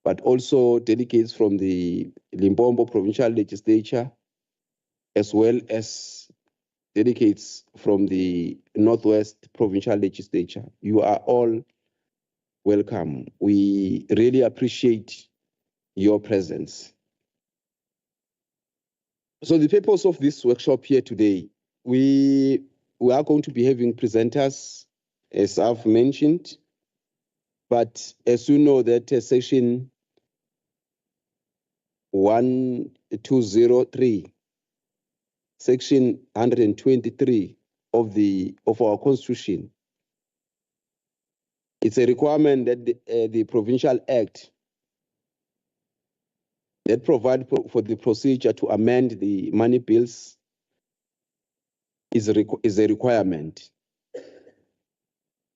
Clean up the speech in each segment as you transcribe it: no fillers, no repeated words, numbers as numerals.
but also delegates from the Limpopo Provincial Legislature, as well as delegates from the Northwest Provincial Legislature. You are all welcome. We really appreciate your presence. So the purpose of this workshop here today, we are going to be having presenters, as I've mentioned, but as you know that section 1203, section 123 of our Constitution, it's a requirement that the Provincial Act that provide for the procedure to amend the money bills is a requirement.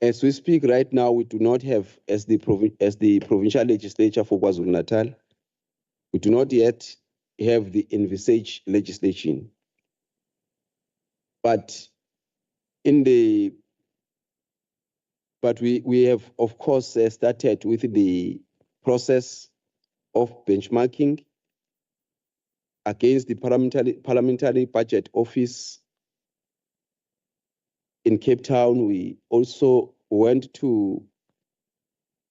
As we speak right now, we do not have, as the provincial legislature for KwaZulu-Natal, we do not yet have the envisaged legislation. But we have, of course, started with the process of benchmarking against the Parliamentary Budget Office in Cape Town. We also went to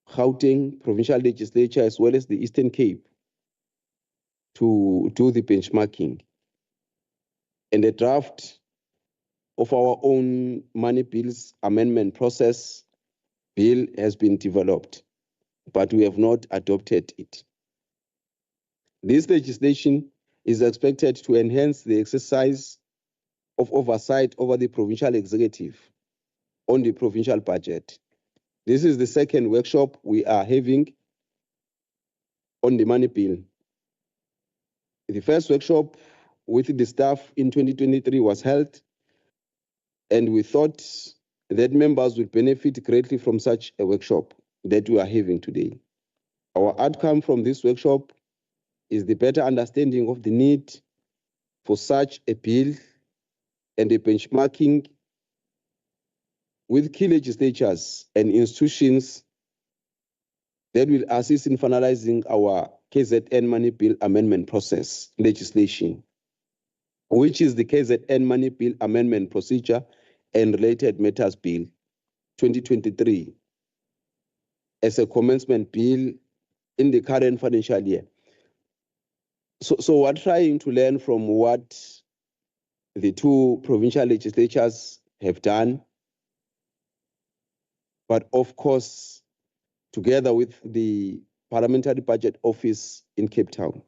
Gauteng Provincial Legislature as well as the Eastern Cape to do the benchmarking. And a draft of our own money bills amendment process bill has been developed, but we have not adopted it. This legislation is expected to enhance the exercise of oversight over the provincial executive on the provincial budget. This is the second workshop we are having on the money bill. The first workshop with the staff in 2023 was held, and we thought that members would benefit greatly from such a workshop that we are having today. Our outcome from this workshop is the better understanding of the need for such a bill and the benchmarking with key legislatures and institutions that will assist in finalizing our KZN money bill amendment process legislation, which is the KZN money bill amendment procedure and related matters bill 2023 as a commencement bill in the current financial year. So we're trying to learn from what the two provincial legislatures have done, but of course, together with the Parliamentary Budget Office in Cape Town.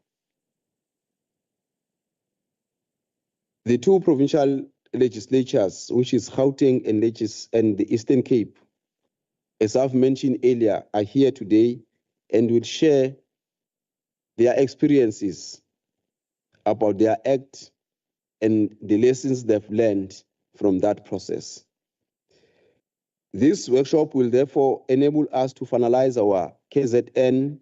The two provincial legislatures, which is Gauteng and the Eastern Cape, as I've mentioned earlier, are here today and will share their experiences about their act and the lessons they've learned from that process. This workshop will therefore enable us to finalize our KZN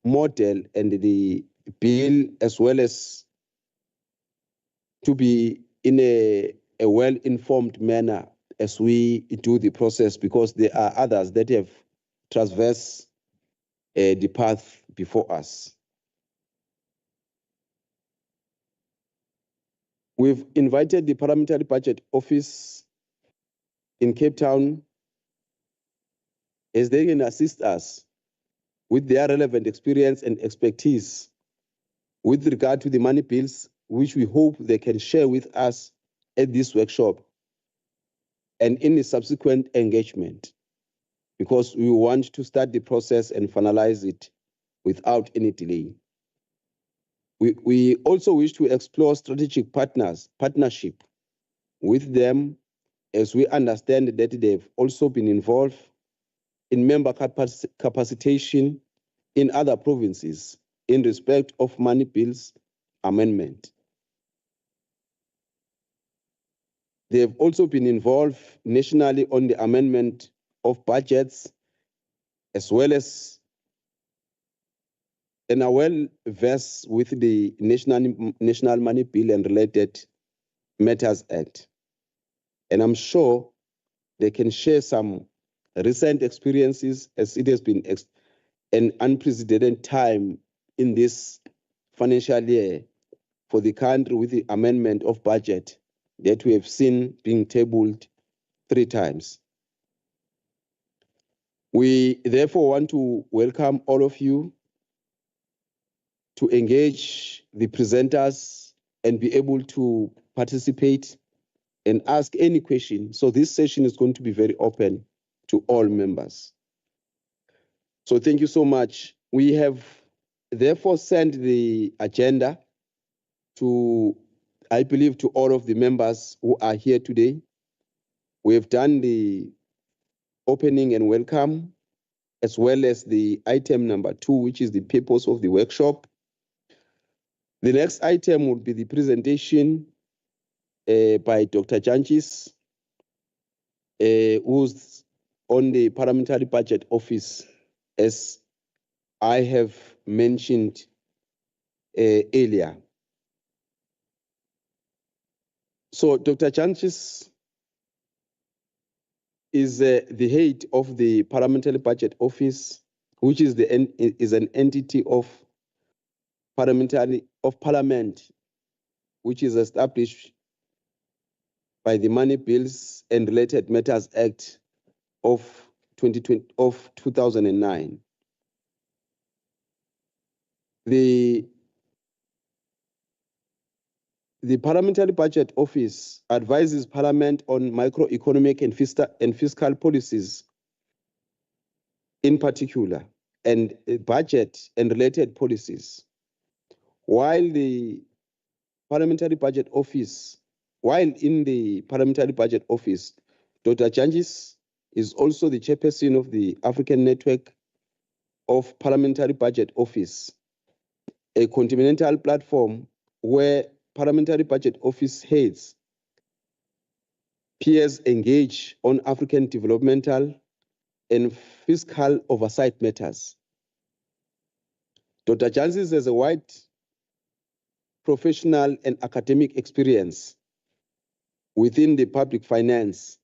model and the bill, as well as to be in a well-informed manner as we do the process, because there are others that have traversed the path before us. We've invited the Parliamentary Budget Office in Cape Town as they can assist us with their relevant experience and expertise with regard to the money bills, which we hope they can share with us at this workshop and in the subsequent engagement, because we want to start the process and finalize it without any delay. We also wish to explore strategic partnership with them, as we understand that they've also been involved in member capacitation in other provinces in respect of money bills amendment. They have also been involved nationally on the amendment of budgets, as well as and are well versed with the National Money Bill and Related Matters Act. And I'm sure they can share some recent experiences, as it has been an unprecedented time in this financial year for the country with the amendment of budget that we have seen being tabled 3 times. We therefore want to welcome all of you to engage the presenters and be able to participate and ask any question. So this session is going to be very open to all members. So thank you so much. We have therefore sent the agenda to, I believe, to all of the members who are here today. We have done the opening and welcome, as well as the item number 2, which is the purpose of the workshop. The next item will be the presentation by Dr. Janchis, who's on the Parliamentary Budget Office, as I have mentioned earlier. So Dr. Janchis is the head of the Parliamentary Budget Office, which is an entity of Parliament, which is established by the Money Bills and Related Matters Act of 2009. The Parliamentary Budget Office advises Parliament on microeconomic and fiscal policies in particular, and budget and related policies. While in the Parliamentary Budget Office, Dr. Janchis is also the chairperson of the African Network of Parliamentary Budget Office, a continental platform where Parliamentary Budget Office heads, peers engage on African developmental and fiscal oversight matters. Dr. Janchis has a wide professional and academic experience within the public finance,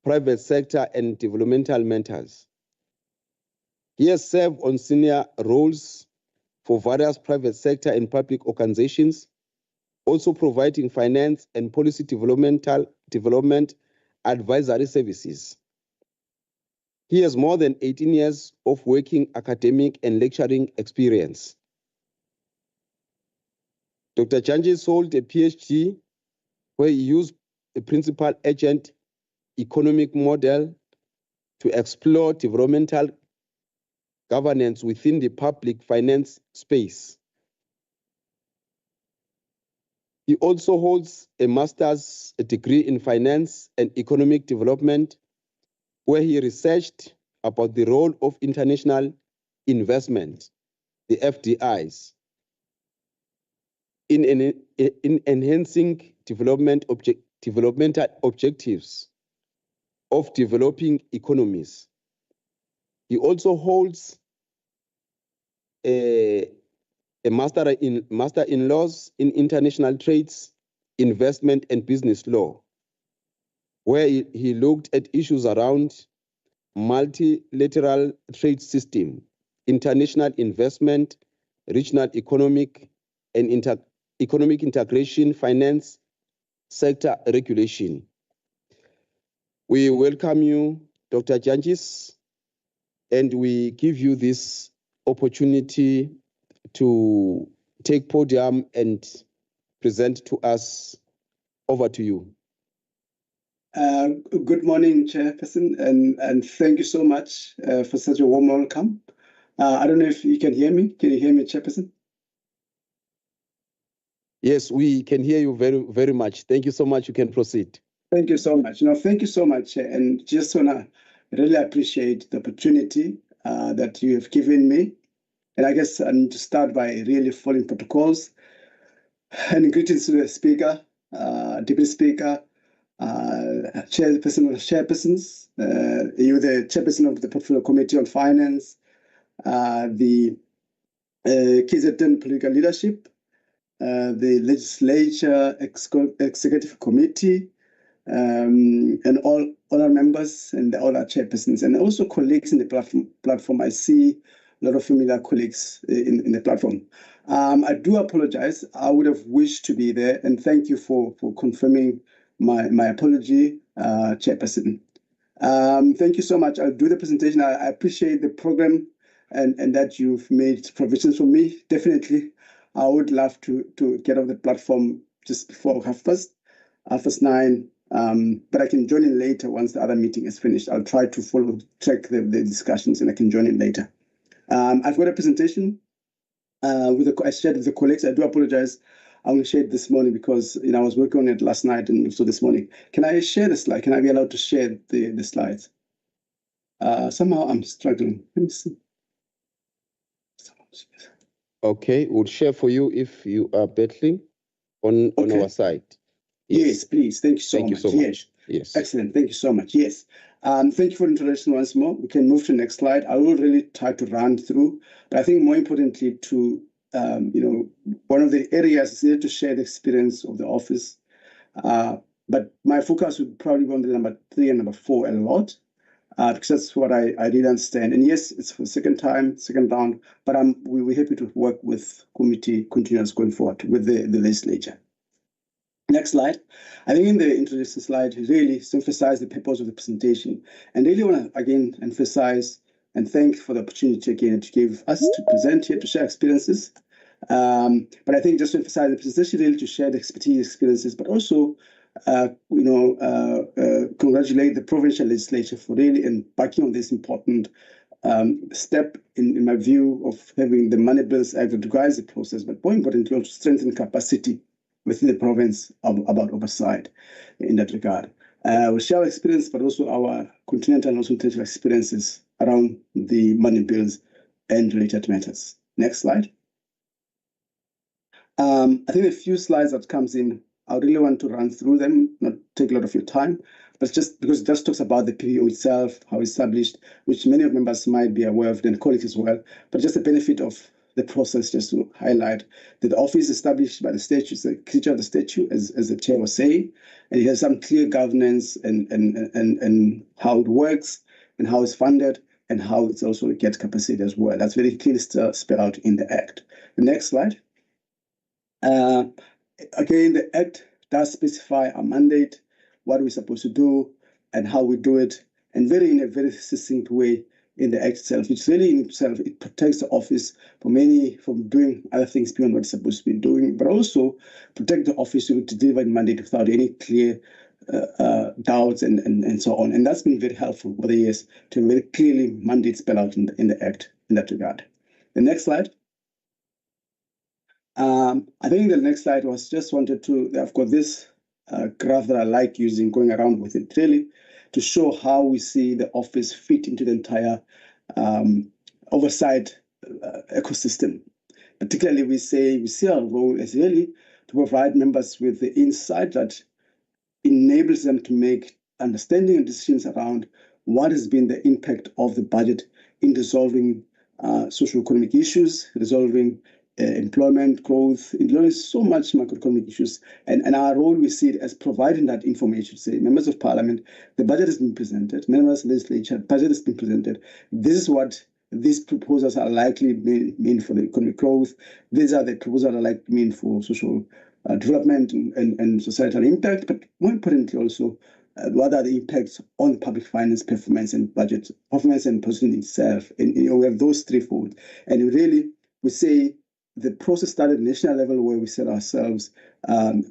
private sector, and developmental matters. He has served on senior roles for various private sector and public organizations, also providing finance and policy development advisory services. He has more than 18 years of working academic and lecturing experience. Dr. Janchis holds a PhD where he used a principal agent economic model to explore developmental governance within the public finance space. He also holds a master's degree in finance and economic development, where he researched about the role of international investment, the FDIs, in enhancing developmental objectives of developing economies. He also holds a master in laws in international trades, investment, and business law, where he looked at issues around multilateral trade system, international investment, regional economic and economic integration, finance, sector regulation. We welcome you, Dr. Janchis, and we give you this opportunity to take podium and present to us. Over to you. Good morning, Chairperson, and thank you so much for such a warm welcome. I don't know if you can hear me. Can you hear me, Chairperson? Yes, we can hear you very, very much. Thank you so much. You can proceed. Thank you so much. No, thank you so much. And just want to really appreciate the opportunity that you have given me. And I guess I need to start by really following protocols. And greetings to the Speaker, Deputy Speaker, chairpersons, you're the chairperson of the Portfolio Committee on Finance, the KZN Political Leadership, the Legislature Executive Committee, and all our members and all our chairpersons, and also colleagues in the platform. I see lot of familiar colleagues in the platform. I do apologize. I would have wished to be there, and thank you for confirming my apology, Chairperson. Thank you so much. I'll do the presentation. I appreciate the program and that you've made provisions for me. Definitely, I would love to get off the platform just before 9:30. But I can join in later once the other meeting is finished. I'll try to track the discussions, and I can join in later. I've got a presentation I shared with the colleagues. I do apologize. I only shared this morning because I was working on it last night and also this morning. Can I share the slide? Can I be allowed to share the slides? Somehow I'm struggling. Let me see. Okay, we'll share for you if you are battling on our side. Yes, please. Thank you so much. Thank you so much. Yes. Excellent. Thank you so much. Yes. Thank you for the introduction once more. We can move to the next slide. I will really try to run through, but I think more importantly one of the areas is to share the experience of the office. But my focus would probably be on the number 3 and number 4 a lot, because that's what I did understand. And yes, it's for the second round, but we're happy to work with committee continuous going forward with the legislature. Next slide. I think in the introduction slide, really to emphasize the purpose of the presentation, and really want to again emphasize and thank for the opportunity again to give us to present here, to share experiences. But I think just to emphasize the presentation really to share the experiences, but also congratulate the provincial legislature for really embarking on this important step in my view of having the Money Bills Act that requires the process, but more importantly also strengthen capacity within the province about oversight in that regard. We share our experience, but also our continental and also international experiences around the money bills and related matters. Next slide. I think a few slides that comes in, I really want to run through them, not take a lot of your time, but just because it just talks about the PPO itself, how it's established, which many of members might be aware of, and colleagues as well, but just the benefit of the process, just to highlight that the office established by the statute, the creature of the statute, as the chair was saying, and it has some clear governance and how it works and how it's funded and how it's also gets capacity as well. That's very clearly spelled out in the Act. The next slide. Again, the Act does specify a mandate, what we're supposed to do and how we do it, and in a very succinct way in the Act itself, which really in itself, it protects the office from doing other things beyond what it's supposed to be doing, but also protect the office to deliver the mandate without any clear doubts and so on. And that's been very helpful over the years to very clearly mandate spell out in the Act in that regard. The next slide. I think the next slide was just wanted to, I've got this graph that I like using, going around with it really, to show how we see the office fit into the entire oversight ecosystem. Particularly, we see our role as really to provide members with the insight that enables them to make understanding and decisions around what has been the impact of the budget in resolving socio-economic issues, resolving employment growth, including so much macroeconomic issues. And our role, we see it as providing that information. Say, members of parliament, the budget has been presented, members of the legislature, budget has been presented. This is what these proposals are likely mean for the economic growth. These are the proposals that are likely mean for social development and societal impact, but more importantly also, what are the impacts on public finance performance and budget performance and position itself. And we have those threefold. And really, we say, the process started at national level where we set ourselves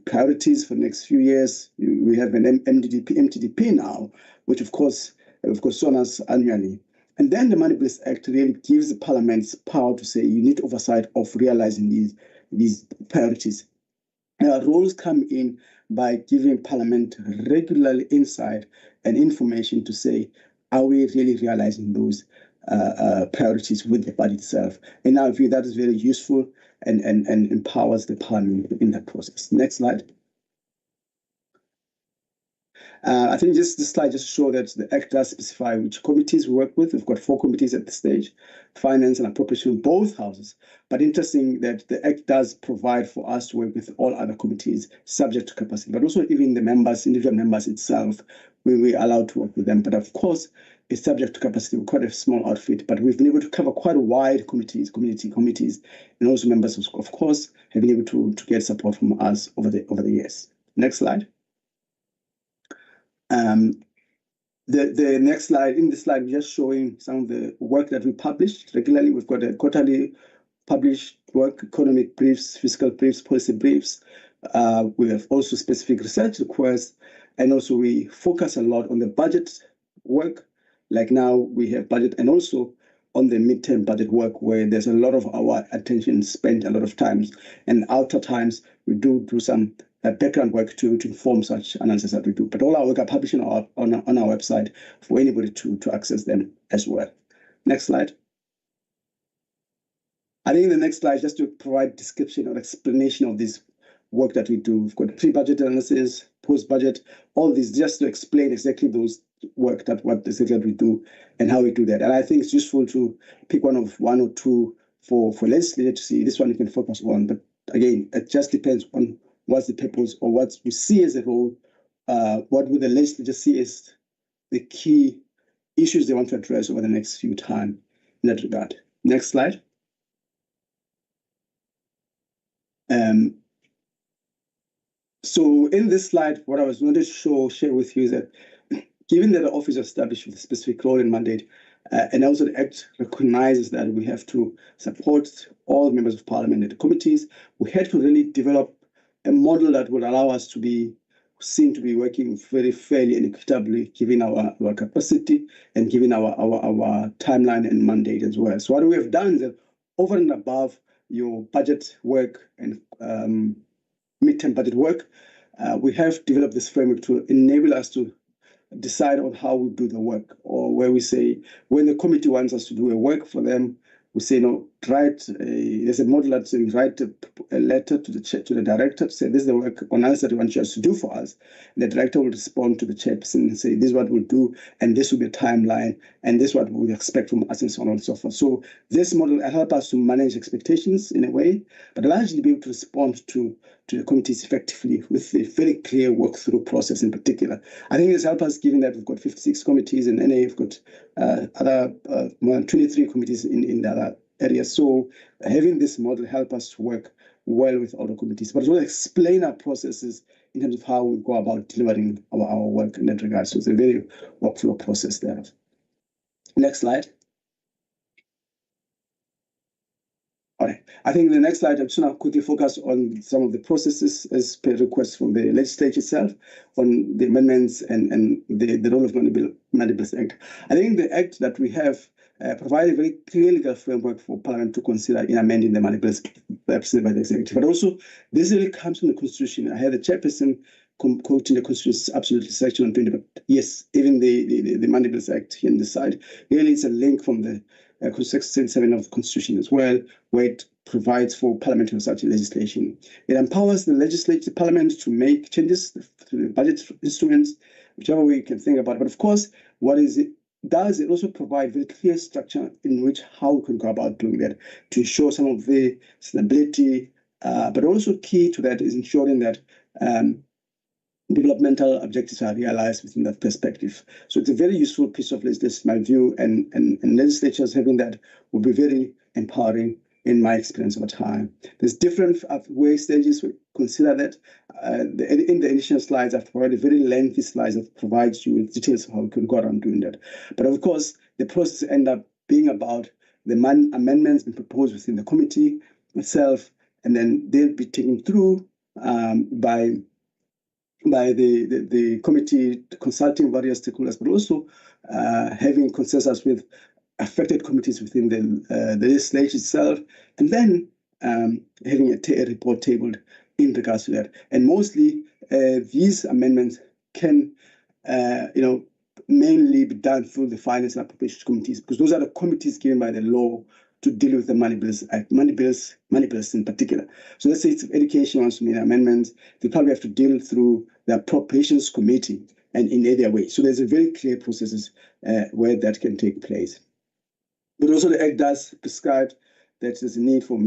priorities for the next few years. We have an MTDP now, which of course on us annually. And then the Money Bills Act really gives the parliaments power to say you need oversight of realizing these priorities. And our roles come in by giving parliament regularly insight and information to say, are we really realizing those priorities with the budget itself? In our view, that is very useful and empowers the parliament in that process. Next slide. I think this slide just shows that the Act does specify which committees we work with. We've got 4 committees at this stage, Finance and Appropriation, both houses. But interesting that the Act does provide for us to work with all other committees subject to capacity, but also even the members, individual members itself, we're allowed to work with them. But of course, is subject to capacity. We're quite a small outfit, but we've been able to cover quite wide committees, and also members, of course, have been able to get support from us over the years. Next slide. The next slide, in this slide, we're just showing some of the work that we publish regularly. We've got a quarterly published work, economic briefs, fiscal briefs, policy briefs. We have also specific research requests, and also we focus a lot on the budget work. Like now we have budget, and also on the midterm budget work, where there's a lot of our attention spent a lot of times, and outer times we do some background work to inform such analysis that we do. But all our work are published on our website for anybody to access them as well. Next slide. I think the next slide, just to provide description or explanation of this work that we do. We've got pre-budget analysis, post-budget, all these, just to explain exactly those work what exactly we do and how we do that. And I think it's useful to pick one or two for legislature to see this one you can focus on. But again, it just depends on what's the purpose or what we see as a whole. What would the legislature see as the key issues they want to address over the next few time in that regard. Next slide. So in this slide, what I was going to share with you is that given that the office is established with a specific role and mandate, and also the Act recognizes that we have to support all members of Parliament and the committees, we had to really develop a model that would allow us to be seen to be working very fairly and equitably, given our capacity and given our timeline and mandate as well. So what we have done is that over and above your budget work and midterm budget work, we have developed this framework to enable us to decide on how we do the work, or where we say, when the committee wants us to do a work for them, we say, no, there's a model that says, write a letter to the director to say, this is the work on us that we want you to do for us. And the director will respond to the chairperson and say, this is what we'll do, and this will be a timeline, and this is what we expect from us, and so on and so forth. So this model will help us to manage expectations in a way, but largely be able to respond to the committees effectively with a very clear work-through process in particular. I think it's helped us, given that we've got 56 committees, and NA have got other more than 23 committees in the other areas. So having this model help us to work well with other committees, but as well explain our processes in terms of how we go about delivering our work in that regard. So it's a very workflow process there. Next slide. All right. I think the next slide, I'm just going to quickly focus on some of the processes as per request from the legislature itself on the amendments and the role of Mandibles Act. I think the Act that we have provide a very clear legal framework for Parliament to consider in amending the Mandibles represented by the executive. But also, this really comes from the Constitution. I had the chairperson quoting the Constitution, absolutely section on 20, but yes, even the Mandibles Act here on this side, really it's a link from the Section 7 of the Constitution as well, where it provides for parliamentary such legislation. It empowers the legislative parliament to make changes to the budget instruments, whichever way you can think about it. But of course, what is it does, it also provide very clear structure in which how we can go about doing that to ensure some of the stability, but also key to that is ensuring that developmental objectives are realized within that perspective. So it's a very useful piece of legislation, in my view, and legislatures having that will be very empowering in my experience over time. There's different stages we consider that. In the initial slides, I've provided very lengthy slides that provides you with details of how we can go around doing that. But of course, the process ends up being about the amendments being proposed within the committee itself, and then they'll be taken through by the committee consulting various stakeholders, but also having consensus with affected committees within the legislature itself, and then having a report tabled in regards to that. And mostly these amendments can, mainly be done through the Finance and Appropriations Committees, because those are the committees given by the law to deal with the money bills in particular. So let's say it's education wants to make amendments, they probably have to deal through the Appropriations Committee and in either way. So there's a very clear processes where that can take place. But also the Act does prescribe that there's a need for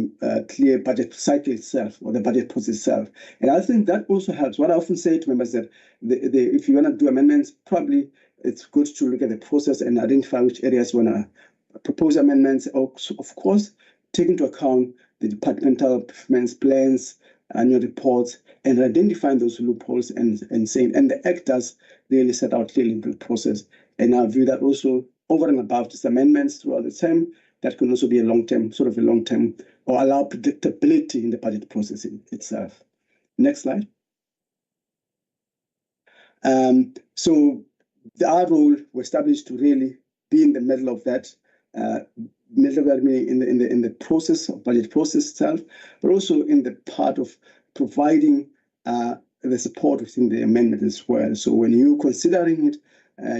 clear budget cycle itself or the budget process itself. And I think that also helps. What I often say to members that if you want to do amendments, probably it's good to look at the process and identify which areas you want to propose amendments. Also, of course, take into account the departmental performance plans, annual reports, and identifying those loopholes and saying, and the Act does really set out clearly the process. And I view that also over and above just amendments throughout the term, that can also be a long-term, or allow predictability in the budget process itself. Next slide. So our role was established to really be in the middle of that, meaning in the process of budget process itself, but also in the part of providing the support within the amendment as well. So when you're considering it,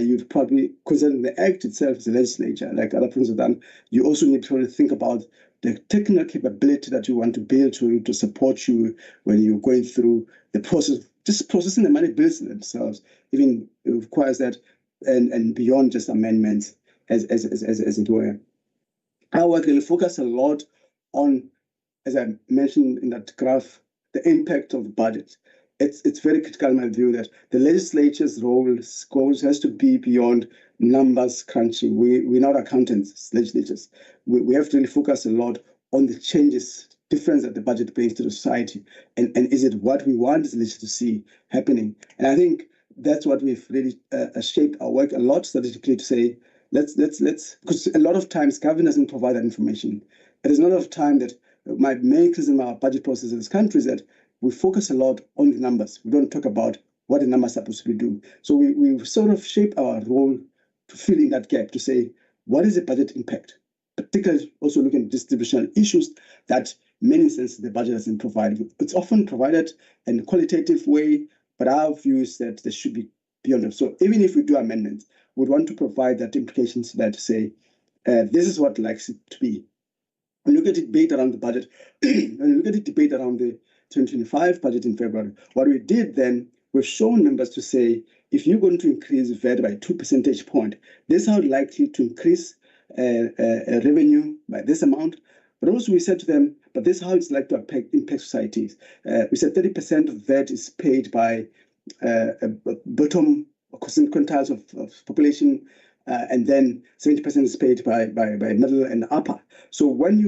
you'd probably consider the Act itself as a legislature, like other things have done. You also need to think about the technical capability that you want to build to support you when you're going through the process. Just processing the money bills themselves even requires that, and beyond just amendments, as it were. Our work really focus a lot on, as I mentioned in that graph, the impact of the budget. It's very critical in my view that the legislature's goals has to be beyond numbers crunching. We're not accountants, legislators. We have to really focus a lot on the changes, difference that the budget brings to the society, and is it what we want as legislators to see happening? And I think that's what we've really shaped our work a lot strategically to say, let's because a lot of times government doesn't provide that information. It is not a lot of time that my main criticism of our budget process in this country is that we focus a lot on the numbers. We don't talk about what the numbers are supposed to do. So we sort of shape our role to fill in that gap, to say, what is the budget impact? Particularly also looking at distributional issues that many instances the budget doesn't provide. It's often provided in a qualitative way, but our view is that there should be beyond it. So even if we do amendments, we'd want to provide that implications that say, this is what likes it to be. When you look at the debate around the budget, when you look at the debate around the 2025 budget in February, what we did then, we've shown members to say, if you're going to increase VAT by 2 percentage points, this is how likely to increase revenue by this amount. But also we said to them, but this is how it's like to impact societies. We said 30% of VAT is paid by bottom quintiles of population, and then 70% is paid by middle and upper. So when you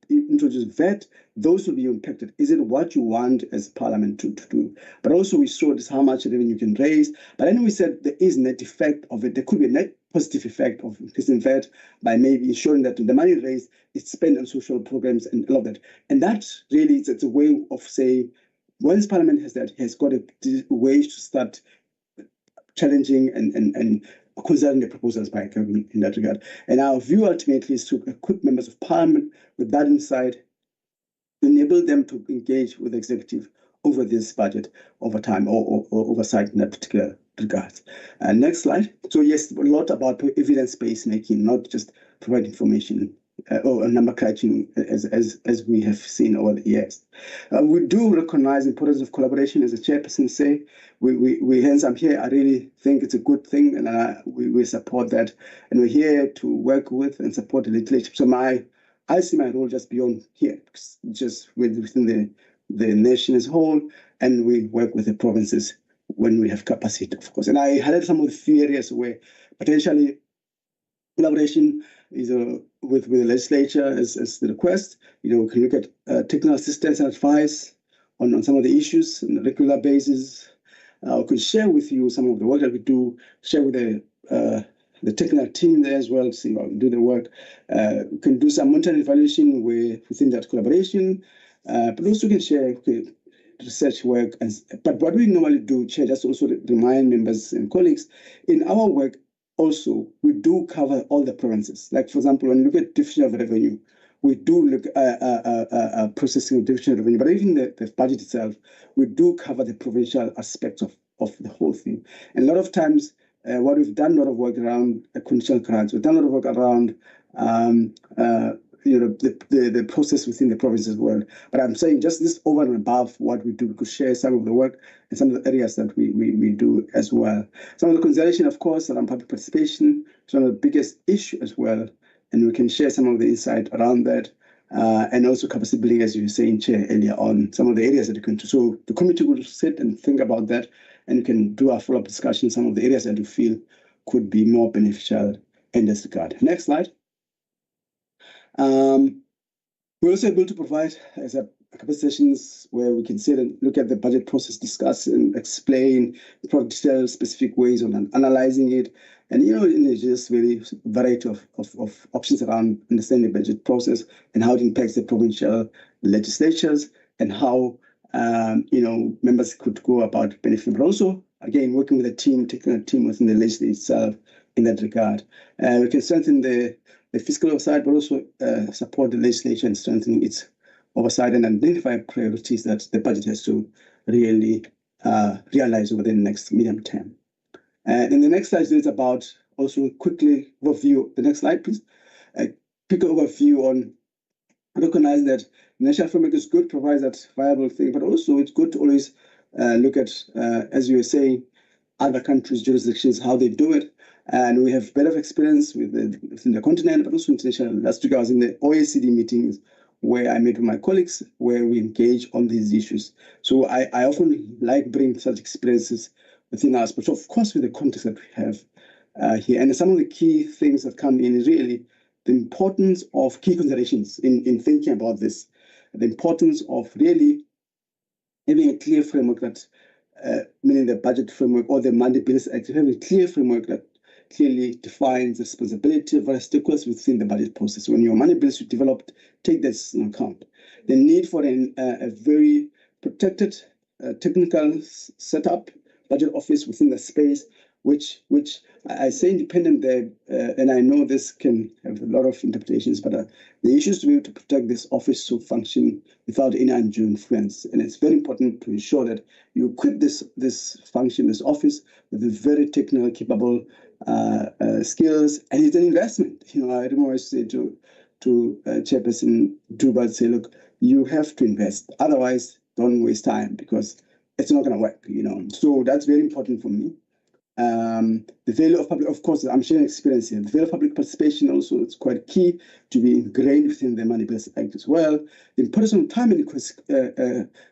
introduce VAT, those will be impacted. Is it what you want as Parliament to do? But also we saw this how much revenue you can raise. But then we said there is net effect of it. There could be a net positive effect of increasing VAT by maybe ensuring that the money raised is spent on social programs and all of that. And that really it's a way of saying, once Parliament has that, it has got a way to start challenging and considering the proposals by government in that regard. And our view ultimately is to equip members of Parliament with that insight, enable them to engage with the executive over this budget over time or oversight in that particular regard. Next slide. So yes, a lot about evidence-based making, not just provide information or number crunching as we have seen over the years. We do recognize the importance of collaboration, as the chairperson say. We hence I'm here. I really think it's a good thing, and we support that. And we're here to work with and support the legislature. So I see my role just beyond here, just within the nation as a whole, and we work with the provinces when we have capacity, of course. And I highlighted some of the few areas where potentially collaboration is with the legislature as the request. We can look at technical assistance and advice on some of the issues on a regular basis. I could share with you some of the work that we do, share with the technical team there as well to see how we do the work. We can do some monitoring evaluation within that collaboration, but also we can share research work. But what we normally do, Chair, just also remind members and colleagues, in our work also, we do cover all the provinces. Like, for example, when you look at division of revenue, we do look at processing of division of revenue, but even the budget itself, we do cover the provincial aspects of the whole thing. And a lot of times, what we've done a lot of work around conditional grants, we've done a lot of work around the process within the province as well. But I'm saying just this over and above what we do, we could share some of the work and some of the areas that we do as well. Some of the consideration, of course, around public participation is one of the biggest issues as well. And we can share some of the insight around that. and also capacity building, as you were saying, Chair, earlier on, some of the areas that you can do. So the committee will sit and think about that, and you can do a follow-up discussion on some of the areas that you feel could be more beneficial in this regard. Next slide. We're also able to provide as a couple of sessions where we can sit and look at the budget process, discuss and explain details, specific ways on analyzing it, and in just very variety of options around understanding the budget process and how it impacts the provincial legislatures and how members could go about benefiting, but also again working with a team, taking a team within the legislature itself in that regard. We can strengthen the fiscal oversight, but also support the legislature in strengthening its oversight and identify priorities that the budget has to really realize over the next medium term. And in the next slide is about also quickly overview. The next slide, please. A quick overview on recognizing that the national framework is good, provides that viable thing, but also it's good to always look at, as you were saying, other countries' jurisdictions, how they do it. And we have better experience within the continent, but also international. Last week I was in the OECD meetings where I met with my colleagues, where we engage on these issues. So I often like bringing such experiences within us, but of course with the context that we have here. And some of the key things that come in is really the importance of key considerations in thinking about this, the importance of really having a clear framework that, meaning the budget framework or the Money Bills Act, having a clear framework that clearly defines the responsibility of various stakeholders within the budget process. When your money bills are developed, take this into account. The need for a very protected technical setup, budget office within the space, which I say independent there, and I know this can have a lot of interpretations, but the issue is to be able to protect this office to function without any undue influence. And it's very important to ensure that you equip this function, this office, with a very technical, capable skills, and it's an investment. I don't always say to Chairperson Duba, say, look, you have to invest. Otherwise, don't waste time because it's not going to work. So that's very important for me. The value of public, of course, I'm sharing experience here. The value of public participation also is quite key to be ingrained within the Money Bills Act as well. The importance of time and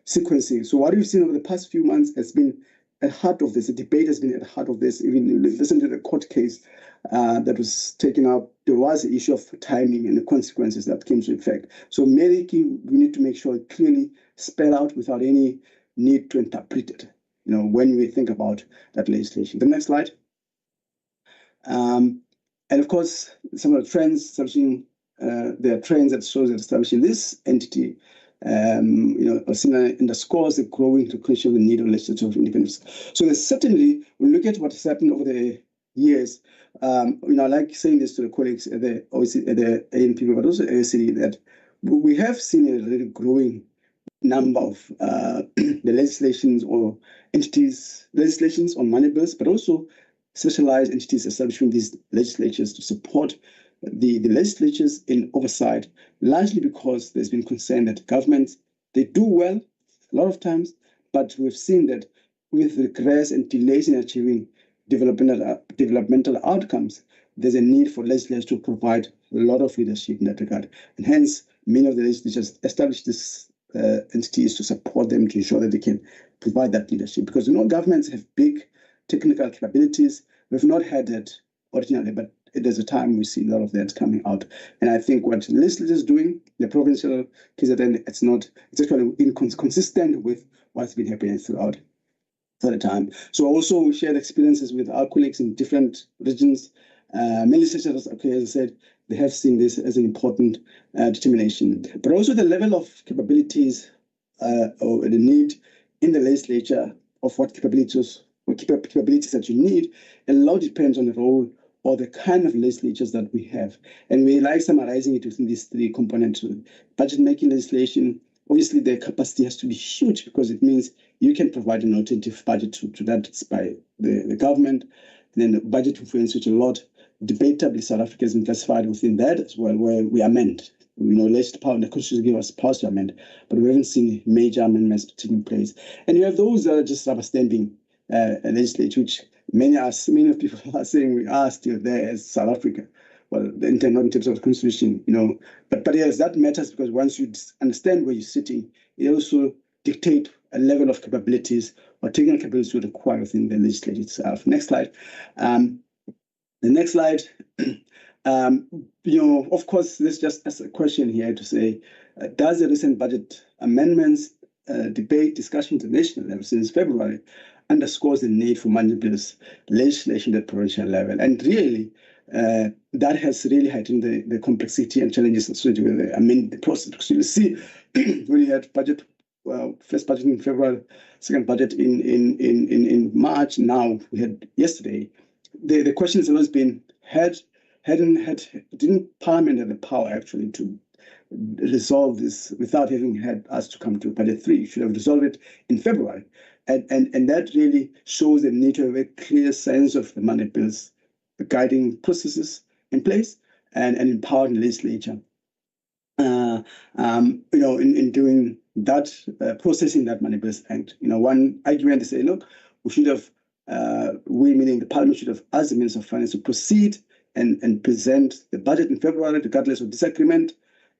sequencing. So what we've seen over the past few months has been at the heart of this. The debate has been at the heart of this. Even listen to the court case that was taken up. There was the issue of timing and the consequences that came to effect. So we need to make sure it clearly spelled out without any need to interpret it. When we think about that legislation. The next slide. And of course, some of the trends establishing, there are trends that shows that establishing this entity, underscores the growing recognition of the need of legislative independence. So there's certainly, when we look at what has happened over the years, I like saying this to the colleagues at the OECD, at the ANP, but also OECD, that we have seen a really growing number of the legislations or legislations on money bills, but also specialized entities establishing these legislatures to support the legislatures in oversight, largely because there's been concern that governments, they do well a lot of times, but we've seen that with regress and delays in achieving developmental outcomes, there's a need for legislators to provide a lot of leadership in that regard. And hence, many of the legislatures establish these entities to support them to ensure that they can provide that leadership. Because governments have big technical capabilities. We've not had that originally, but there's a time we see a lot of that coming out. And I think what the legislature is doing, the provincial KZN, it's actually inconsistent with what's been happening throughout the time. So also we shared experiences with our colleagues in different regions. Many legislatures, okay, as I said, they have seen this as an important determination. But also the level of capabilities or the need in the legislature of what capabilities that you need, a lot depends on the role or the kind of legislatures that we have. And we like summarizing it within these three components. Budget making legislation, obviously the capacity has to be huge because it means you can provide an alternative budget to that by the government. And then the budget influence, which a lot debatably South Africa has been classified within that as well, where we amend. Legislative power, the Constitution gives us powers to amend, but we haven't seen major amendments taking place. And you have those that are just rubber-stamping legislature, which many of people are saying we are still there as South Africa. well, not in terms of the constitution, but yes, that matters because once you understand where you're sitting, it also dictate a level of capabilities or technical capabilities you require within the legislature itself. Next slide. The next slide. Of course, this just as a question here to say, does the recent budget amendments debate discussion at the national level since February underscores the need for manageable legislation at the provincial level? And really, that has really heightened the complexity and challenges associated with the process. So you see, when you had budget, first budget in February, second budget in March, now we had yesterday, the question has always been, didn't Parliament have the power actually to resolve this without having had us to come to budget 3? Should have resolved it in February. And that really shows the need to have a clear sense of the money bills, the guiding processes in place, and empowering the legislature. In doing that, processing that money bills act. One argument is say, look, we should have, we meaning the Parliament should have asked the Minister of Finance to proceed and present the budget in February, regardless of disagreement,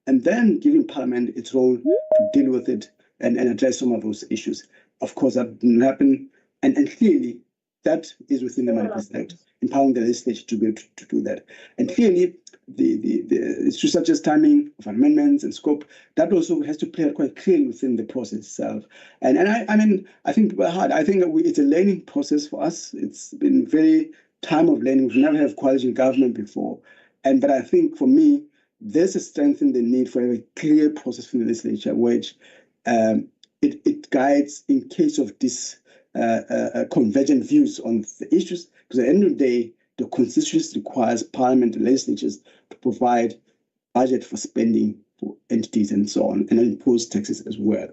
and then giving Parliament its role to deal with it and address some of those issues. Of course, that didn't happen, and clearly that is within the Manifest Act, empowering the legislature to be able to do that. And clearly, the issues such as timing of amendments and scope, that also has to play out quite clearly within the process itself. And I think it's a learning process for us. It's been very time of learning. We've never had coalition government before, but I think for me, there's a strength in the need for a clear process from the legislature, which it guides in case of this convergent views on the issues, because at the end of the day, the constitution requires Parliament and legislatures to provide budget for spending for entities and so on, and impose taxes as well.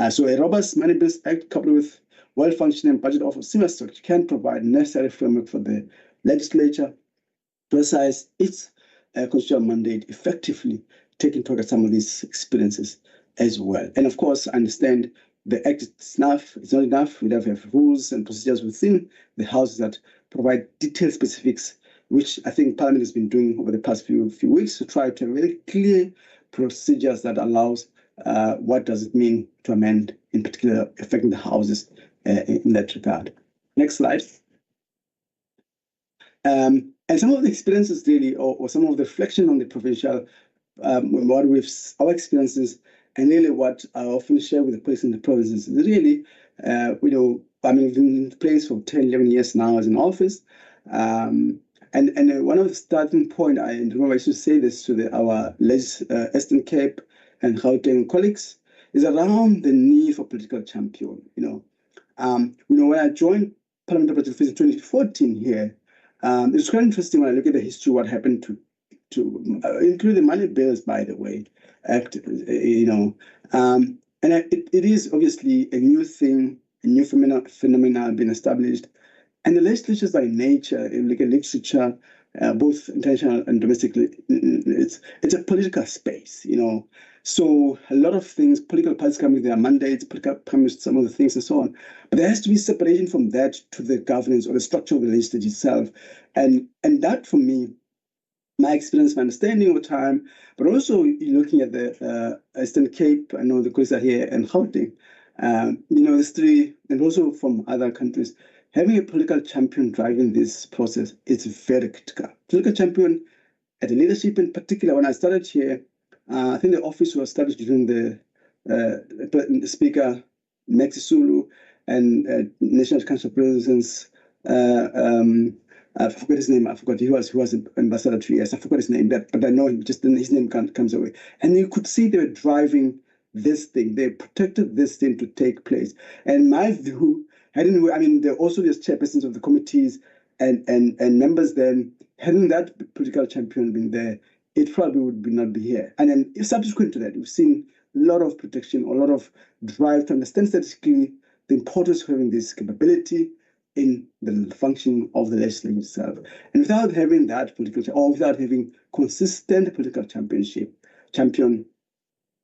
So a robust Money Bills Act coupled with well-functioning budget of a similar structure can provide necessary framework for the legislature to exercise its constitutional mandate effectively, taking into account some of these experiences as well. And of course, I understand the Act is enough. It's not enough. We have to have rules and procedures within the houses that provide detailed specifics, which I think Parliament has been doing over the past few weeks to try to have very clear procedures that allows what does it mean to amend, in particular affecting the houses in that regard. Next slide. And some of the experiences really, or some of the reflection on the provincial, our experiences, and really what I often share with the police in the provinces is really, I've been in place for 10, 11 years now as an office. And one of the starting point, I remember I used to say this to our Eastern Cape and Gauteng colleagues, is around the need for political champion. When I joined Parliament of Office in 2014 here, it's quite interesting when I look at the history, what happened to include the Money Bills, by the way, Act, and it is obviously a new thing, a new phenomenon being established. And the legislatures by nature, like a literature, both international and domestically, it's a political space, So a lot of things, political parties come with their mandates, political come with some of the things and so on. But there has to be separation from that to the governance or the structure of the legislature itself. And that, for me, my experience, my understanding over time, but also looking at the Eastern Cape, I know the colleagues are here, and Gauteng, history, and also from other countries, having a political champion driving this process is very critical. Political champion at the leadership, in particular, when I started here, I think the office was established during the Speaker Maxi Sulu and National Council of Presidents. I forgot his name. He was ambassador 2 years. I forgot his name, but I know his name comes away. And you could see they were driving this thing. They protected this thing to take place. And my view, they're also just chairpersons of the committees and members. Then hadn't that political champion been there, it probably would not be here. And then subsequent to that, we've seen a lot of protection, a lot of drive to understand statistically the importance of having this capability in the function of the legislature itself. And without having that or without having consistent political champion,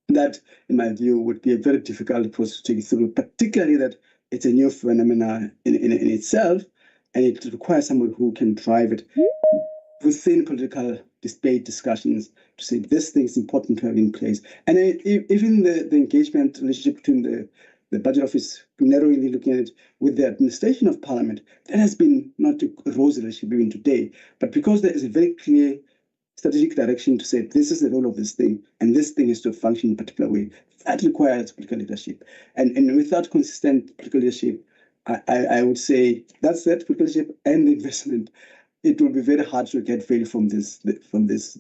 that, in my view, would be a very difficult process to take through, particularly that it's a new phenomenon in itself, and it requires someone who can drive it within political debate discussions to say this thing is important to have in place. And even the engagement relationship between the budget office, narrowly looking at it, with the administration of parliament, that has been not a rosy relationship even today, but because there is a very clear strategic direction to say this is the role of this thing, and this thing is to function in a particular way. That requires political leadership. And without consistent political leadership, I would say that's that political leadership and the investment. It will be very hard to get value from this,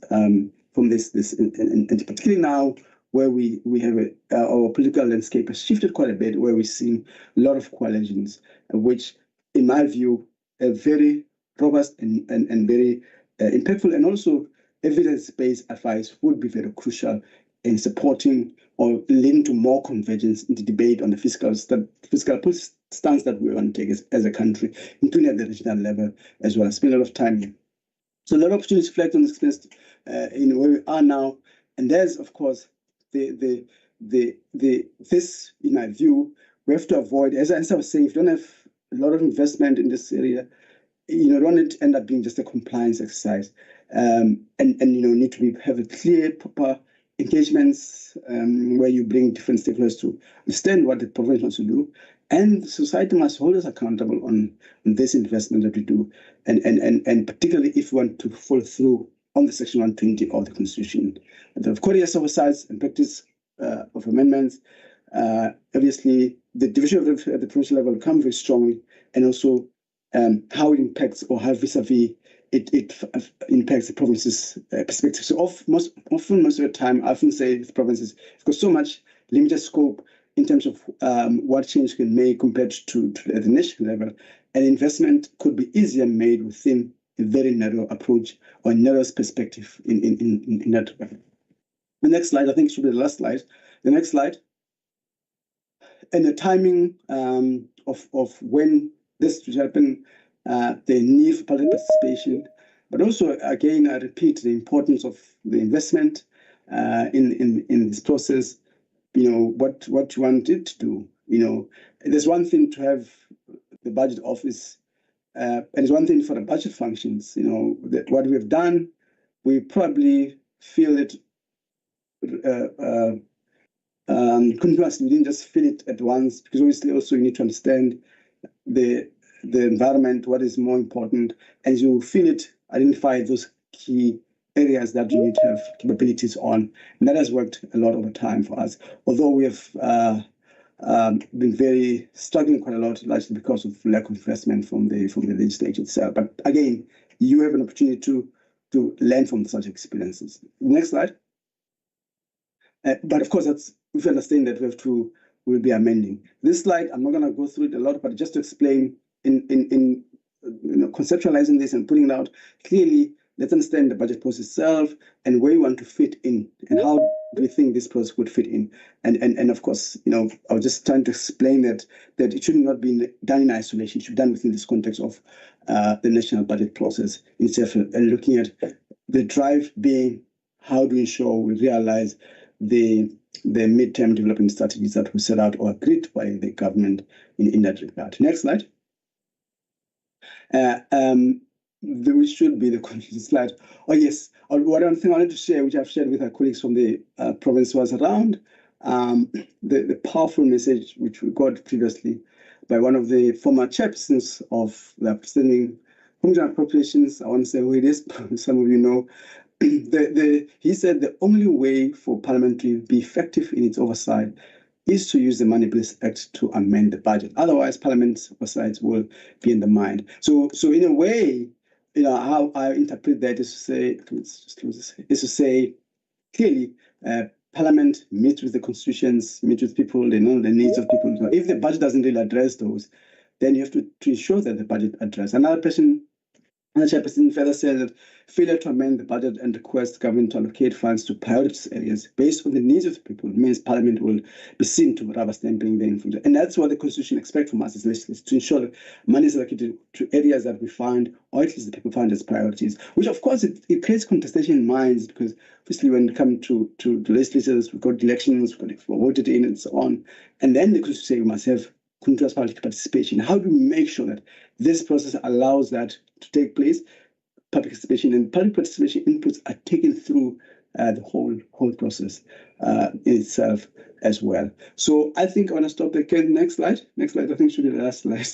and particularly now where we have our political landscape has shifted quite a bit, where we're seeing a lot of coalitions, which, in my view, are very robust and very impactful, and also evidence-based advice would be very crucial in supporting or leading to more convergence in the debate on the fiscal stance that we want to take as a country, including at the regional level as well. I spent a lot of time here. So a lot of opportunities to reflect on this in where we are now. And there's, of course, this, in my view, we have to avoid, as I was saying, if you don't have a lot of investment in this area, don't want it to end up being just a compliance exercise. And need to have a clear, proper engagements where you bring different stakeholders to understand what the province wants to do, and society must hold us accountable on this investment that we do, and particularly if we want to follow through on the Section 120 of the Constitution. And of course, oversights and practice of amendments. Obviously, the division of at the provincial level will come very strongly, and also how it impacts or how vis-a-vis it impacts the province's perspective. So most of the time, I often say the provinces have got so much limited scope in terms of what change can make compared to at the national level. And investment could be easier made within a very narrow approach or narrow perspective in that regard. The next slide, I think, should be the last slide. The next slide. And the timing of when this should happen, the need for public participation, but also, again, I repeat the importance of the investment in this process. What you want it to do. There's one thing to have the budget office, and it's one thing for the budget functions. That what we've done, we probably feel it continuously. We didn't just feel it at once, because obviously also you need to understand the environment, what is more important, and you feel it, identify those key areas that you need to have capabilities on. And that has worked a lot over time for us, although we have been very struggling quite a lot, largely because of lack of investment from the legislature itself. But again, you have an opportunity to learn from such experiences. Next slide. But of course, we understand that we'll be amending this slide. I'm not going to go through it a lot, but just to explain in conceptualizing this and putting it out clearly. Let's understand the budget process itself and where you want to fit in, and how do we think this process would fit in. And of course, I was just trying to explain that it should not be done in isolation. It should be done within this context of the national budget process itself, and looking at the drive being how do we ensure we realize the midterm development strategies that were set out or agreed by the government in that regard. Next slide. Which should be the conclusion slide. Oh yes, one thing I wanted to share, which I've shared with our colleagues from the province, was around the powerful message which we got previously by one of the former chairpersons of the upstanding Homeland Appropriations. I want to say who it is, some of you know. He said the only way for Parliament to be effective in its oversight is to use the Money Bills Act to amend the budget. Otherwise, Parliament's oversight will be undermined. So in a way, how I interpret that is to say, let's just close this, is to say clearly, Parliament meets with the constituents, meets with people, they know the needs of people. So if the budget doesn't really address those, then you have to ensure that the budget addresses. Another chairperson further said that failure to amend the budget and request government to allocate funds to priority areas based on the needs of the people means Parliament will be seen to rubber stamping the influence. And that's what the Constitution expects from us as legislators, to ensure that money is allocated to areas that we find, or at least the people find as priorities, which of course it creates contestation in minds, because obviously when it comes to legislators, we've got elections, we've got voted in and so on. And then the Constitution says we must have continuous public participation. How do we make sure that this process allows that to take place? public participation, and public participation inputs are taken through the whole process itself as well. So I think I want to stop there. Ken, next slide. Next slide, I think should be the last slide.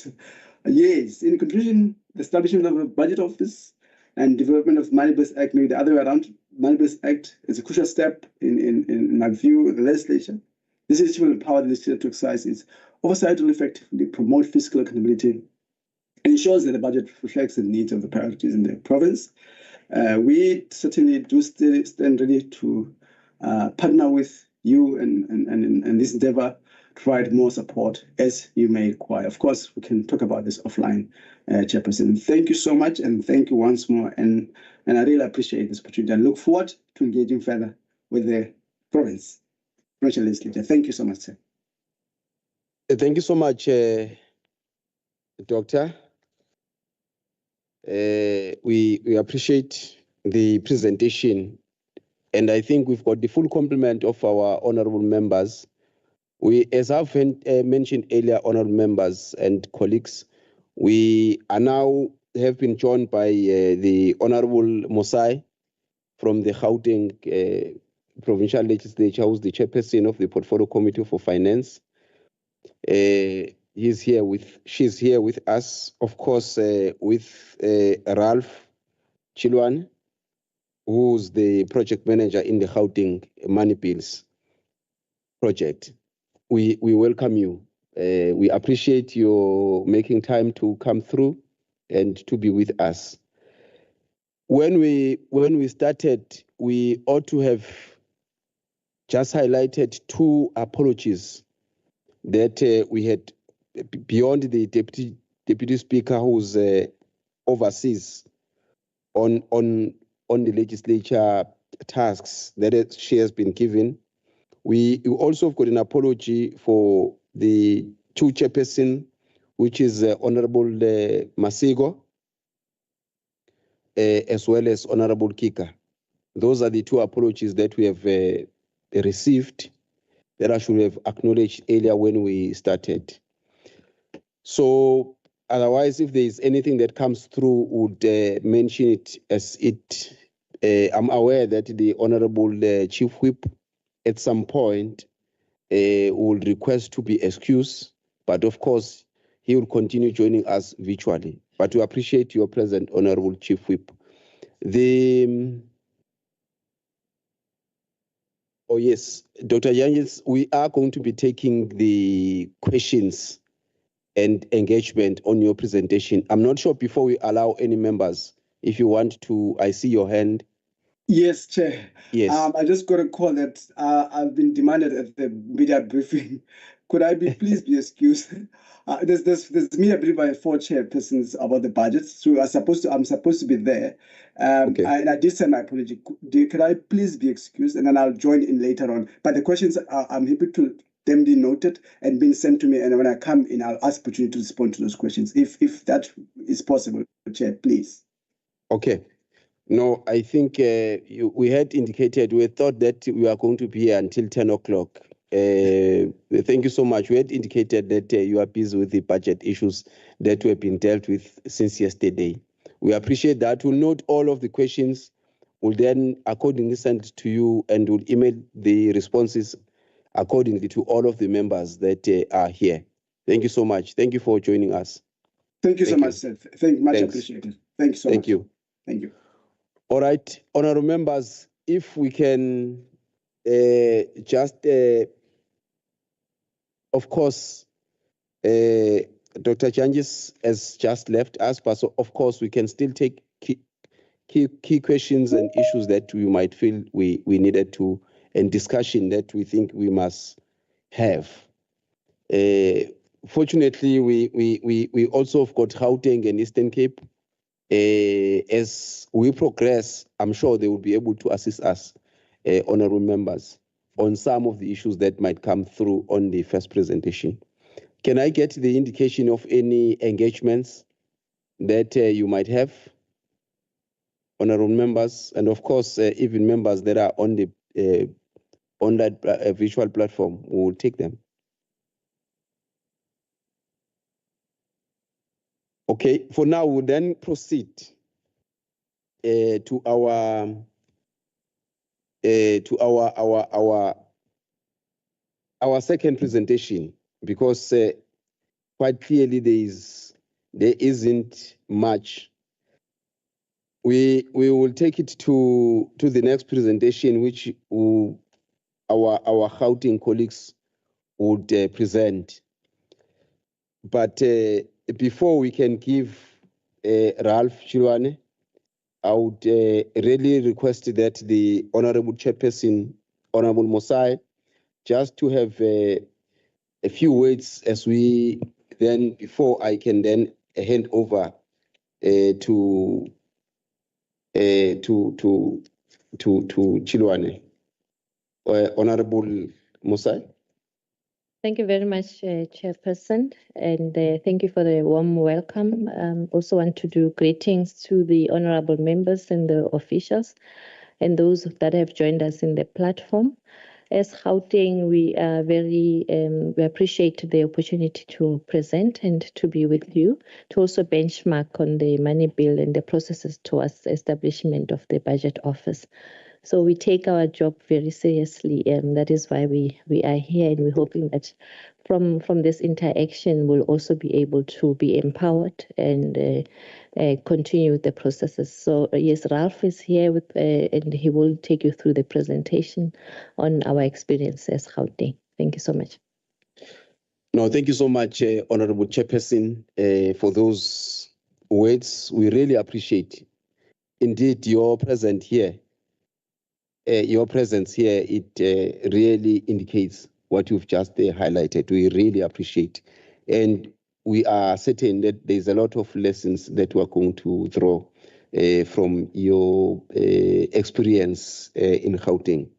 Yes, in conclusion, the establishment of a budget office and development of Money-Based Act, maybe the other way around, Money-Based Act is a crucial step in my view, the legislature. This initiative will empower the legislature to exercise its oversight to effectively promote fiscal accountability and ensures that the budget reflects the needs of the priorities in the province. We certainly do still stand ready to partner with you and this endeavor, provide more support as you may require. Of course, we can talk about this offline, Chairperson. Thank you so much, and thank you once more. And I really appreciate this opportunity. I look forward to engaging further with the provincial legislature. Thank you so much, sir. Thank you so much, Doctor. We appreciate the presentation, and I think we've got the full complement of our honorable members. As I've mentioned earlier, honorable members and colleagues, we are now have been joined by the Honorable Mosai from the Gauteng Provincial Legislature, who's the chairperson of the Portfolio Committee for Finance. She's here with us, of course, with Ralph Chilwan, who's the project manager in the Gauteng Money Bills project. We welcome you. We appreciate your making time to come through and to be with us. When we started, we ought to have just highlighted two apologies that we had beyond the deputy speaker who's overseas on the legislature tasks that she has been given. We also got an apology for the two chairperson, which is Honorable Masigo, as well as Honorable Kika. Those are the two apologies that we have received that I should have acknowledged earlier when we started. So otherwise, if there is anything that comes through, would mention it as it. I'm aware that the Honorable Chief Whip at some point will request to be excused, but of course, he will continue joining us virtually. But we appreciate your presence, Honorable Chief Whip. Oh yes, Dr. Yannis, we are going to be taking the questions and engagement on your presentation. I'm not sure before we allow any members, if you want to, I see your hand. Yes, Chair. Yes. I just got a call that I've been demanded at the media briefing. Could I please be excused? There's media briefing by 4 chairpersons about the budget, so I'm supposed to be there. Okay. And I did send my apology. Could I please be excused, and then I'll join in later on. But the questions I'm happy to them be noted and being sent to me, and when I come in, I'll ask opportunity to respond to those questions, if that is possible, Chair, please. Okay. No, I think we had indicated, we thought that we are going to be here until 10 o'clock. Thank you so much. We had indicated that you are busy with the budget issues that were being dealt with since yesterday. We appreciate that. We'll note all of the questions. We'll then accordingly send to you, and we'll email the responses accordingly to all of the members that are here. Thank you so much. Thank you for joining us. Thank you so much, sir. Much appreciated. Thank you so much. Thank you. Thank you. All right, honorable members, if we can just, of course, Dr. Changes has just left us, but so of course we can still take key questions and issues that we might feel we needed to, and discussion that we think we must have. Fortunately, we also have got Gauteng and Eastern Cape. As we progress, I'm sure they will be able to assist us, honorable members, on some of the issues that might come through on the first presentation. Can I get the indication of any engagements that you might have, honorable members, and of course, even members that are on the on that virtual platform? We will take them. Okay, for now, we'll then proceed to our second presentation, because quite clearly there isn't much. We will take it to the next presentation, which our Gauteng colleagues would present. But before we can give Ralph Chilwane, I would really request that the Honorable Chairperson, Honorable Mosai, just to have a few words as we then, before I can then hand over to Chilwane. Honorable Mosai. Thank you very much, Chairperson, and thank you for the warm welcome. Also want to do greetings to the honorable members and the officials and those that have joined us in the platform. As Gauteng, we are we appreciate the opportunity to present and to be with you, to also benchmark on the money bill and the processes towards the establishment of the budget office. So we take our job very seriously, and that is why we are here, and we're hoping that from this interaction we'll also be able to be empowered and continue the processes. So yes, Ralph is here with, and he will take you through the presentation on our experience as Gauteng. Thank you so much. No, thank you so much, Honorable Chairperson, for those words. We really appreciate, indeed, your presence here. Your presence here, it really indicates what you've just highlighted. We really appreciate. And we are certain that there's a lot of lessons that we're going to draw from your experience in Gauteng.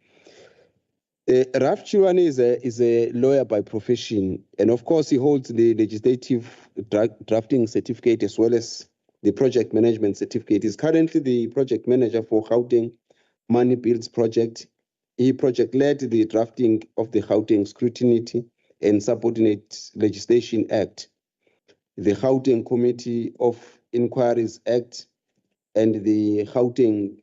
Ralph Chilwane is a lawyer by profession, and of course he holds the legislative drafting certificate as well as the project management certificate. He's currently the project manager for Gauteng Money Bills Project. He project-led the drafting of the Gauteng Scrutiny and Subordinate Legislation Act, the Gauteng Committee of Inquiries Act, and the Gauteng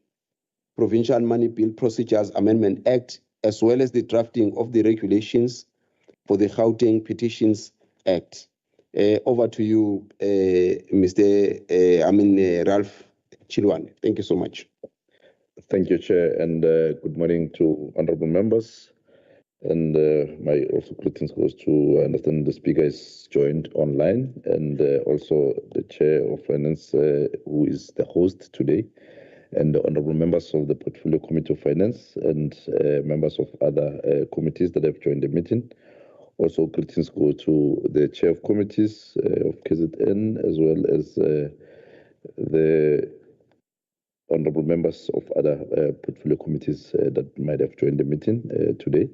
Provincial Money Bill Procedures Amendment Act, as well as the drafting of the regulations for the Gauteng Petitions Act. Over to you, Ralph Chilwane. Thank you so much. Thank you, Chair, and good morning to honorable members. And my also greetings goes to, I understand the speaker is joined online, and also the Chair of Finance, who is the host today, and the honorable members of the Portfolio Committee of Finance and members of other committees that have joined the meeting. Also, greetings go to the Chair of Committees of KZN, as well as the honorable members of other portfolio committees that might have joined the meeting today,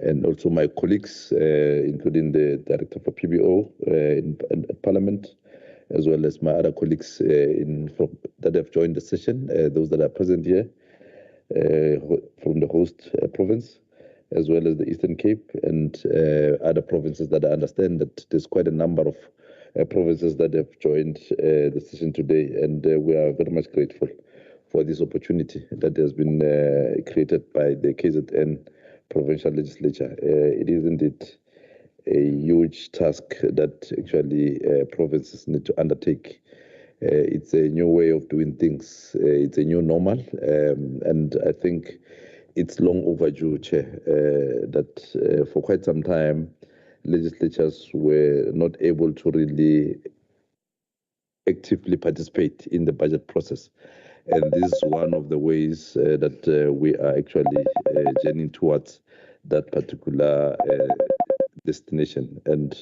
and also my colleagues, including the Director for PBO in Parliament, as well as my other colleagues that have joined the session, those that are present here from the host province, as well as the Eastern Cape and other provinces that I understand that there's quite a number of provinces that have joined the session today, and we are very much grateful for this opportunity that has been created by the KZN provincial legislature. It is indeed a huge task that actually provinces need to undertake. It's a new way of doing things. It's a new normal, and I think it's long overdue, Chair, that for quite some time legislatures were not able to really actively participate in the budget process. And this is one of the ways that we are actually journeying towards that particular destination. And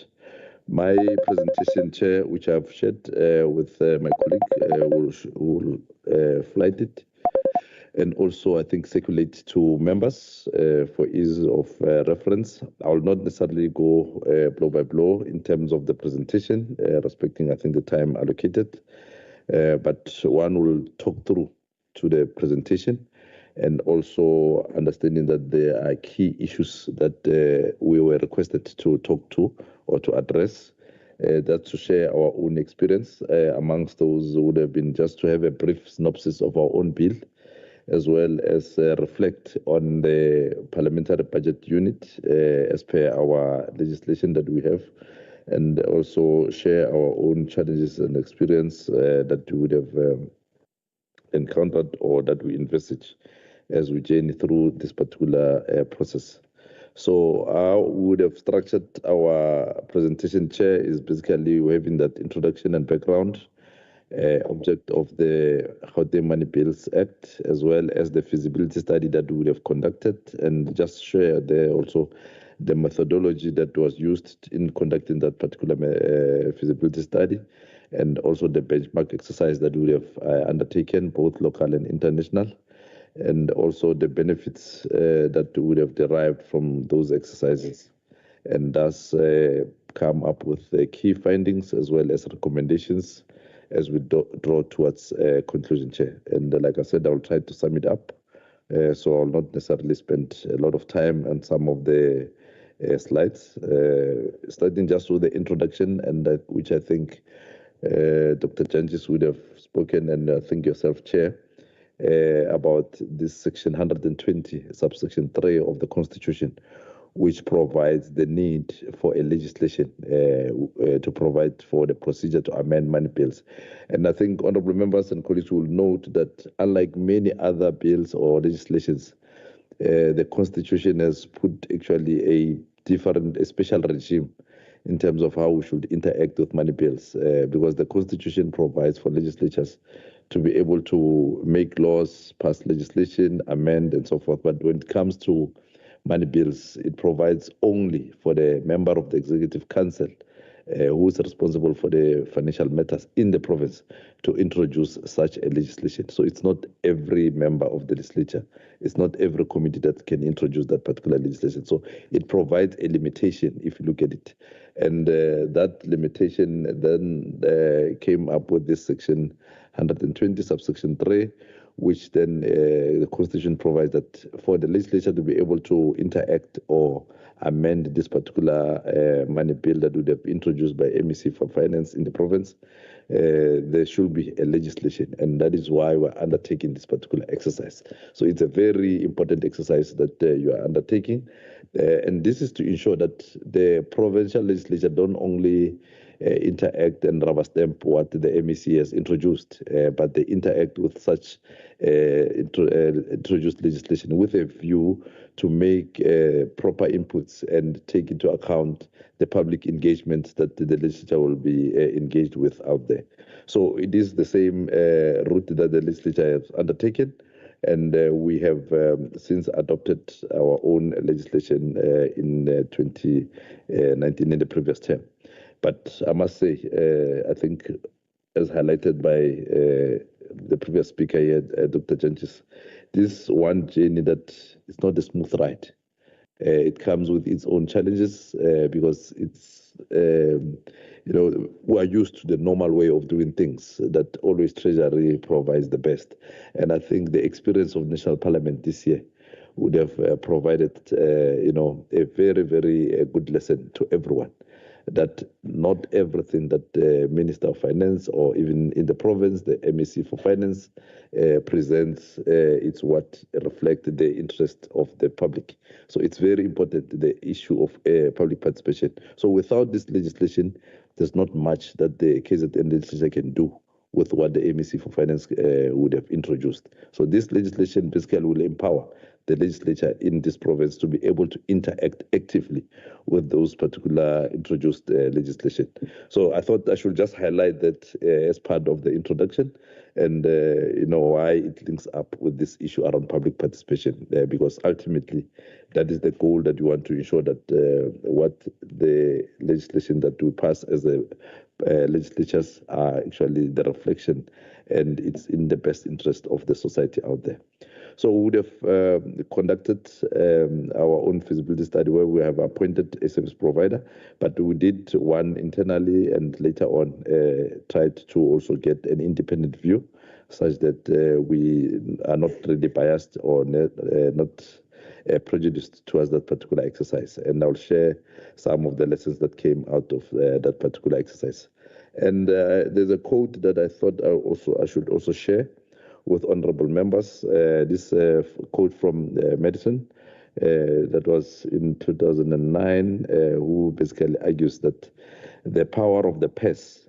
my presentation, Chair, which I've shared with my colleague, will flight it, and also I think circulate to members for ease of reference. I will not necessarily go blow by blow in terms of the presentation, respecting I think the time allocated. But one will talk through to the presentation, and also understanding that there are key issues that we were requested to talk to or to address That's to share our own experience amongst those who would have been, just to have a brief synopsis of our own bill, as well as reflect on the parliamentary budget unit as per our legislation that we have, and also share our own challenges and experience that we would have encountered or that we envisage as we journey through this particular process. So how we would have structured our presentation, Chair, is basically having that introduction and background, object of the Gauteng Money Bills Act, as well as the feasibility study that we would have conducted, and just share there also the methodology that was used in conducting that particular feasibility study, and also the benchmark exercise that we would have undertaken, both local and international, and also the benefits that we would have derived from those exercises, and thus come up with the key findings as well as recommendations as we draw towards conclusion, Chair. And like I said, I'll try to sum it up, so I'll not necessarily spend a lot of time on some of the slides, starting just with the introduction, and which I think Dr. Janjis would have spoken, and I think yourself, Chair, about this section 120, subsection 3 of the Constitution, which provides the need for a legislation to provide for the procedure to amend money bills. And I think honorable members and colleagues will note that unlike many other bills or legislations, the Constitution has put actually a special regime in terms of how we should interact with money bills, because the Constitution provides for legislatures to be able to make laws, pass legislation, amend, and so forth. But when it comes to money bills, it provides only for the member of the Executive Council who is responsible for the financial matters in the province to introduce such a legislation. So it's not every member of the legislature, it's not every committee that can introduce that particular legislation. So it provides a limitation if you look at it. And that limitation then came up with this section 120, subsection 3, which then the Constitution provides that for the legislature to be able to interact or amend this particular money bill that would have been introduced by MEC for Finance in the province, there should be a legislation, and that is why we're undertaking this particular exercise. So it's a very important exercise that you are undertaking, and this is to ensure that the provincial legislature don't only interact and rubber stamp what the MEC has introduced, but they interact with such introduced legislation with a view to make proper inputs and take into account the public engagement that the legislature will be engaged with out there. So it is the same route that the legislature has undertaken, and we have since adopted our own legislation in 2019 in the previous term. But I must say, I think, as highlighted by the previous speaker here, Dr. Janjis, this one journey that is not a smooth ride. It comes with its own challenges because it's, we are used to the normal way of doing things that always Treasury provides the best. And I think the experience of National Parliament this year would have provided, a very, very good lesson to everyone, that not everything that the Minister of Finance or even in the province, the MEC for Finance presents, it's what reflects the interest of the public. So it's very important, the issue of public participation. So without this legislation, there's not much that the KZN legislature can do with what the MEC for Finance would have introduced. So this legislation basically will empower the legislature in this province to be able to interact actively with those particular introduced legislation. So I thought I should just highlight that as part of the introduction, and why it links up with this issue around public participation, because ultimately that is the goal, that you want to ensure that what the legislation that we pass as a legislatures are actually the reflection, and it's in the best interest of the society out there. So we would have conducted our own feasibility study where we have appointed a service provider, but we did one internally and later on tried to also get an independent view such that we are not really biased or not prejudiced towards that particular exercise. And I'll share some of the lessons that came out of that particular exercise. And there's a quote that I thought I should also share with honorable members. This quote from Madison that was in 2009, who basically argues that the power of the purse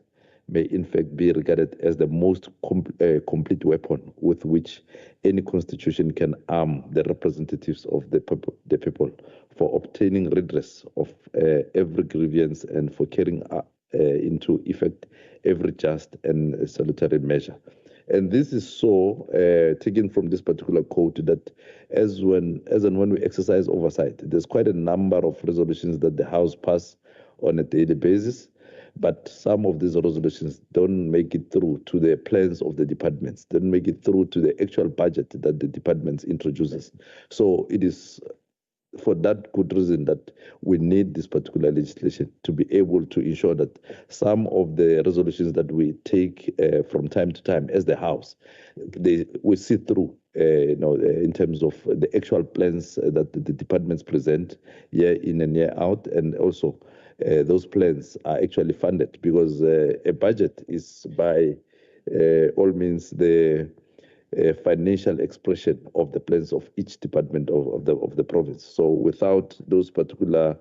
may in fact be regarded as the most complete weapon with which any constitution can arm the representatives of the people for obtaining redress of every grievance and for carrying into effect every just and salutary measure. And this is so taken from this particular quote that as and when we exercise oversight, there's quite a number of resolutions that the House pass on a daily basis, but some of these resolutions don't make it through to the plans of the departments, don't make it through to the actual budget that the departments introduces. So it is for that good reason that we need this particular legislation to be able to ensure that some of the resolutions that we take from time to time as the House, we see through, in terms of the actual plans that the departments present year in and year out, and also those plans are actually funded, because a budget is by all means the financial expression of the plans of each department of the province. So without those particular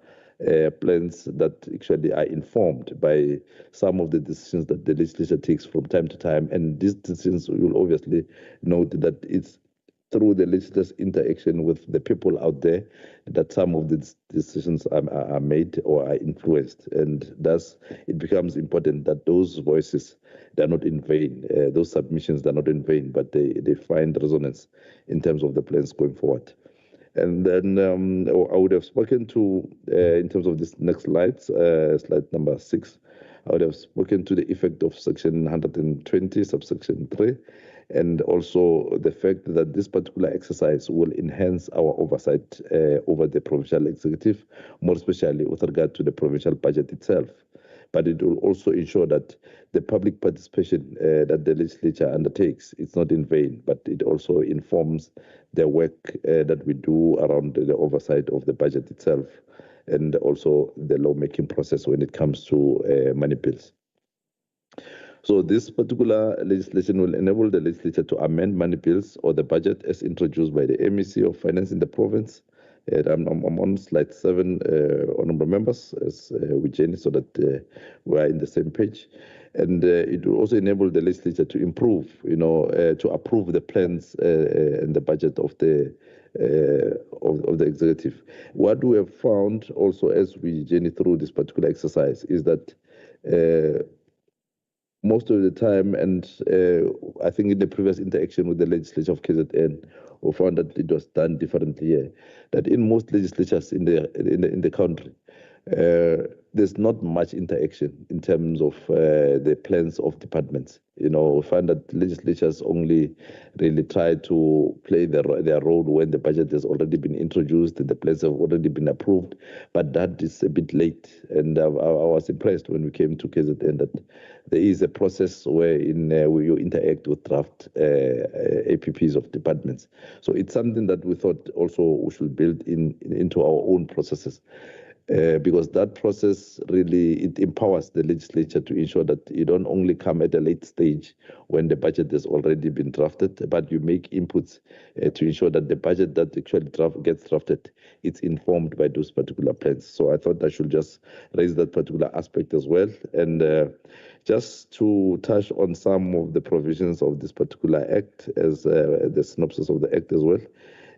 plans that actually are informed by some of the decisions that the legislature takes from time to time, and these decisions, you will obviously note that it's through the legislature's interaction with the people out there that some of the decisions are made or are influenced. And thus, it becomes important that those voices, they're not in vain. Those submissions, they're not in vain, but they find resonance in terms of the plans going forward. And then I would have spoken to, in terms of this next slide, slide number 6, I would have spoken to the effect of Section 120, subsection 3, and also the fact that this particular exercise will enhance our oversight over the provincial executive, more especially with regard to the provincial budget itself. But it will also ensure that the public participation that the legislature undertakes is not in vain, but it also informs the work that we do around the oversight of the budget itself, and also the lawmaking process when it comes to money bills. So this particular legislation will enable the legislature to amend money bills or the budget as introduced by the MEC of Finance in the province. I'm on slide 7, honorable members, as with Jenny, so that we are in the same page. And it will also enable the legislature to improve, to approve the plans and the budget of the executive. What we have found also as we journey through this particular exercise is that most of the time, and I think in the previous interaction with the legislature of KZN, we found that it was done differently here. That in most legislatures in the country, there's not much interaction in terms of the plans of departments. We find that legislatures only really try to play their role when the budget has already been introduced and the plans have already been approved, but that is a bit late. And I was impressed when we came to KZN that there is a process wherein you interact with draft APPs of departments. So it's something that we thought also we should build into our own processes. Because that process really, it empowers the legislature to ensure that you don't only come at a late stage when the budget has already been drafted, but you make inputs to ensure that the budget that actually gets drafted, it's informed by those particular plans. So I thought I should just raise that particular aspect as well. And just to touch on some of the provisions of this particular act, as the synopsis of the act as well.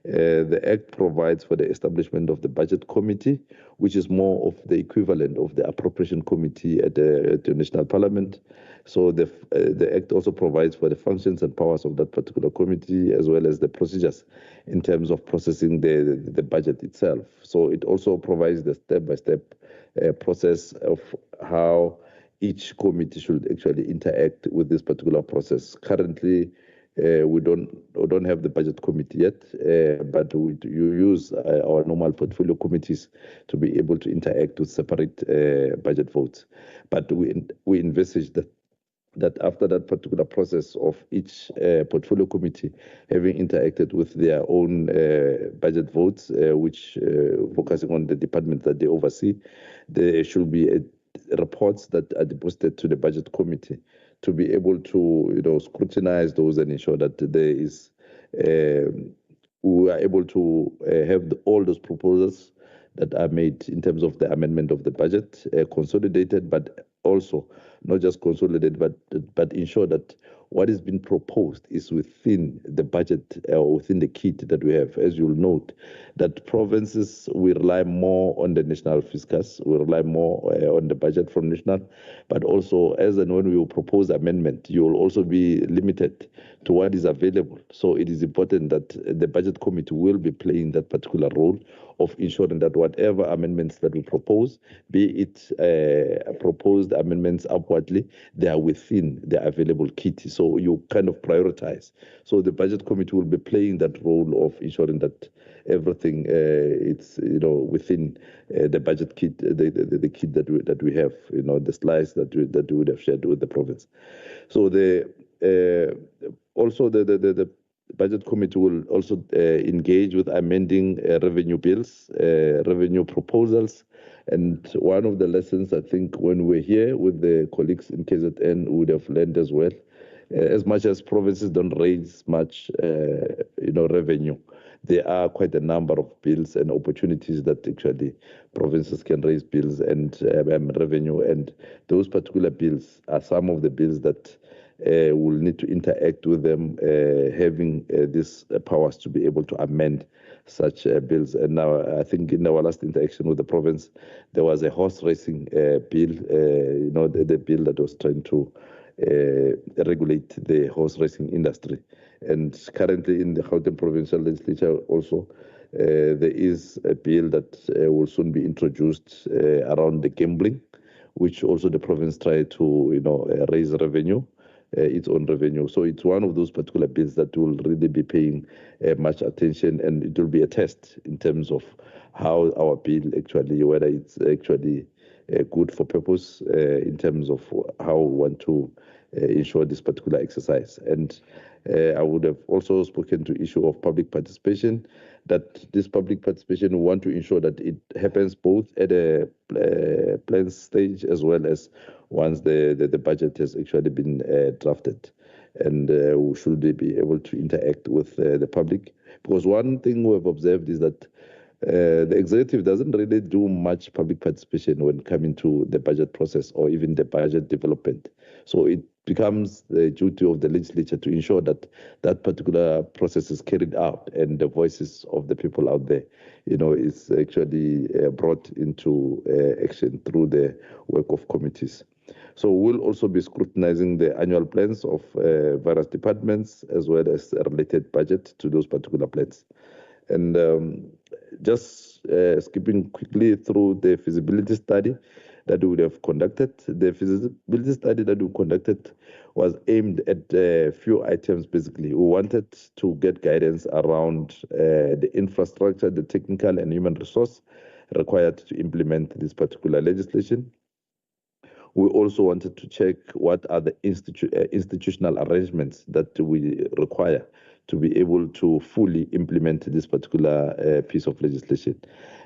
The Act provides for the establishment of the Budget Committee, which is more of the equivalent of the Appropriation Committee at the National Parliament. So the Act also provides for the functions and powers of that particular committee, as well as the procedures in terms of processing the budget itself. So it also provides the step-by-step process of how each committee should actually interact with this particular process. Currently, we don't have the budget committee yet, but you use our normal portfolio committees to be able to interact with separate budget votes. But we envisage that that after that particular process of each portfolio committee having interacted with their own budget votes, which focusing on the departments that they oversee, there should be reports that are deposited to the budget committee to be able to scrutinize those and ensure that there is we are able to have all those proposals that are made in terms of the amendment of the budget consolidated, but also not just consolidated, but ensure that what is being proposed is within the budget or within the kit that we have. As you'll note, that provinces will rely more on the national fiscus, will rely more on the budget from national, but also as and when we will propose amendment, you will also be limited to what is available. So it is important that the budget committee will be playing that particular role of ensuring that whatever amendments that we propose, be it proposed amendments upwardly, they are within the available kit. So you kind of prioritize. So the budget committee will be playing that role of ensuring that everything it's within the budget kit, the kit that we have, the slides that we would have shared with the province. So also the budget committee will also engage with amending revenue bills, revenue proposals. And one of the lessons, I think, when we're here with the colleagues in KZN, we would have learned as well, as much as provinces don't raise much, revenue, there are quite a number of bills and opportunities that actually provinces can raise bills and revenue. And those particular bills are some of the bills that will need to interact with them, having these powers to be able to amend such bills. And now, I think in our last interaction with the province, there was a horse racing bill, the bill that was trying to regulate the horse racing industry. And currently in the Gauteng Provincial Legislature also, there is a bill that will soon be introduced around the gambling, which also the province tried to raise revenue. Its own revenue. So it's one of those particular bills that will really be paying much attention, and it will be a test in terms of how our bill actually, whether it's actually good for purpose in terms of how we want to ensure this particular exercise. And I would have also spoken to issue of public participation, that this public participation, we want to ensure that it happens both at a plan stage as well as once the budget has actually been drafted. And we should be able to interact with the public. Because one thing we've observed is that the executive doesn't really do much public participation when coming to the budget process or even the budget development. So it becomes the duty of the legislature to ensure that that particular process is carried out and the voices of the people out there, is actually brought into action through the work of committees. So we'll also be scrutinizing the annual plans of various departments as well as a related budget to those particular plans. And just skipping quickly through the feasibility study that we would have conducted. The feasibility study that we conducted was aimed at a few items, basically. We wanted to get guidance around the infrastructure, the technical and human resource required to implement this particular legislation. We also wanted to check what are the institutional arrangements that we require to be able to fully implement this particular piece of legislation.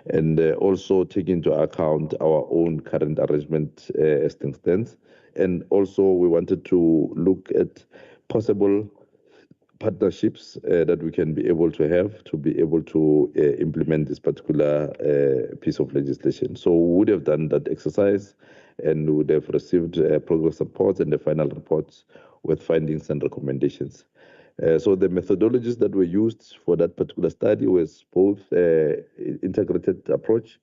And also take into account our own current arrangement as things stands. And also we wanted to look at possible partnerships that we can be able to have to be able to implement this particular piece of legislation. So we would have done that exercise and would have received progress reports and the final reports with findings and recommendations. So the methodologies that were used for that particular study was both integrated approach,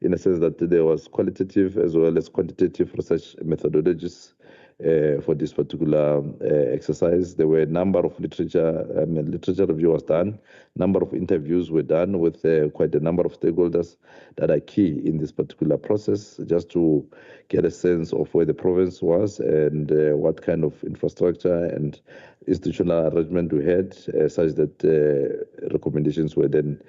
in a sense that there was qualitative as well as quantitative research methodologies for this particular exercise. There were a number of literature review was done, number of interviews were done with quite a number of stakeholders that are key in this particular process, just to get a sense of where the province was and what kind of infrastructure and institutional arrangement we had, such that recommendations were then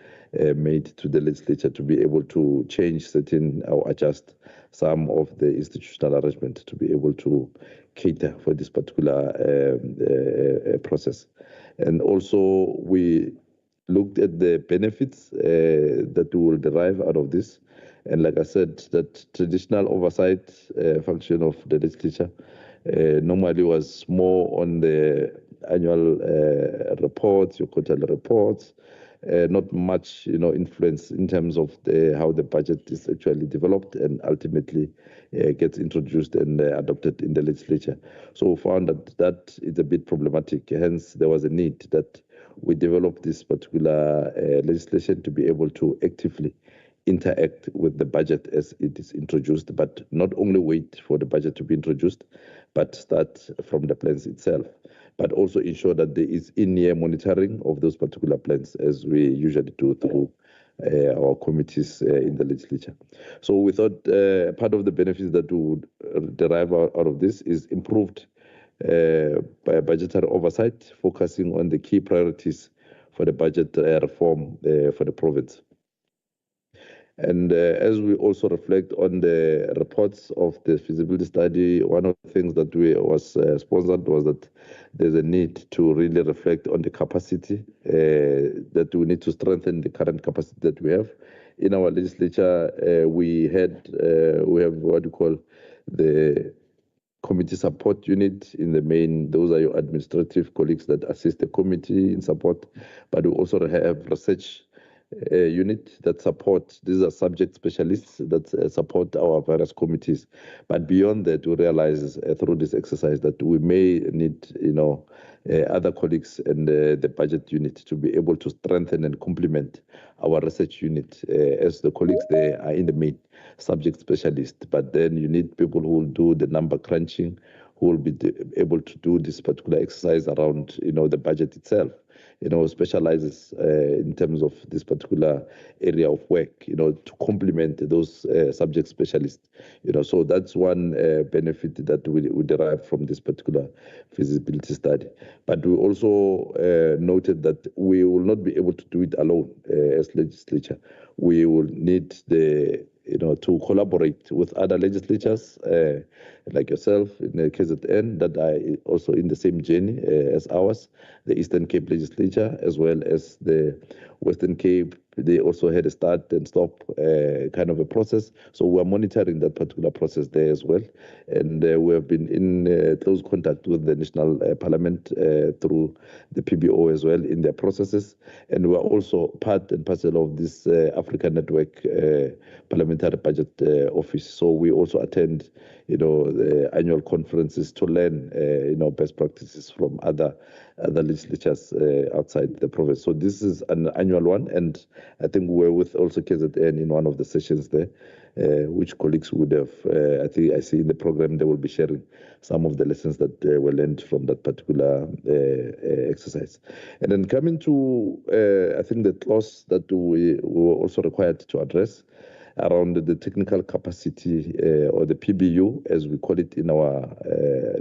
made to the legislature to be able to change certain or adjust some of the institutional arrangement to be able to cater for this particular process. And also we looked at the benefits that we will derive out of this. And like I said, that traditional oversight function of the legislature normally was more on the annual reports, your quarterly reports, not much, influence in terms of how the budget is actually developed and ultimately gets introduced and adopted in the legislature. So we found that is a bit problematic. Hence, there was a need that we develop this particular legislation to be able to actively interact with the budget as it is introduced, but not only wait for the budget to be introduced, but start from the plans itself, but also ensure that there is in-year monitoring of those particular plans as we usually do through our committees in the legislature. So we thought part of the benefits that we would derive out of this is improved budgetary oversight, focusing on the key priorities for the budget reform for the province. And as we also reflect on the reports of the feasibility study, one of the things that was sponsored was that there's a need to really reflect on the capacity, that we need to strengthen the current capacity that we have. In our legislature, we have what you call the committee support unit in the main. Those are your administrative colleagues that assist the committee in support, but we also have research unit that support. These are subject specialists that support our various committees. But beyond that, we realize through this exercise that we may need, other colleagues and the budget unit to be able to strengthen and complement our research unit, as the colleagues there are in the main subject specialists. But then you need people who will do the number crunching, who will be able to do this particular exercise around, the budget itself. Specializes in terms of this particular area of work, to complement those subject specialists. So that's one benefit that we derive from this particular feasibility study. But we also noted that we will not be able to do it alone as legislature. We will need to collaborate with other legislatures like yourself in the KZN that are also in the same journey as ours, the Eastern Cape legislature, as well as the Western Cape. They also had a start and stop kind of a process. So we're monitoring that particular process there as well. And we have been in close contact with the National Parliament through the PBO as well in their processes. And we're also part and parcel of this African Network Parliamentary Budget Office. So we also attend, the annual conferences to learn, best practices from other legislatures outside the province. So this is an annual one, and I think we're with also KZN in one of the sessions there, which colleagues would have, I see in the program they will be sharing some of the lessons that were learned from that particular exercise. And then coming to, I think the clause that we were also required to address around the technical capacity or the PBU, as we call it in our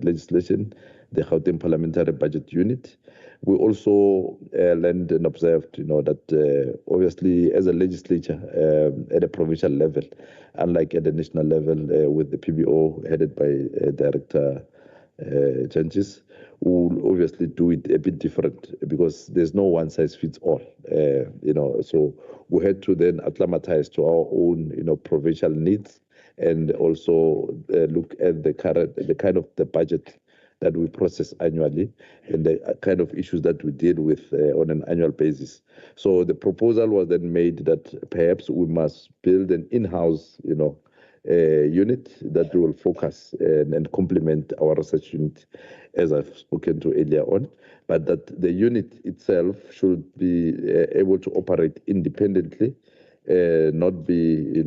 legislation, the Gauteng Parliamentary Budget Unit. We also learned and observed, that obviously as a legislature at a provincial level, unlike at the national level with the PBO headed by Director Changes, will obviously do it a bit different because there's no one size fits all. So we had to then acclimatize to our own, provincial needs, and also look at the kind of the budget that we process annually and the kind of issues that we deal with on an annual basis. So the proposal was then made that perhaps we must build an in-house, unit that will focus and complement our research unit, as I've spoken to earlier on, but that the unit itself should be able to operate independently, not be,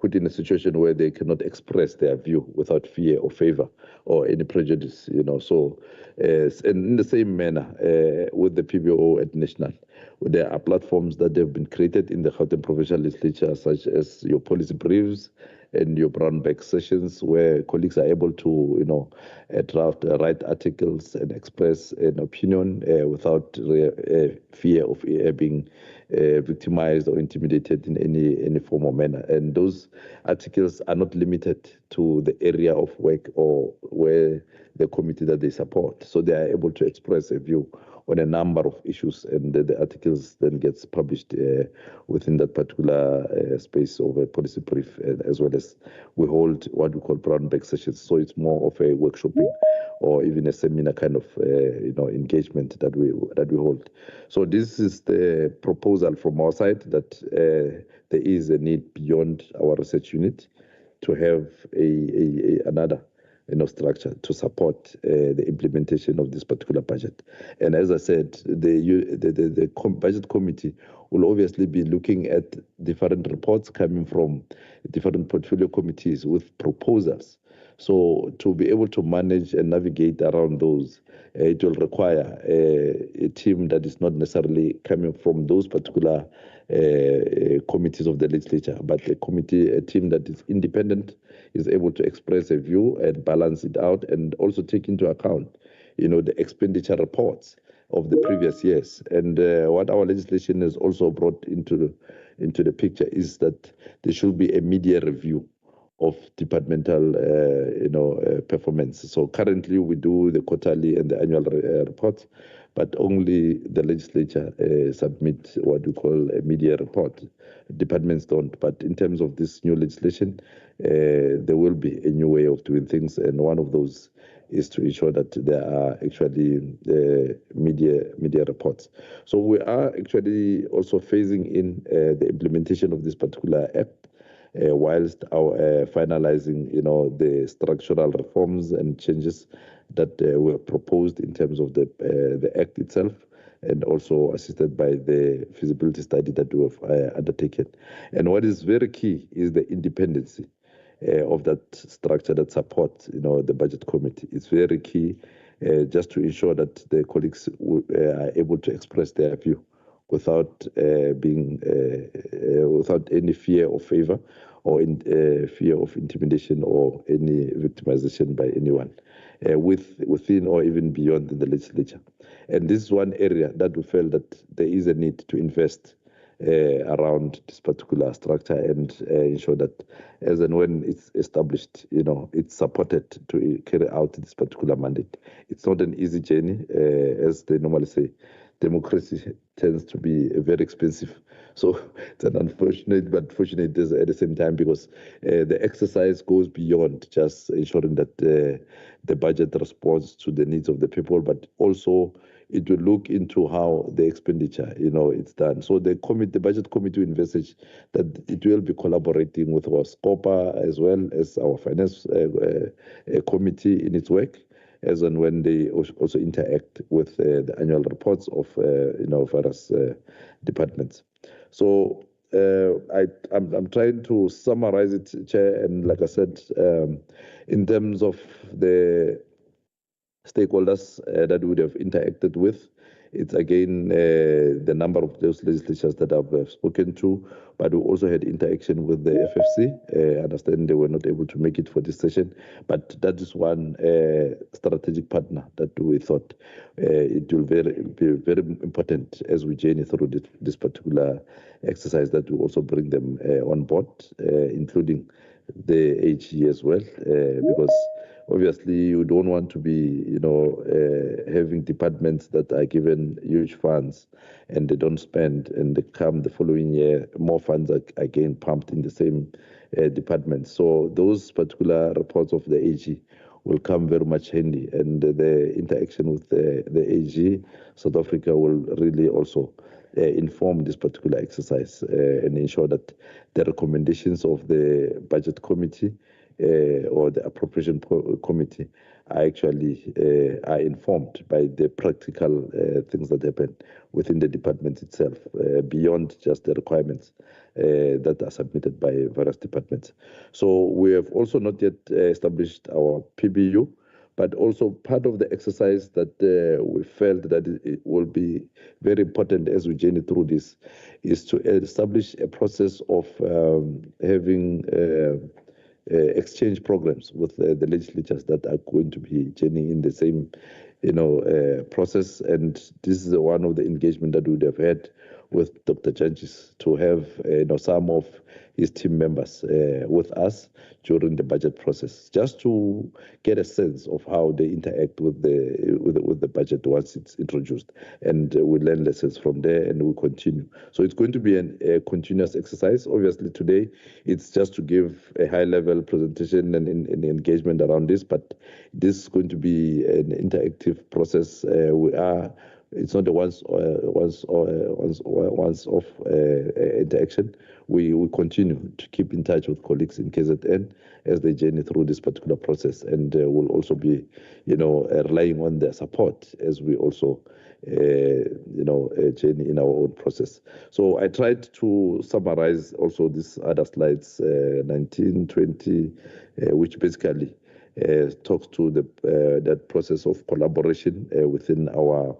put in a situation where they cannot express their view without fear or favor or any prejudice, So, and in the same manner, with the PBO at national, there are platforms that have been created in the Gauteng Provincial Legislature, such as your policy briefs and your brown bag sessions, where colleagues are able to, draft, write articles and express an opinion without fear of being victimized or intimidated in any form or manner. And those articles are not limited to the area of work or where the committee that they support. So they are able to express a view on a number of issues, and the articles then gets published within that particular space of a policy brief, as well as we hold what we call brown bag sessions. So it's more of a workshopping or even a seminar kind of engagement that we hold. So this is the proposal from our side, that there is a need beyond our research unit to have another structure to support the implementation of this particular budget. And as I said, the budget committee will obviously be looking at different reports coming from different portfolio committees with proposals. So to be able to manage and navigate around those, it will require a team that is not necessarily coming from those particular committees of the legislature, but a team that is independent, is able to express a view and balance it out, and also take into account, the expenditure reports of the previous years. And what our legislation has also brought into the picture is that there should be a media review of departmental, performance. So currently we do the quarterly and the annual reports, but only the legislature submit what we call a media report. Departments don't. But in terms of this new legislation, there will be a new way of doing things, and one of those is to ensure that there are actually media reports. So we are actually also phasing in the implementation of this particular act, whilst finalizing, the structural reforms and changes that were proposed in terms of the act itself, and also assisted by the feasibility study that we have undertaken. And what is very key is the independency of that structure that supports, the budget committee. It's very key, just to ensure that the colleagues are able to express their view without without any fear or favor, or fear of intimidation or any victimization by anyone, within or even beyond the legislature. And this is one area that we felt that there is a need to invest around this particular structure, and ensure that as and when it's established, it's supported to carry out this particular mandate. It's not an easy journey, as they normally say. Democracy tends to be very expensive. So it's an unfortunate but fortunate at the same time, because the exercise goes beyond just ensuring that the budget responds to the needs of the people, but also it will look into how the expenditure, it's done. So the budget committee will envisage that it will be collaborating with our SCOPA as well as our finance committee in its work, as and when they also interact with the annual reports of various departments. So I'm trying to summarize it, Chair, and like I said, in terms of the stakeholders that we would have interacted with, it's again the number of those legislatures that I've spoken to, but we also had interaction with the FFC. I understand they were not able to make it for this session, but that is one strategic partner that we thought it will be very important as we journey through this particular exercise, that we also bring them on board, including the AG as well, because obviously you don't want to be, having departments that are given huge funds and they don't spend, and they come the following year, more funds are again pumped in the same department. So those particular reports of the AG will come very much handy, and the interaction with the AG South Africa will really also inform this particular exercise and ensure that the recommendations of the budget committee or the appropriation committee are actually are informed by the practical things that happen within the department itself, beyond just the requirements that are submitted by various departments. So we have also not yet established our PBU, but also part of the exercise that we felt that it will be very important as we journey through this is to establish a process of having exchange programs with the legislatures that are going to be journeying in the same, process. And this is one of the engagement that we would have had with Dr. Judges to have, some of his team members with us during the budget process, just to get a sense of how they interact with the budget once it's introduced, and we learn lessons from there, and we continue. So it's going to be a continuous exercise. Obviously, today it's just to give a high-level presentation and engagement around this, but this is going to be an interactive process. It's not a once off interaction. We continue to keep in touch with colleagues in KZN as they journey through this particular process, and we'll also be, relying on their support as we also, journey in our own process. So I tried to summarize also these other slides, 19, 20, which basically talks to that process of collaboration within our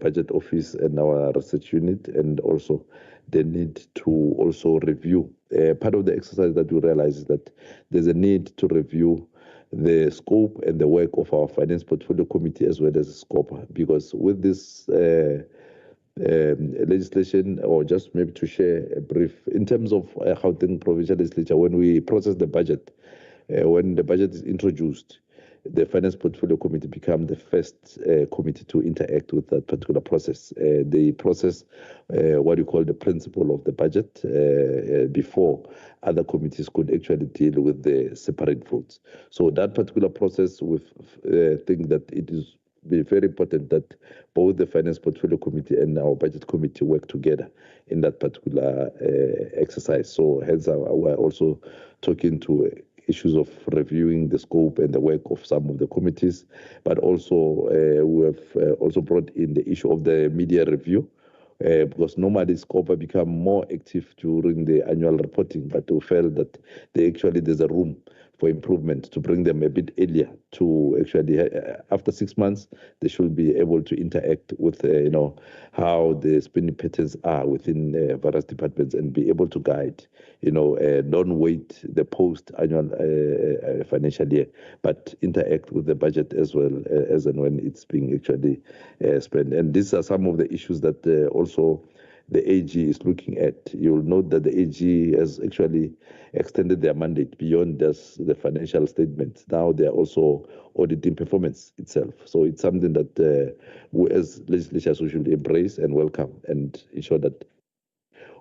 budget office and our research unit, and also the need to also review. Part of the exercise that we realize is that there's a need to review the scope and the work of our finance portfolio committee as well as the scope, because with this legislation, or just maybe to share a brief, in terms of Gauteng Provincial Legislature, when we process the budget, when the budget is introduced, the Finance Portfolio Committee become the first committee to interact with that particular process. They process what you call the principle of the budget before other committees could actually deal with the separate votes. So that particular process, we think that it is very important that both the Finance Portfolio Committee and our Budget Committee work together in that particular exercise. So hence we're also talking to issues of reviewing the scope and the work of some of the committees, but also we have also brought in the issue of the media review, because normally SCOPA become more active during the annual reporting, but we felt that there's a room for improvement to bring them a bit earlier to actually, after 6 months, they should be able to interact with, how the spending patterns are within various departments and be able to guide, don't wait the post-annual financial year, but interact with the budget as well as and when it's being actually spent. And these are some of the issues that also the AG is looking at. You'll note that the AG has actually extended their mandate beyond just the financial statements. Now they're also auditing performance itself. So it's something that we as legislatures we should embrace and welcome and ensure that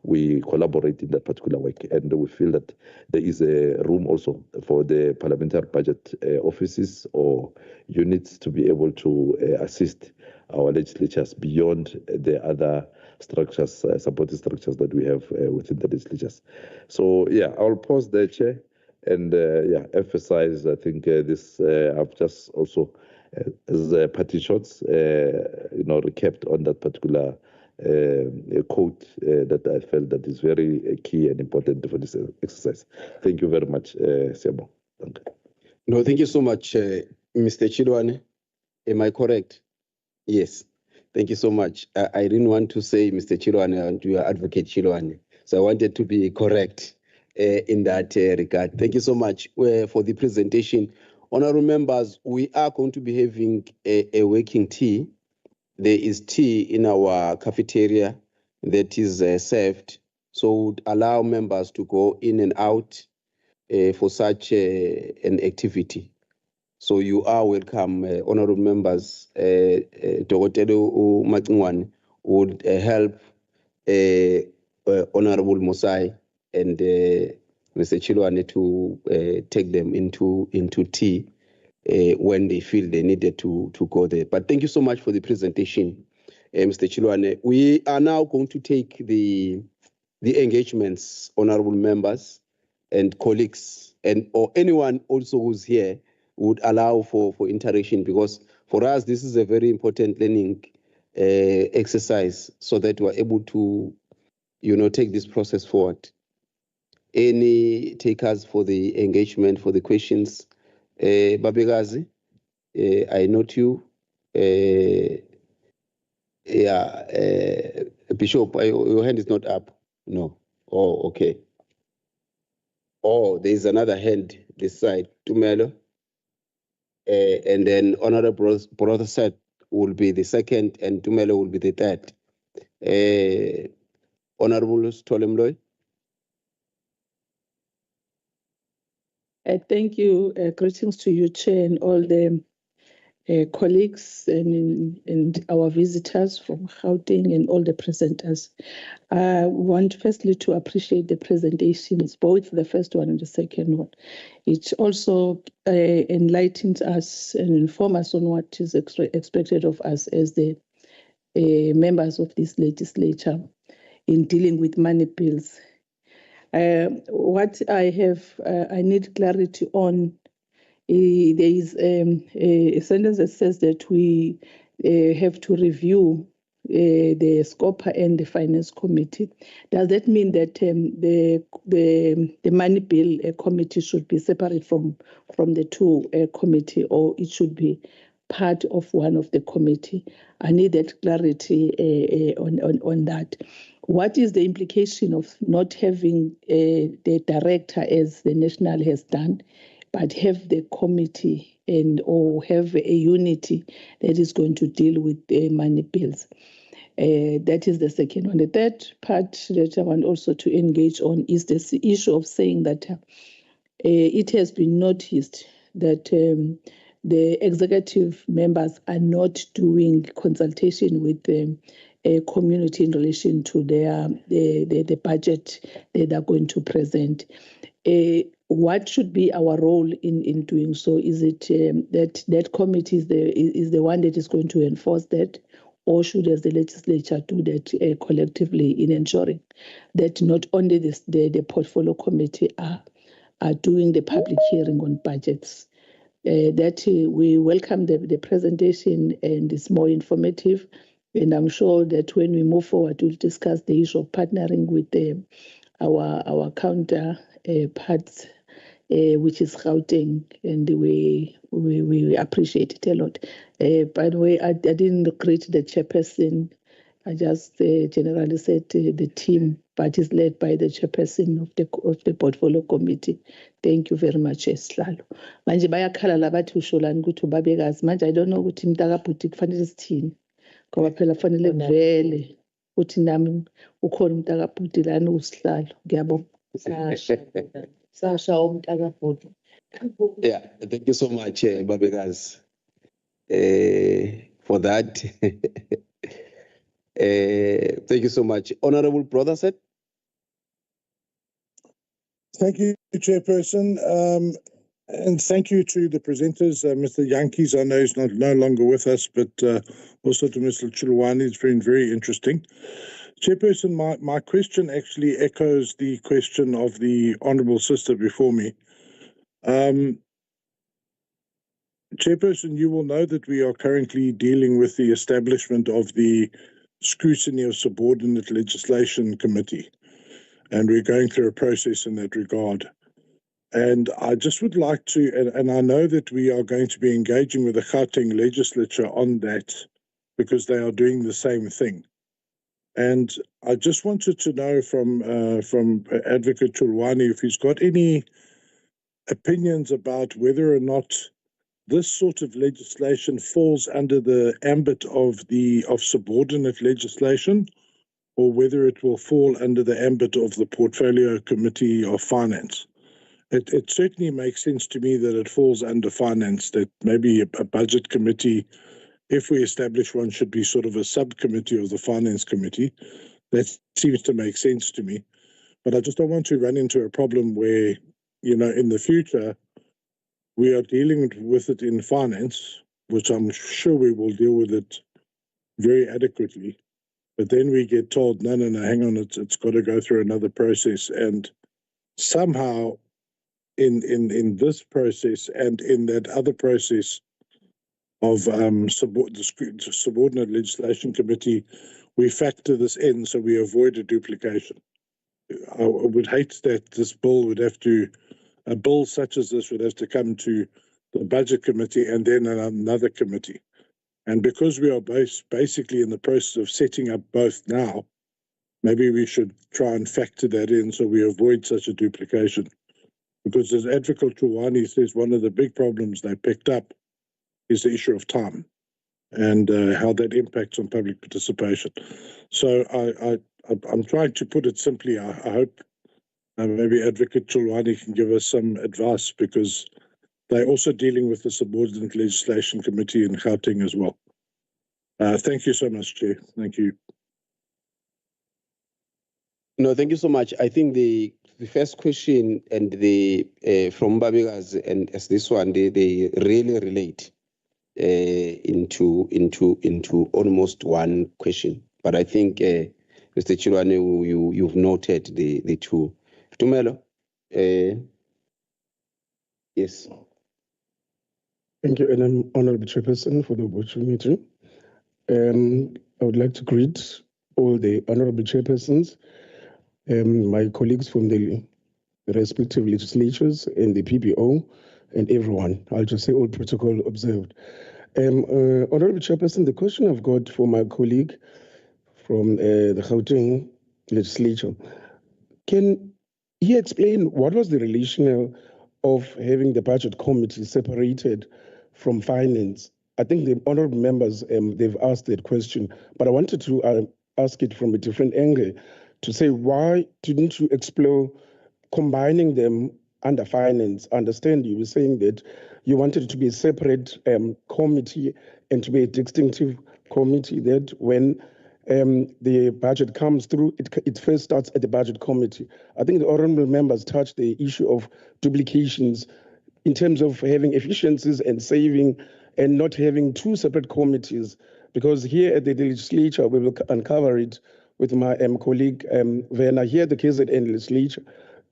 we collaborate in that particular work. And we feel that there is a room also for the parliamentary budget offices or units to be able to assist our legislatures beyond the other structures, supporting structures that we have within the legislatures. So I'll pause there, Chair, and emphasize, I think this I've just also as party shots, recapped on that particular quote that I felt that is very key and important for this exercise. Thank you very much, Siamo. Thank you. No, thank you so much, Mr. Chilwane. Am I correct? Yes. Thank you so much. I didn't want to say Mr. Chilwane and you are Advocate Chilwane, so I wanted to be correct in that regard. Thank you so much for the presentation. Honorable members, we are going to be having a working tea. There is tea in our cafeteria that is served, so would allow members to go in and out for such an activity. So you are welcome, honorable members. Dr. Macingwane would help Honorable Mosai and Mr. Chilwane to take them into tea when they feel they needed to go there. But thank you so much for the presentation, Mr. Chilwane. We are now going to take the engagements, honorable members and colleagues, and or anyone also who's here would allow for interaction, because for us this is a very important learning exercise, so that we're able to take this process forward. Any takers for the engagement, for the questions? Babekazi, I note you. Bishop, your hand is not up. No. Oh, okay. Oh, there's another hand this side. Tumelo. And then Honorable Brother said will be the second, and Tumelo will be the third. Honorable Stolemloy. Thank you. Greetings to you, Chair, and all the colleagues and our visitors from Gauteng and all the presenters. I want firstly to appreciate the presentations, both the first one and the second one. It also enlightens us and informs us on what is expected of us as the members of this legislature in dealing with money bills. What I need clarity on, there is a sentence that says that we have to review the SCOPA and the Finance Committee. Does that mean that the money bill committee should be separate from the two committee, or it should be part of one of the committee? I need that clarity on that. What is the implication of not having the director as the national has done, but have the committee or have a unity that is going to deal with the money bills? That is the second one. The third part that I want also to engage on is this issue of saying that it has been noticed that the executive members are not doing consultation with the community in relation to the budget that they're going to present. What should be our role in doing so? Is it that committee is the one that is going to enforce that, or should as the legislature do that collectively in ensuring that not only the portfolio committee are doing the public hearing on budgets? That we welcome the presentation, and it's more informative. And I'm sure that when we move forward, we'll discuss the issue of partnering with our counterparts, which is Gauteng, and we appreciate it a lot. By the way, I didn't greet the chairperson. I just generally said the team, but it's led by the chairperson of the portfolio committee. Thank you very much, Sihlalo. Manje bayakhala labathi usholani ukuthi ubabekazi. Manje I don't know ukuthi mntakabhuti kufanele sithini. Ngoba phela kufanele kuvele ukuthi nami ukhona umntakabhuti lana uSihlalo. Ngiyabonga. Sasha umntakabhuti. Yeah, thank you so much, Babekazi, for that. Thank you so much. Honorable Brother said. Thank you, Chairperson. And thank you to the presenters, Mr. Yankees. I know he's no longer with us, but also to Mr. Chilwani. It's been very interesting. Chairperson, my question actually echoes the question of the Honourable Sister before me. Chairperson, you will know that we are currently dealing with the establishment of the Scrutiny of Subordinate Legislation Committee, and we're going through a process in that regard. And I just would like to, and I know that we are going to be engaging with the Gauteng legislature on that because they are doing the same thing. And I just wanted to know from Advocate Chilwani if he's got any opinions about whether or not this sort of legislation falls under the ambit of subordinate legislation, or whether it will fall under the ambit of the Portfolio Committee of Finance. It certainly makes sense to me that it falls under finance, that maybe a budget committee, if we establish one, should be sort of a subcommittee of the finance committee. That seems to make sense to me. But I just don't want to run into a problem where, in the future, we are dealing with it in finance, which I'm sure we will deal with it very adequately. But then we get told, no, hang on, it's got to go through another process. And somehow, in this process and in that other process of the Subordinate Legislation Committee, we factor this in so we avoid a duplication. I would hate that this bill would have to, a bill such as this would have to come to the budget committee and then another committee. And because we are basically in the process of setting up both now, maybe we should try and factor that in so we avoid such a duplication. Because as Advocate Chulwani says, one of the big problems they picked up is the issue of time and how that impacts on public participation. So I'm trying to put it simply. I hope maybe Advocate Chulwani can give us some advice, because they're also dealing with the Subordinate Legislation Committee in Gauteng as well. Thank you so much, Chair. Thank you. No, thank you so much. I think the first question and the from Babigas and as this one, they really relate into almost one question. But I think Mr. Chilwane, you've noted the two. Tumelo, yes. Thank you, and I'm Honorable Chairperson for the opportunity. I would like to greet all the Honorable Chairpersons, my colleagues from the respective legislatures and the PBO, and everyone. I'll just say all protocol observed. Honorable Chairperson, the question I've got for my colleague from the Gauteng legislature, can he explain what was the rationale of having the budget committee separated from finance? I think the honorable members, they've asked that question, but I wanted to ask it from a different angle to say, why didn't you explore combining them under finance? I understand you were saying that you wanted it to be a separate committee and to be a distinctive committee, that when the budget comes through, it first starts at the budget committee. I think the honorable members touched the issue of duplications in terms of having efficiencies and saving and not having two separate committees, because here at the legislature, we will uncover it with my colleague Werner. Here at the KZN legislature,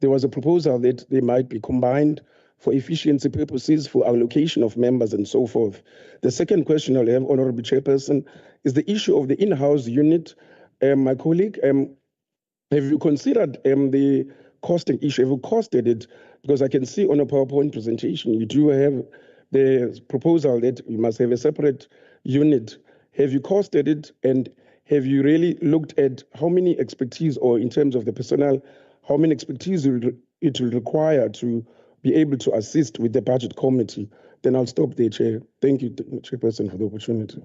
there was a proposal that they might be combined for efficiency purposes, for allocation of members and so forth. The second question I'll have, Honorable Chairperson, is the issue of the in-house unit. My colleague, have you considered the costing issue? Have you costed it? Because I can see on a PowerPoint presentation, you do have the proposal that you must have a separate unit. Have you costed it? And have you really looked at how many expertise, or in terms of the personnel, how many expertise it will require to be able to assist with the budget committee? Then I'll stop there, Chair. Thank you, Chairperson, for the opportunity.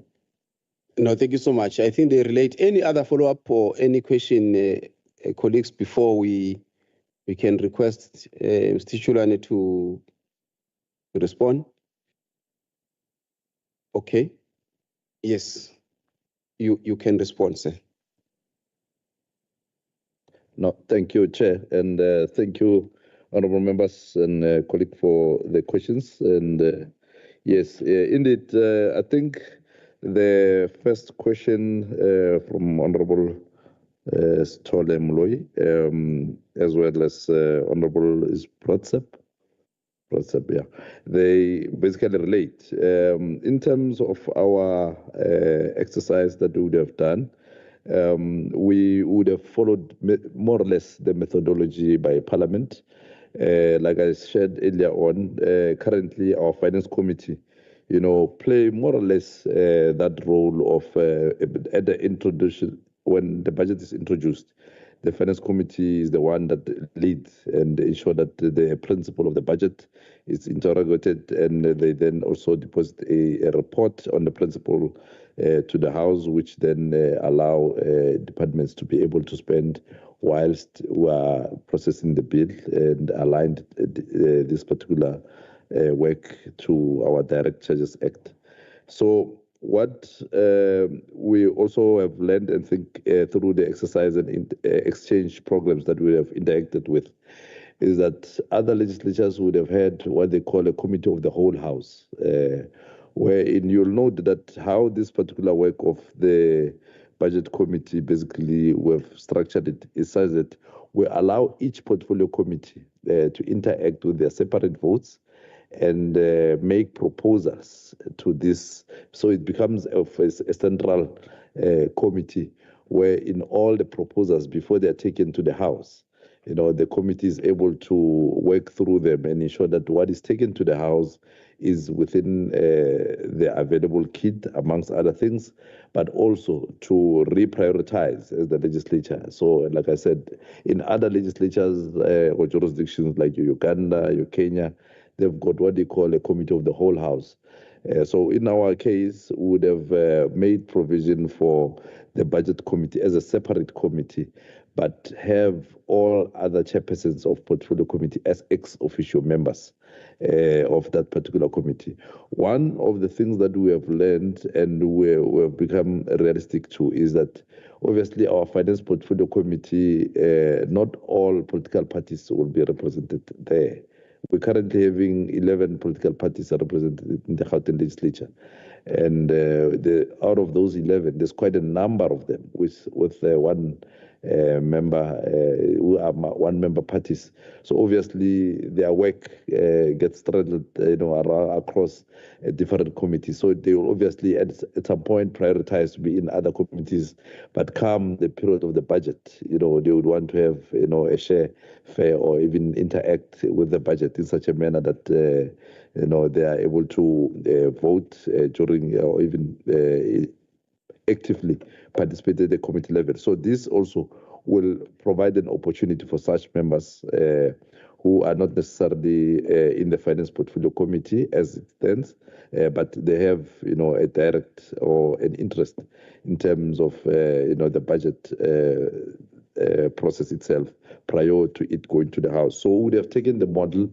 No, thank you so much. I think they relate. Any other follow-up or any question, colleagues, before we can request Mr. Chulwane to respond? Okay. Yes, you can respond, sir. No, thank you, Chair, and thank you, honourable members and colleague, for the questions. And yes, indeed, I think the first question from Honourable Stole Mloyi, as well as Honourable Protsep, yeah, they basically relate. In terms of our exercise that we would have done, we would have followed more or less the methodology by Parliament. Like I shared earlier on, currently our Finance Committee, play more or less that role of at the introduction, when the budget is introduced. The Finance Committee is the one that leads and ensure that the principle of the budget is interrogated, and they then also deposit a report on the principle to the House, which then allow departments to be able to spend whilst we are processing the bill, and aligned this particular work to our Direct Charges Act. So what we also have learned, and think through the exercise and exchange programs that we have interacted with, is that other legislatures would have had what they call a committee of the whole House, wherein you'll note that how this particular work of the budget committee, basically we've structured it is such that we allow each portfolio committee to interact with their separate votes and make proposals to this, so it becomes a central committee where in all the proposals before they are taken to the House, the committee is able to work through them and ensure that what is taken to the House is within the available kit, amongst other things, but also to reprioritize as the legislature. So, like I said, in other legislatures or jurisdictions like Uganda, Kenya, they've got what they call a committee of the whole House. So in our case, we would have made provision for the budget committee as a separate committee, but have all other chairpersons of portfolio committee as ex officio members of that particular committee. One of the things that we have learned and we have become realistic to is that obviously our finance portfolio committee, not all political parties will be represented there. We're currently having 11 political parties are represented in the Gauteng legislature. And out of those 11, there's quite a number of them with one member, who are one member parties. So obviously their work gets straddled, across different committees. So they will obviously at some point prioritize to be in other committees. But come the period of the budget, they would want to have, a share fair or even interact with the budget in such a manner that they are able to vote during or even actively participate at the committee level. So this also will provide an opportunity for such members who are not necessarily in the finance portfolio committee as it stands, but they have, a direct or an interest in terms of, the budget process itself prior to it going to the House. So we would have taken the model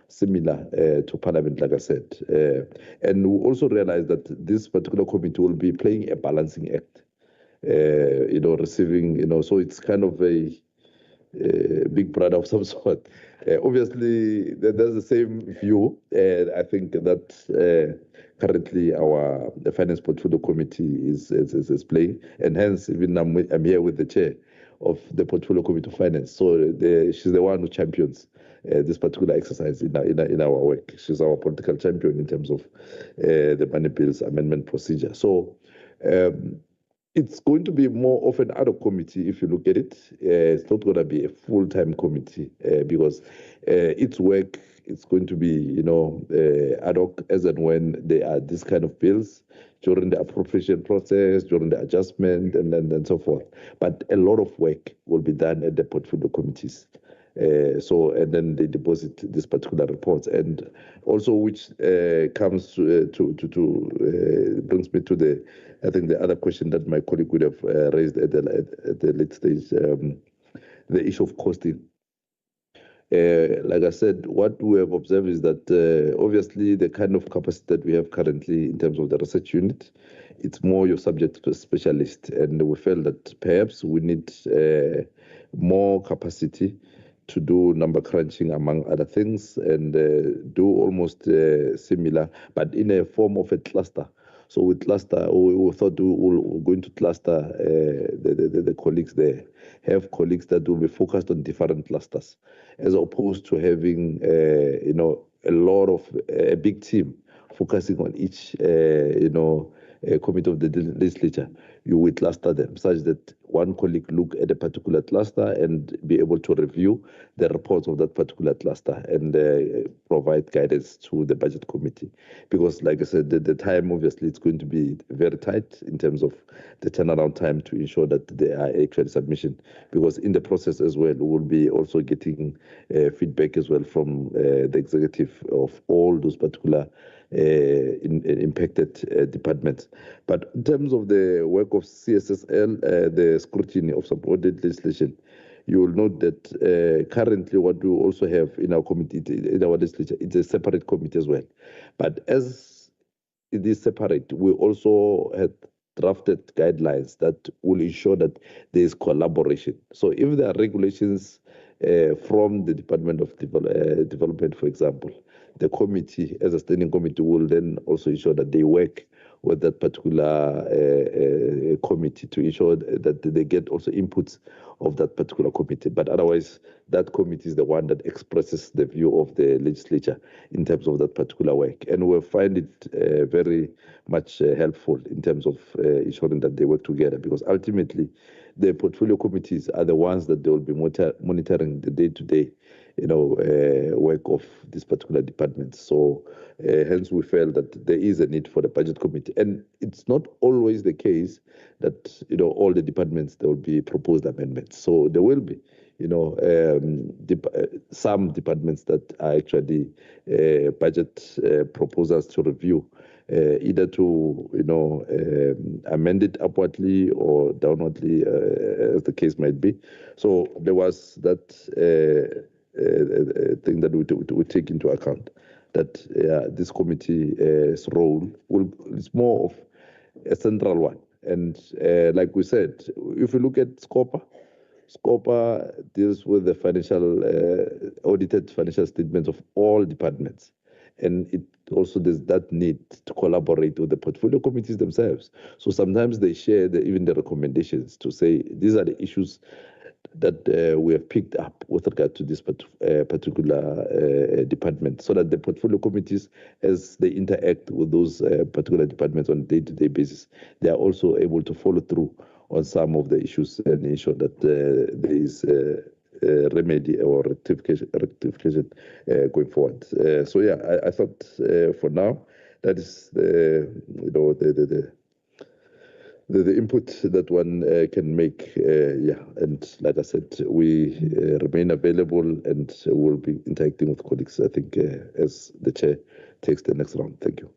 similar to Parliament, like I said. And we also realize that this particular committee will be playing a balancing act, receiving, so it's kind of a big brother of some sort. Obviously, there's the same view. I think that currently the Finance Portfolio Committee is playing, and hence even I'm here with the chair of the Portfolio Committee of Finance. So she's the one who champions this particular exercise in our work. She's our political champion in terms of the money bills amendment procedure. So it's going to be more of an ad hoc committee if you look at it. It's not going to be a full-time committee because its work is going to be, ad hoc as and when there are these kind of bills during the appropriation process, during the adjustment, and so forth. But a lot of work will be done at the portfolio committees. And then they deposit these particular reports, and also which comes to brings me to I think the other question that my colleague would have raised at the late stage, the issue of costing. Like I said, what we have observed is that obviously the kind of capacity that we have currently in terms of the research unit, it's more your subject specialist, and we felt that perhaps we need more capacity to do number crunching among other things and do almost similar, but in a form of a cluster. So with cluster, we thought we were going to cluster the colleagues there, have colleagues that will be focused on different clusters, as opposed to having a big team focusing on each committee of the legislature. You will cluster them such that one colleague look at a particular cluster and be able to review the reports of that particular cluster and provide guidance to the budget committee. Because like I said, the time obviously it's going to be very tight in terms of the turnaround time to ensure that there are actual submission. Because in the process as well, we will be also getting feedback as well from the executive of all those particular impacted departments. But in terms of the work of CSSL, the scrutiny of subordinate legislation, you will note that currently what we also have in our committee, in our legislature, it's a separate committee as well. But as it is separate, we also had drafted guidelines that will ensure that there is collaboration. So if there are regulations from the Department of Development, for example, the committee, as a standing committee, will then also ensure that they work with that particular committee to ensure that they get also inputs of that particular committee. But otherwise, that committee is the one that expresses the view of the legislature in terms of that particular work. And we find it very much helpful in terms of ensuring that they work together, because ultimately the portfolio committees are the ones that they will be monitoring the day-to-day, work of this particular department. So hence we felt that there is a need for the budget committee. And it's not always the case that, all the departments, there will be proposed amendments. So there will be, some departments that are actually budget proposals to review, either to, amend it upwardly or downwardly, as the case might be. So there was that thing that we take into account, that this committee's role is more of a central one. And like we said, if you look at SCOPA deals with the financial, audited financial statements of all departments. And it also there's that need to collaborate with the portfolio committees themselves. So sometimes they share even the recommendations to say, these are the issues that we have picked up with regard to this particular department, so that the portfolio committees, as they interact with those particular departments on a day-to-day basis, they are also able to follow through on some of the issues and ensure that there is remedy or rectification going forward. So yeah, I thought for now that is the input that one can make. And like I said, we remain available and will be interacting with colleagues, I think, as the chair takes the next round. Thank you.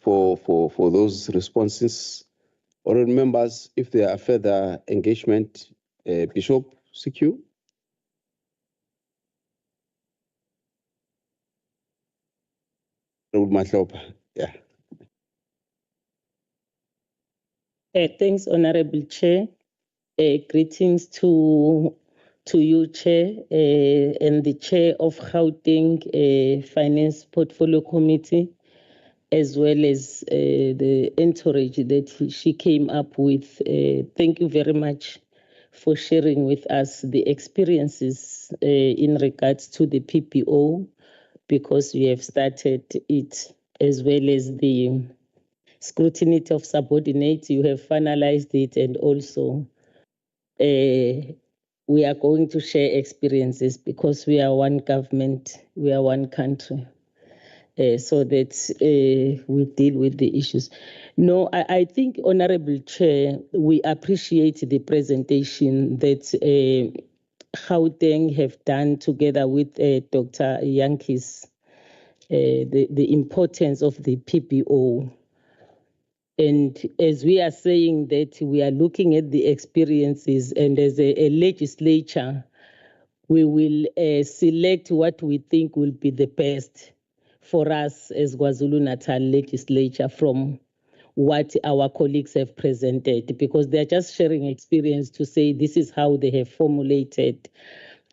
For those responses, honourable members, if there are further engagement, Bishop CQ. Yeah. Thanks, Honourable Chair. Greetings to you, Chair, and the Chair of Gauteng Finance Portfolio Committee, as well as the entourage that she came up with. Thank you very much for sharing with us the experiences in regards to the PPO, because we have started it, as well as the scrutiny of subordinates. You have finalized it, and also we are going to share experiences, because we are one government, we are one country, so that we deal with the issues. No, I think, Honourable Chair, we appreciate the presentation that Gauteng have done together with Dr. Yankis, the importance of the PPO. And as we are saying that we are looking at the experiences, and as a legislature, we will select what we think will be the best for us as KwaZulu-Natal legislature from what our colleagues have presented, because they're just sharing experience to say this is how they have formulated.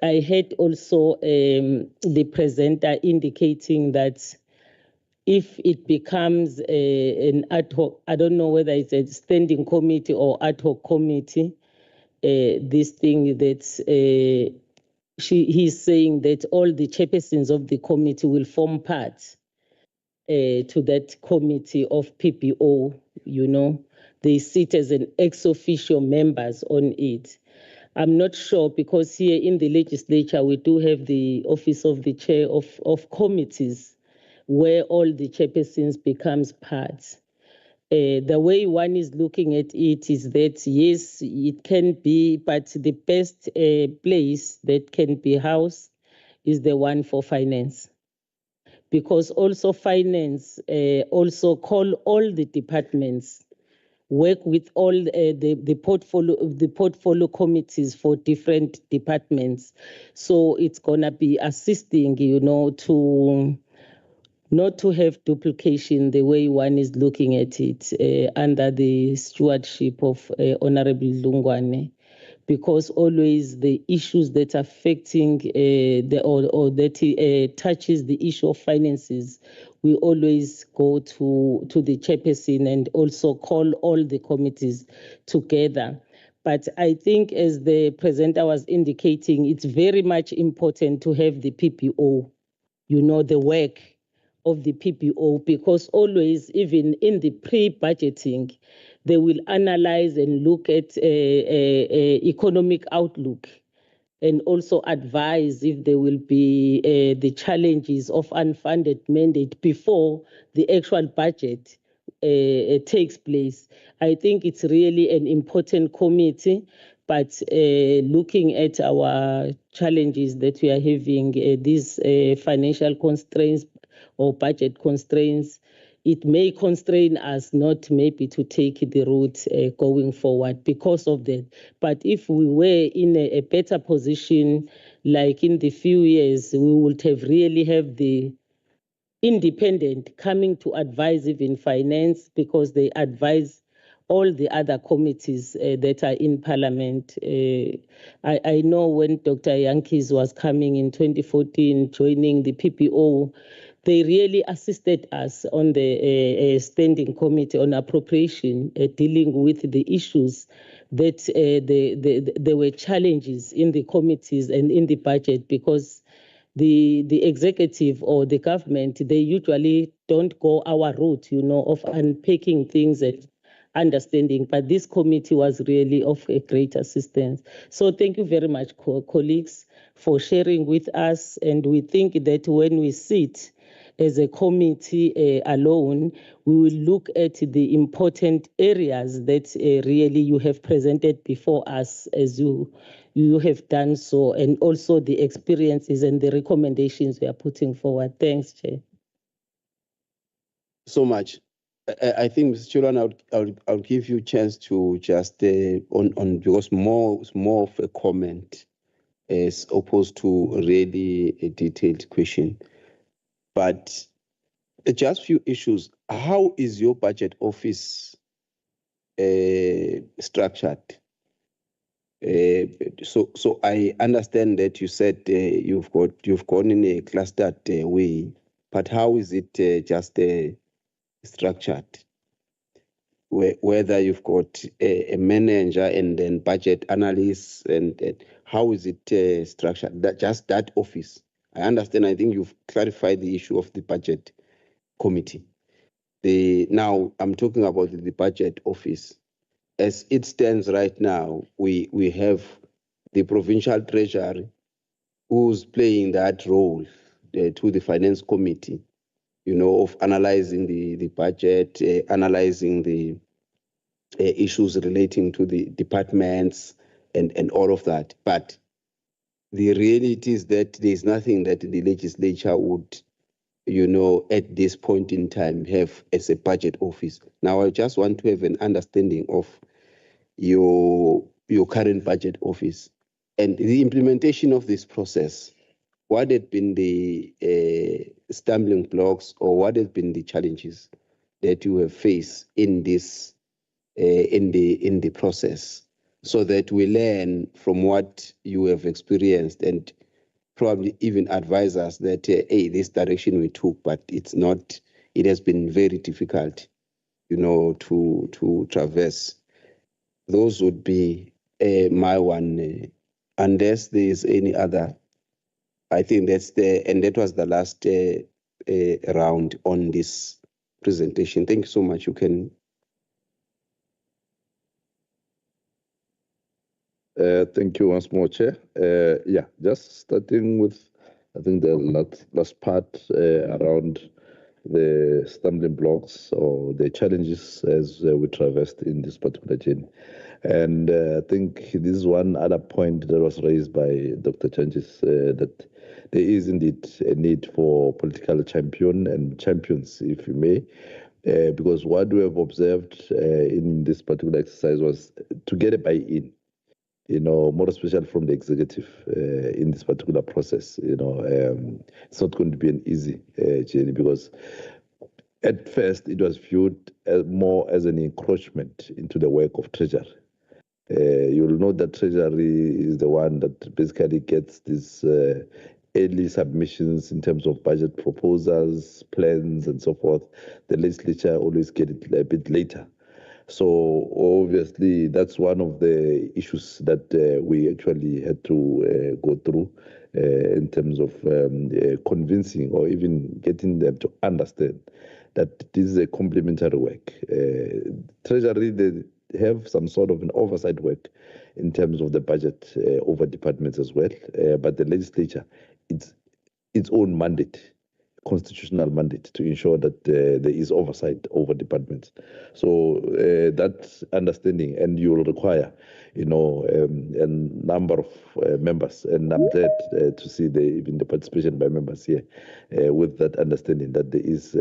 I heard also the presenter indicating that if it becomes an ad hoc, I don't know whether it's a standing committee or ad hoc committee, this thing that he's saying that all the chairpersons of the committee will form part to that committee of PPO, they sit as an ex officio members on it. I'm not sure, because here in the legislature, we do have the office of the chair of committees, where all the chairpersons becomes parts. The way one is looking at it is that, yes, it can be, but the best place that can be housed is the one for finance. Because also finance also call all the departments, work with all the portfolio committees for different departments. So it's gonna be assisting, to not to have duplication the way one is looking at it under the stewardship of Honourable Lungwane, because always the issues that are affecting that touches the issue of finances, we always go to the chairperson and also call all the committees together. But I think, as the presenter was indicating, it's very much important to have the PPO, the work of the PPO, because always, even in the pre-budgeting, they will analyze and look at economic outlook, and also advise if there will be the challenges of unfunded mandate before the actual budget takes place. I think it's really an important committee, but looking at our challenges that we are having, these financial constraints or budget constraints, it may constrain us not maybe to take the route going forward because of that. But if we were in a better position, like in the few years, we would have really have the independent coming to advise even finance, because they advise all the other committees that are in Parliament. I know when Dr. Yankees was coming in 2014, joining the PPO, they really assisted us on the standing committee on appropriation, dealing with the issues that there were challenges in the committees and in the budget, because the executive or the government, they usually don't go our route, of unpacking things and understanding. But this committee was really of a great assistance. So thank you very much, colleagues, for sharing with us. And we think that when we sit as a committee alone, we will look at the important areas that really you have presented before us, as you have done so, and also the experiences and the recommendations we are putting forward. Thanks, Chair. So much. I think, Mr. Chilwan, I'll give you a chance to just on because more of a comment as opposed to really a detailed question. But just few issues. How is your budget office structured? So I understand that you said you've gone in a clustered way, but how is it just structured? Whether you've got a manager and then budget analysts, and how is it structured? Just that office. I understand. I think you've clarified the issue of the budget committee. Now I'm talking about the budget office. As it stands right now, we have the provincial treasury who's playing that role to the finance committee, of analyzing the budget, analyzing the issues relating to the departments and all of that. But the reality is that there's nothing that the legislature would, at this point in time have as a budget office. Now, I just want to have an understanding of your current budget office and the implementation of this process. What had been the stumbling blocks, or what had been the challenges that you have faced in this in the process, so that we learn from what you have experienced and probably even advise us that hey, this direction we took, but it has been very difficult, to traverse. Those would be my one, unless there is any other. I think that was the last round on this presentation. Thank you so much. You can. Thank you once more, Chair. Just starting with, I think the last part around the stumbling blocks or the challenges as we traversed in this particular journey. And I think this is one other point that was raised by Dr. Changes, that there is indeed a need for political champions, if you may, because what we have observed in this particular exercise was to get a buy-in, more especially from the executive in this particular process. It's not going to be an easy journey, because at first it was viewed more as an encroachment into the work of Treasury. You'll know that Treasury is the one that basically gets these early submissions in terms of budget proposals, plans, and so forth. The legislature always get it a bit later. So obviously that's one of the issues that we actually had to go through in terms of convincing or even getting them to understand that this is a complementary work. Treasury, they have some sort of an oversight work in terms of the budget over departments as well, but the legislature, it's its own mandate, constitutional mandate, to ensure that there is oversight over departments. So that understanding, and you will require, a number of members, and I'm glad to see even the participation by members here with that understanding that there is,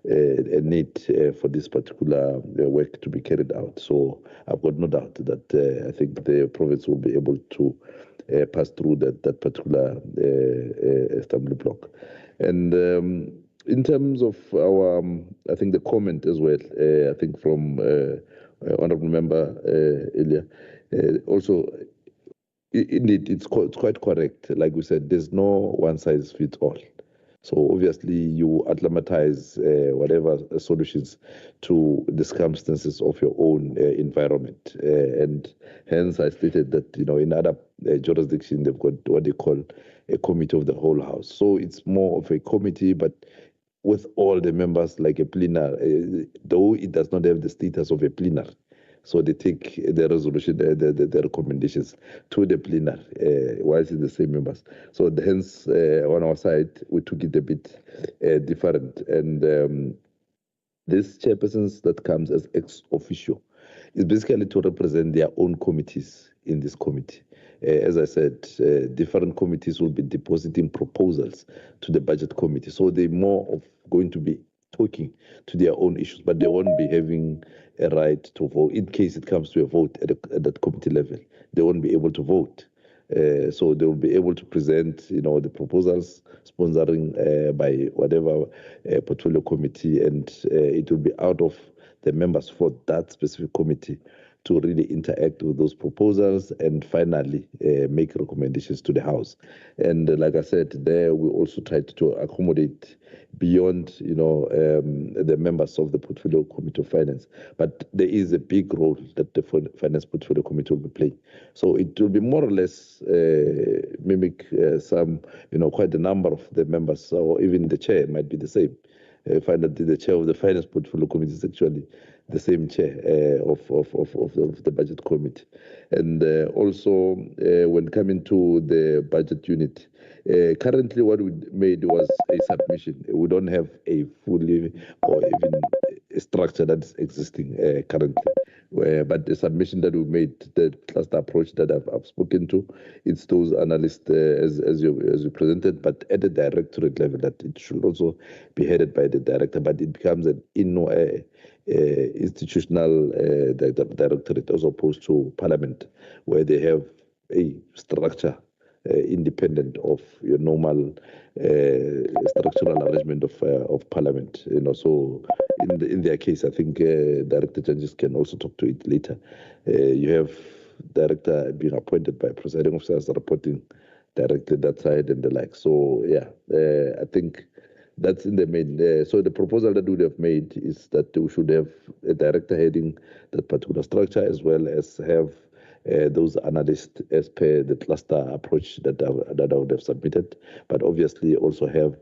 a need for this particular work to be carried out. So I've got no doubt that I think the province will be able to pass through that particular stumbling block. And in terms of our, I think the comment as well, I think from Honourable Member earlier, also, indeed, it's quite correct. Like we said, there's no one size fits all. So obviously you acclimatize whatever solutions to the circumstances of your own environment. And hence I stated that, in other jurisdictions, they've got what they call a committee of the whole house. So it's more of a committee, but with all the members like a plenary, though it does not have the status of a plenary. So they take the resolution, the recommendations to the plenary, whilst in the same members. So hence, on our side, we took it a bit different. And these chairpersons that comes as ex officio is basically to represent their own committees in this committee. As I said, different committees will be depositing proposals to the budget committee. So they're more of going to be talking to their own issues, but they won't be having a right to vote. In case it comes to a vote at that committee level, they won't be able to vote. So they will be able to present, the proposals sponsoring by whatever portfolio committee, and it will be out of the members for that specific committee to really interact with those proposals and finally make recommendations to the House. And like I said, there we also tried to accommodate beyond, the members of the Portfolio Committee of Finance. But there is a big role that the Finance Portfolio Committee will be playing. So it will be more or less mimic some, quite a number of the members, or even the chair might be the same. Find that the chair of the Finance Portfolio Committee is actually the same chair of the budget committee. And also, when coming to the budget unit, currently what we made was a submission. We don't have a fully or even a structure that's existing currently. But the submission that we made, the cluster approach that I've spoken to, it's those analysts as you presented, but at the directorate level, that it should also be headed by the director, but it becomes an institutional directorate as opposed to Parliament, where they have a structure independent of your normal structural arrangement of Parliament. So in their case, I think director judges can also talk to it later. You have director being appointed by presiding officers reporting directly that side and the like. So yeah, I think that's in the main. So the proposal that we have made is that we should have a director heading that particular structure, as well as have those analysts as per the cluster approach that I would have submitted, but obviously also have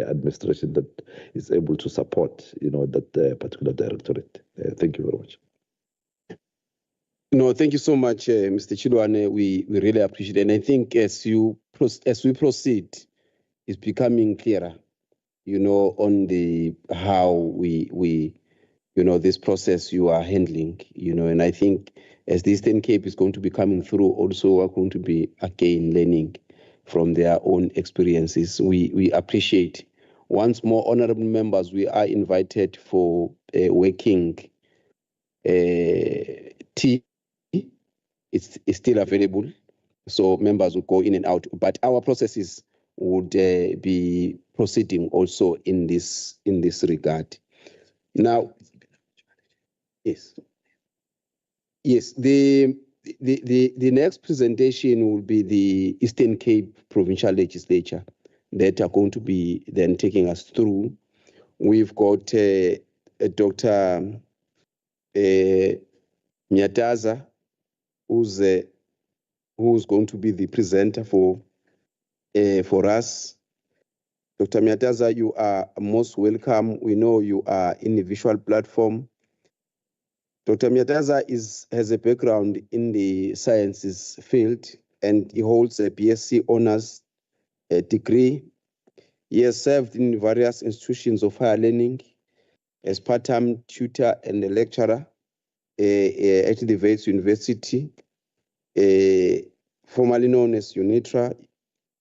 administration that is able to support, that particular directorate. Thank you very much. No, thank you so much, Mr. Chilwane. We really appreciate it. And I think as we proceed, it's becoming clearer, on the how we this process you are handling, and I think as the Eastern Cape is going to be coming through, also are going to be again learning from their own experiences. We appreciate. Once more, honorable members, we are invited for a working tea. It's still available, so members will go in and out. But our processes would be proceeding also in this regard. Now, yes, the next presentation will be the Eastern Cape Provincial Legislature that are going to be then taking us through. We've got Dr. Nyataza, who's going to be the presenter for us. Dr. Myataza, you are most welcome. We know you are in the visual platform. Dr. Myataza has a background in the sciences field, and he holds a BSc honors degree. He has served in various institutions of higher learning as part-time tutor and a lecturer at the Wits University, formerly known as UNITRA,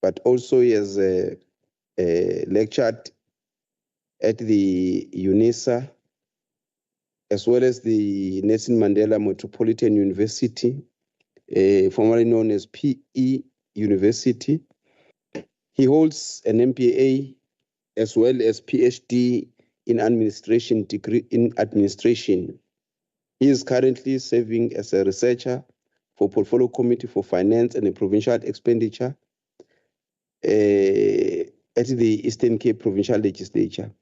but also he has lectured at the UNISA, as well as the Nelson Mandela Metropolitan University, formerly known as PE University. He holds an MBA as well as PhD in administration degree in administration. He is currently serving as a researcher for Portfolio Committee for Finance and Provincial Expenditure at the Eastern Cape Provincial Legislature.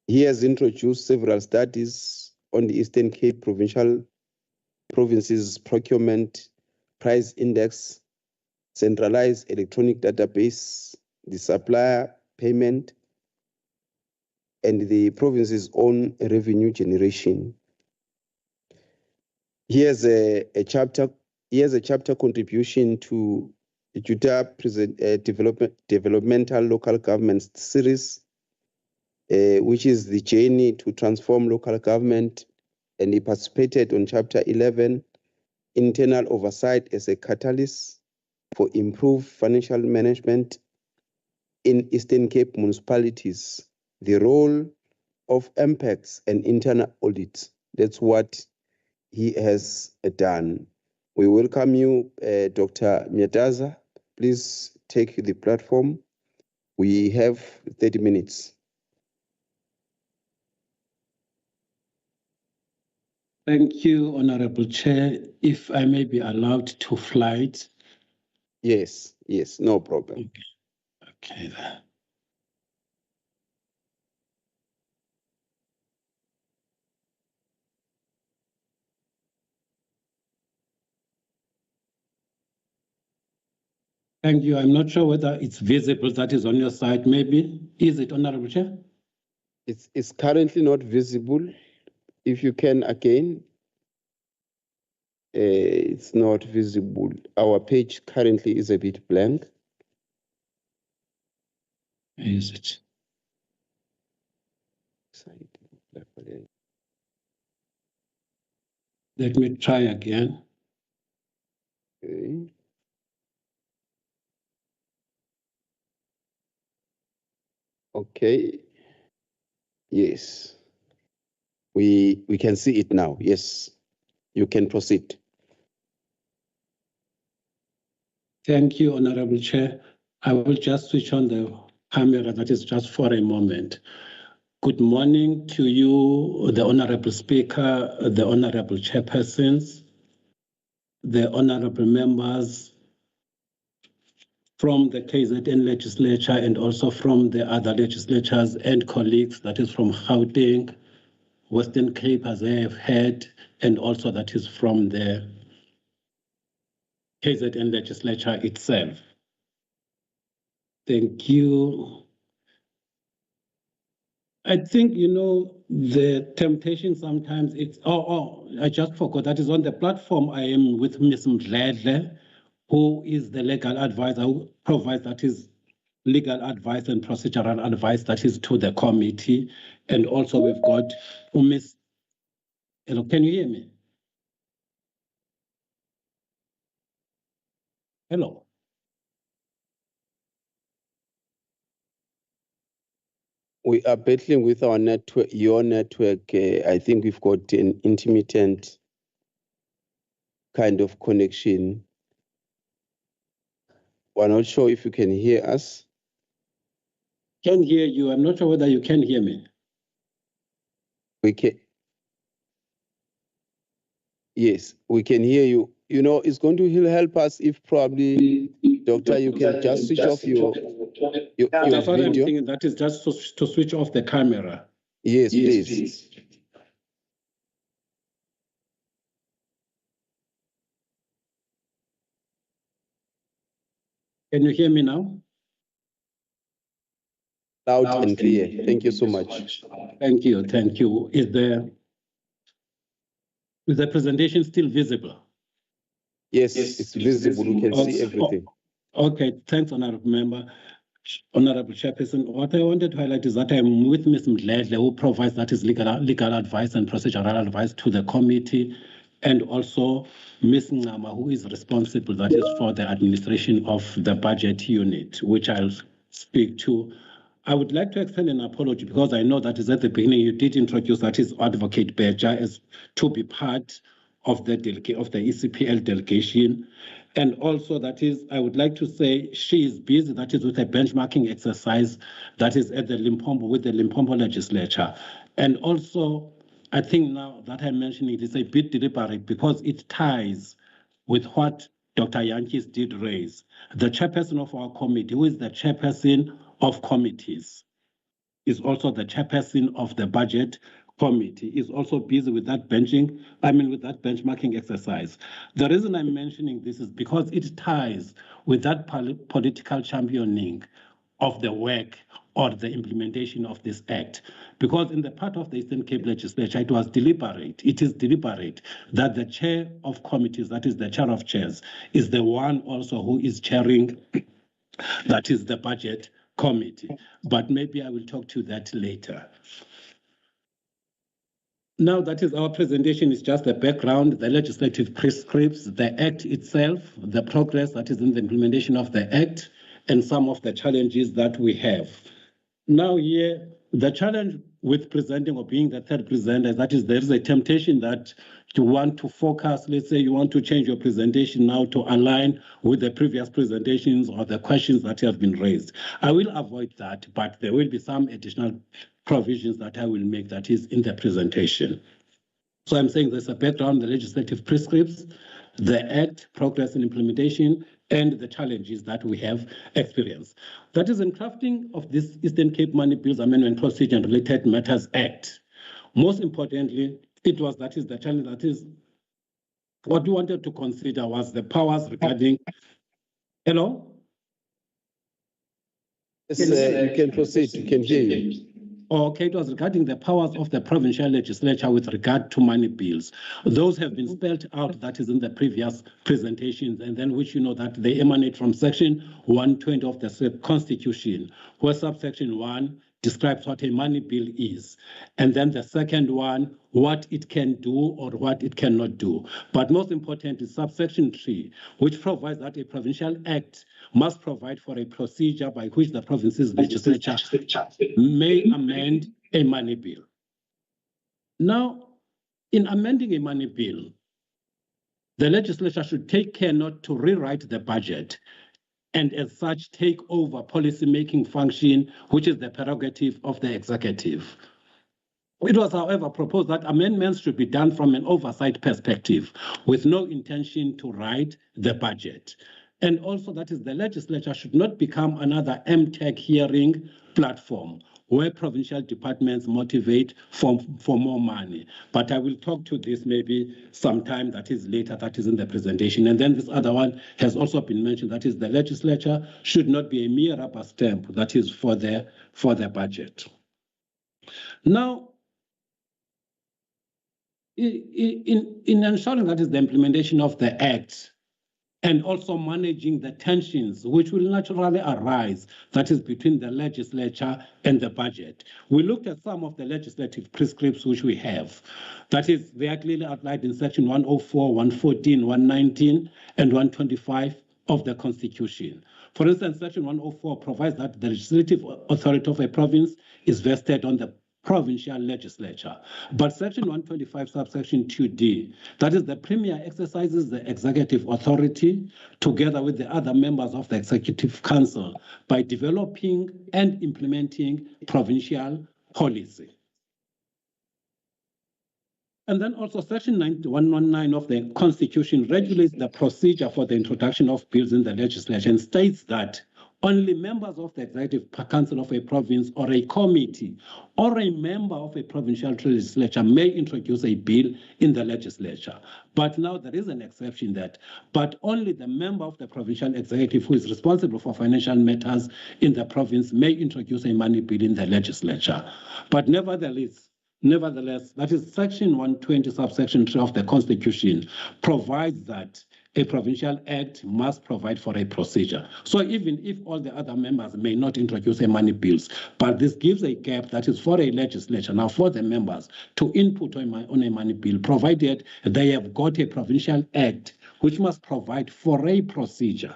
He has introduced several studies on the Eastern Cape Province's procurement price index, centralized electronic database, the supplier payment, and the province's own revenue generation. He has a chapter contribution to the Juta Developmental Local Government Series, which is the journey to transform local government, and he participated on Chapter 11, Internal Oversight as a Catalyst for Improved Financial Management in Eastern Cape Municipalities, the role of impacts and internal audits. That's what he has done. We welcome you, Dr. Myataza. Please take the platform. We have 30 minutes. Thank you, Honorable Chair. If I may be allowed to flight. Yes, no problem. Okay. Thank you. I'm not sure whether it's visible, that is on your side, maybe. Is it, Honorable Chair? It's currently not visible. If you can again, it's not visible. Our page currently is a bit blank. Is it? Let me try again. Okay. Okay. Yes. We can see it now. Yes. You can proceed. Thank you, Honorable Chair. I will just switch on the camera, that is just for a moment. Good morning to you, the Honorable Speaker, the Honorable Chairpersons, the Honorable members from the KZN legislature and also from the other legislatures and colleagues, that is from Gauteng, Western Cape, as I have heard, and also that is from the KZN legislature itself. Thank you. I think, the temptation sometimes it's, I just forgot, that is on the platform. I am with Ms. Mdledle, who is the legal advisor, who provides that is legal advice and procedural advice that is to the committee. And also we've got Ms. Hello, can you hear me? Hello. We are battling with our network, your network. I think we've got an intermittent kind of connection. We're not sure if you can hear us. Can hear you. I'm not sure whether you can hear me. We can. Yes, we can hear you. It's going to help us if probably, Doctor, you can just switch off your That's what I'm video. thinking. That is just to switch off the camera. Yes, please. Can you hear me now? Loud and clear. Thank you so much. Thank you. Thank you. Is the presentation still visible? Yes, it's visible. We can see everything. Okay, thanks, Honorable Member. Honorable Chairperson, what I wanted to highlight is that I'm with Ms. Mdledle, who provides that is legal advice and procedural advice to the committee, and also Ms. Ngama, who is responsible, that is for the administration of the budget unit, which I'll speak to. I would like to extend an apology because I know that is at the beginning you did introduce that is Advocate Beja as to be part of the ECPL delegation. And also that is, I would like to say she is busy, that is with a benchmarking exercise that is at the Limpopo, with the Limpopo legislature. And also, I think now that I'm mentioning it is a bit deliberate because it ties with what Dr. Yankees did raise. The chairperson of our committee, who is the chairperson of committees, is also the chairperson of the budget committee, is also busy with that benchmarking exercise. The reason I'm mentioning this is because it ties with that political championing of the work or the implementation of this act. Because in the part of the Eastern Cape Legislature, it is deliberate that the chair of committees, that is the chair of chairs, is the one also who is chairing, that is the budget committee. But maybe I will talk to that later. Now, that is our presentation is just the background, the legislative prescripts, the act itself, the progress that is in the implementation of the act, and some of the challenges that we have. Now here, the challenge with presenting or being the third presenter, that is there is a temptation that you want to focus, let's say you want to change your presentation now to align with the previous presentations or the questions that have been raised. I will avoid that, but there will be some additional provisions that I will make that is in the presentation. So I'm saying there's a background, the legislative prescripts, the act, progress and implementation, and the challenges that we have experienced. That is in crafting of this Eastern Cape Money Bills Amendment Procedure and Related Matters Act. Most importantly, it was that is the challenge that is what we wanted to consider was the powers regarding, hello? Yes, you can proceed, you can hear you. Okay, it was regarding the powers of the provincial legislature with regard to money bills. Those have been spelled out, that is in the previous presentations, and then which you know that they emanate from section 120 of the Constitution, where subsection 1 describes what a money bill is. And then the second one, what it can do or what it cannot do. But most important is subsection 3, which provides that a provincial act must provide for a procedure by which the province's legislature may amend a money bill. Now, in amending a money bill, the legislature should take care not to rewrite the budget and as such take over policy-making function, which is the prerogative of the executive. It was, however, proposed that amendments should be done from an oversight perspective with no intention to write the budget. And also that is the legislature should not become another MTech hearing platform where provincial departments motivate for more money. But I will talk to this maybe sometime that is later, that is in the presentation. And then this other one has also been mentioned, that is the legislature should not be a mere rubber stamp, that is for the budget. Now, in ensuring that is the implementation of the Act, and also managing the tensions which will naturally arise, that is between the legislature and the budget. We looked at some of the legislative prescripts which we have. That is, they are clearly outlined in section 104, 114, 119, and 125 of the Constitution. For instance, section 104 provides that the legislative authority of a province is vested on the provincial legislature. But section 125 subsection 2D, that is the premier exercises the executive authority together with the other members of the executive council by developing and implementing provincial policy. And then also section 119 of the Constitution regulates the procedure for the introduction of bills in the legislature and states that Only members of the Executive Council of a province or a committee or a member of a provincial legislature may introduce a bill in the legislature. But now there is an exception that, but only the member of the provincial executive who is responsible for financial matters in the province may introduce a money bill in the legislature. But nevertheless, that is Section 120, subsection 3 of the Constitution provides that a provincial act must provide for a procedure. So even if all the other members may not introduce a money bills, but this gives a gap that is for a legislature, now for the members to input on a money bill, provided they have got a provincial act which must provide for a procedure,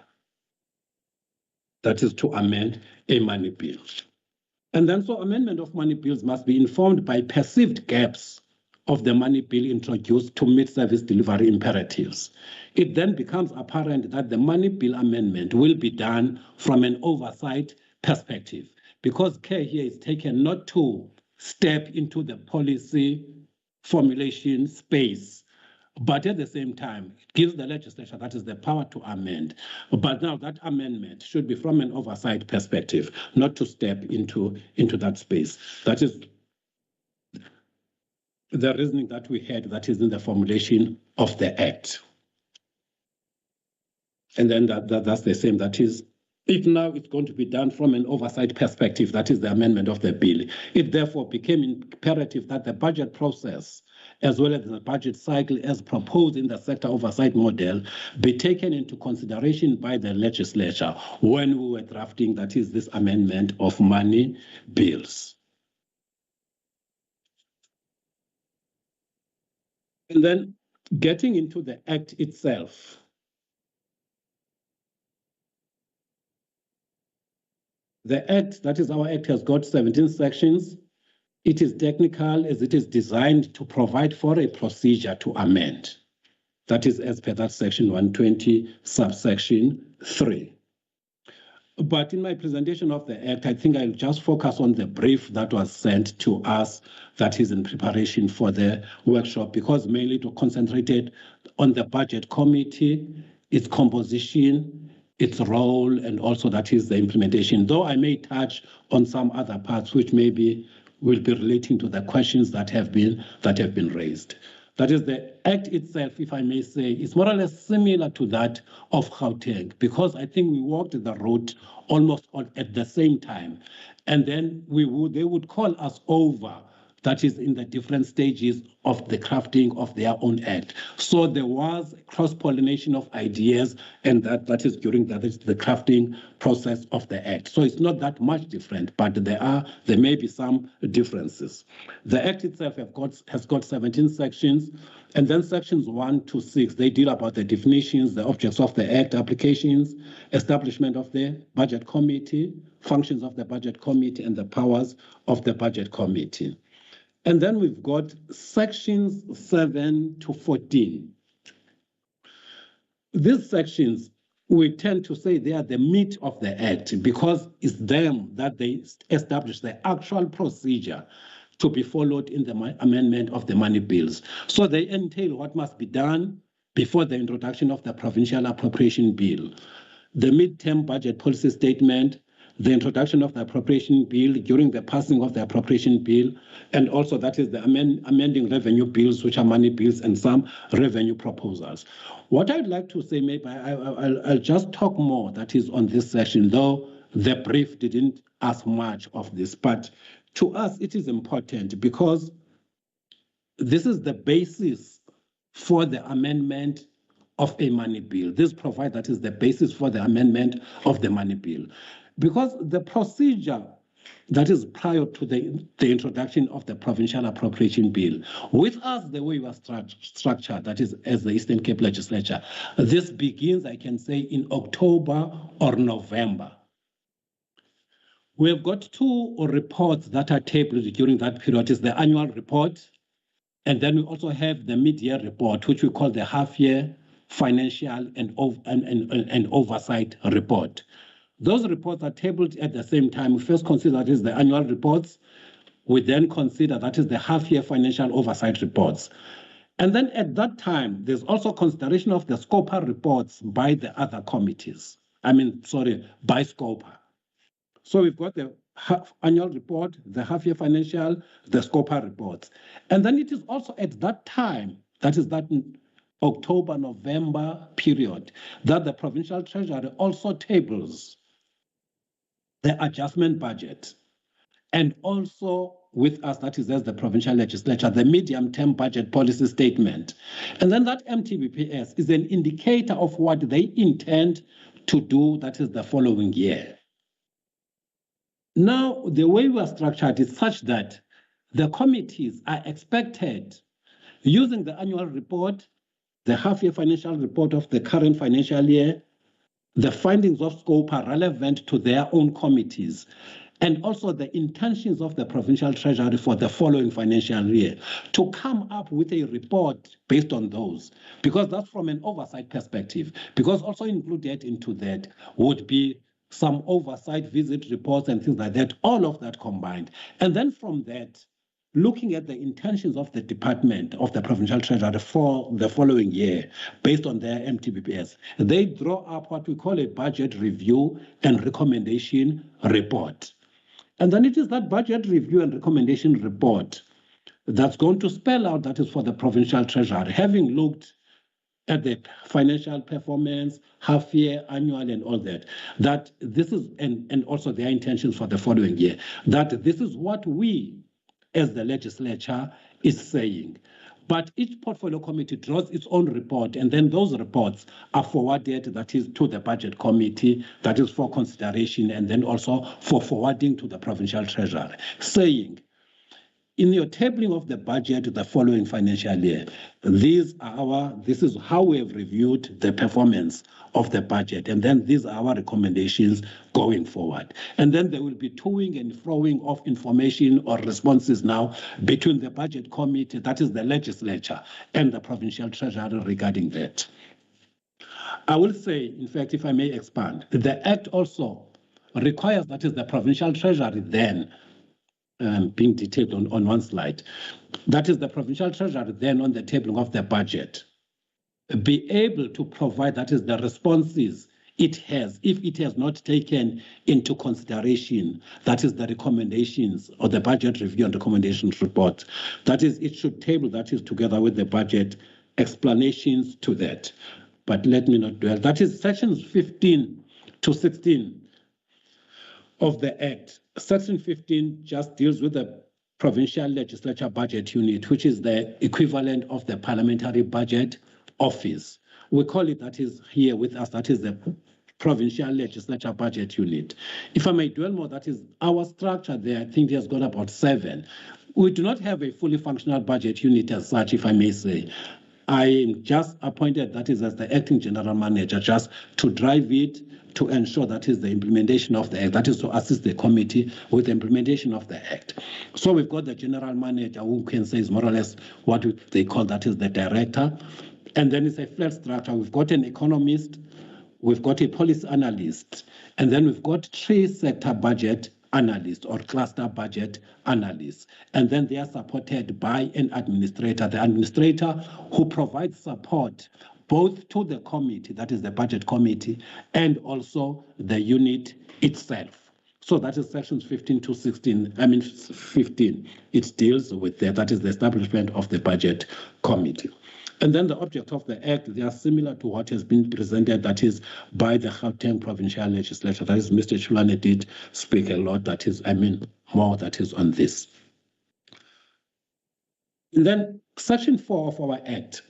that is to amend a money bill. And then so amendment of money bills must be informed by perceived gaps of the money bill introduced to meet service delivery imperatives. It then becomes apparent that the money bill amendment will be done from an oversight perspective, because care here is taken not to step into the policy formulation space, but at the same time, it gives the legislature, that is the power to amend. But now that amendment should be from an oversight perspective, not to step into that space. That is the reasoning that we had, that is in the formulation of the act. And then that's the same, that is, if now it's going to be done from an oversight perspective, that is the amendment of the bill, it therefore became imperative that the budget process, as well as the budget cycle as proposed in the sector oversight model, be taken into consideration by the legislature when we were drafting, that is, this amendment of money bills. And then getting into the act itself. The act, that is our act, has got 17 sections. It is technical as it is designed to provide for a procedure to amend. That is as per that section 120, subsection 3. But in my presentation of the act, I think I'll just focus on the brief that was sent to us that is in preparation for the workshop, because mainly to concentrate it on the budget committee, its composition, its role, and also that is the implementation, though I may touch on some other parts which maybe will be relating to the questions that have been raised. That is, the act itself, if I may say, is more or less similar to that of Gauteng, because I think we walked the road almost at the same time. And then they would call us over, that is in the different stages of the crafting of their own act. So there was cross-pollination of ideas, and that is during the crafting process of the act. So it's not that much different, but there may be some differences. The act itself has got 17 sections, and then sections 1 to 6, they deal about the definitions, the objects of the act, applications, establishment of the budget committee, functions of the budget committee, and the powers of the budget committee. And then we've got sections 7 to 14. These sections, we tend to say they are the meat of the act, because it's them that they establish the actual procedure to be followed in the amendment of the money bills. So they entail what must be done before the introduction of the provincial appropriation bill, the mid-term budget policy statement, the introduction of the appropriation bill, during the passing of the appropriation bill, and also that is the amending revenue bills, which are money bills, and some revenue proposals. What I'd like to say, maybe I'll just talk more, that is on this session, though the brief didn't ask much of this, but to us it is important because this is the basis for the amendment of a money bill. This provides, that is the basis for the amendment of the money bill. Because the procedure that is prior to the introduction of the provincial appropriation bill, with us, the way we are structured, that is as the Eastern Cape Legislature, this begins, I can say, in October or November. We have got 2 reports that are tabled during that period. It's the annual report, and then we also have the mid-year report, which we call the half-year financial and oversight report. Those reports are tabled at the same time. We first consider that is the annual reports. We then consider that is the half-year financial oversight reports. And then at that time, there's also consideration of the scoper reports by the other committees. by SCOPA. So we've got the annual report, the half-year financial, the SCOPA reports. And then it is also at that time, that is that October, November period, that the provincial treasury also tables the adjustment budget. And also with us, that is as the provincial legislature, the medium-term budget policy statement. And then that MTBPS is an indicator of what they intend to do, that is the following year. Now, the way we are structured is such that the committees are expected, using the annual report, the half-year financial report of the current financial year, the findings of scope are relevant to their own committees, and also the intentions of the provincial treasury for the following financial year, to come up with a report based on those, because that's from an oversight perspective. Because also included into that would be some oversight visit reports and things like that, all of that combined. And then from that, looking at the intentions of the department of the provincial treasury for the following year, based on their MTBPS, they draw up what we call a budget review and recommendation report. And then it is that budget review and recommendation report that's going to spell out, that is for the provincial treasury, having looked at the financial performance, half year, annual, and all that, that this is, and also their intentions for the following year, that this is what we, as the legislature, is saying. But each portfolio committee draws its own report, and then those reports are forwarded, that is, to the budget committee, that is for consideration, and then also for forwarding to the provincial treasury, saying, in your tabling of the budget the following financial year, this is how we have reviewed the performance of the budget, and then these are our recommendations going forward. And then there will be toing and froing of information or responses now between the budget committee, that is the legislature, and the provincial treasury regarding that. I will say, in fact, if I may expand, the Act also requires, that is the provincial treasury then, being detailed on one slide, that is the provincial treasury then on the tabling of the budget, be able to provide, that is the responses it has, if it has not taken into consideration, that is the recommendations or the budget review and recommendations report. That is, it should table, that is together with the budget explanations to that. But let me not dwell. That is sections 15 to 16 of the Act. Section 15 just deals with the provincial legislature budget unit, which is the equivalent of the parliamentary budget office. We call it, that is here with us, that is the provincial legislature budget unit. If I may dwell more, that is our structure there, I think it has got about 7. We do not have a fully functional budget unit as such, if I may say. I am just appointed, that is as the acting general manager, just to drive it, to ensure that is the implementation of the Act, that is to assist the committee with the implementation of the Act. So we've got the general manager, who can say is more or less what they call, that is the director. And then it's a flat structure. We've got an economist, we've got a policy analyst, and then we've got 3 sector budget analysts or cluster budget analysts. And then they are supported by an administrator, the administrator who provides support both to the committee, that is the budget committee, and also the unit itself. So that is sections 15 to 16, 15. It deals with that is the establishment of the budget committee. And then the object of the Act, they are similar to what has been presented, that is by the Gauteng provincial legislature. That is, Mr. Chulane did speak a lot, that is, more that is on this. And then section 4 of our Act,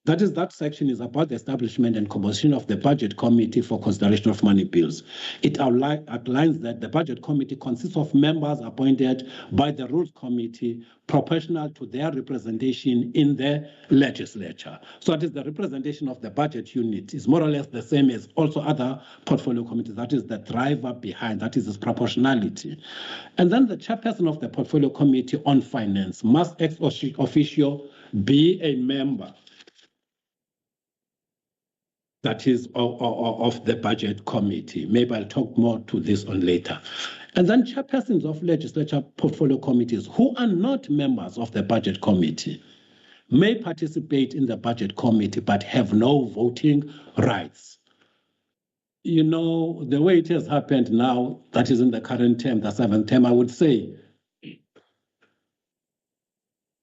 that section is about the establishment and composition of the budget committee for consideration of money bills. It outlines that the budget committee consists of members appointed by the rules committee proportional to their representation in the legislature. So that is the representation of the budget unit is more or less the same as also other portfolio committees. That is the driver behind, that is its proportionality. And then the chairperson of the portfolio committee on finance must ex officio be a member, that is of the budget committee. Maybe I'll talk more to this on later. And then chairpersons of legislature portfolio committees who are not members of the budget committee may participate in the budget committee but have no voting rights. you know, the way it has happened now, that is in the current term, the 7th term, I would say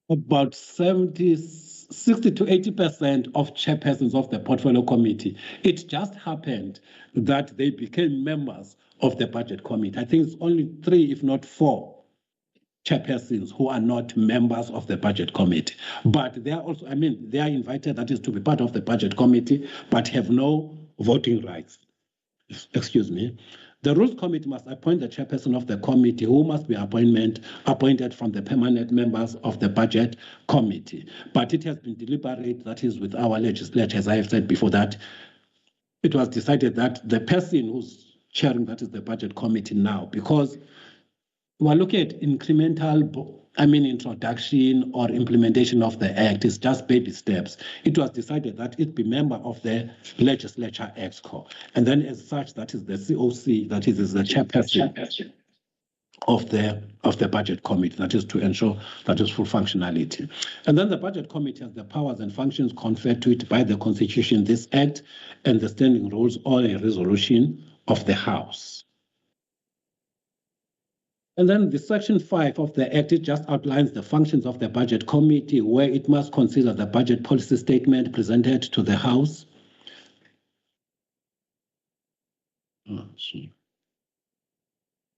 about 60 to 80% of chairpersons of the portfolio committee. It just happened that they became members of the budget committee. I think it's only 3, if not 4 chairpersons who are not members of the budget committee. But they are also, I mean, they are invited, that is, to be part of the budget committee, but have no voting rights. Excuse me. The Rules Committee must appoint the chairperson of the committee, who must be appointed from the permanent members of the budget committee. But it has been deliberate, that is, with our legislature, as I have said before, that it was decided that the person who's chairing, that is the budget committee now, because we're looking at incremental, introduction or implementation of the Act. It's just baby steps. It was decided that it be member of the legislature exco. And then as such, that is the COC, that is the chairperson of the budget committee, that is to ensure that is full functionality. And then the budget committee has the powers and functions conferred to it by the Constitution, this Act, and the standing rules or a resolution of the House. And then the Section 5 of the Act, it just outlines the functions of the budget committee, where it must consider the budget policy statement presented to the House.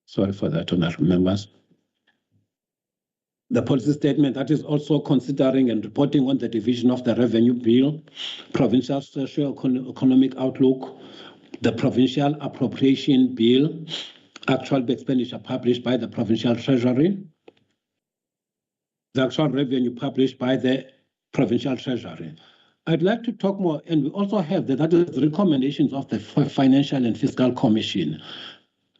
Sorry for that, honorable members. The policy statement that is also considering and reporting on the division of the revenue bill, provincial socio-economic outlook, the provincial appropriation bill, actual expenditure published by the provincial treasury, the actual revenue published by the provincial treasury. I'd like to talk more, and we also have that is recommendations of the Financial and Fiscal Commission.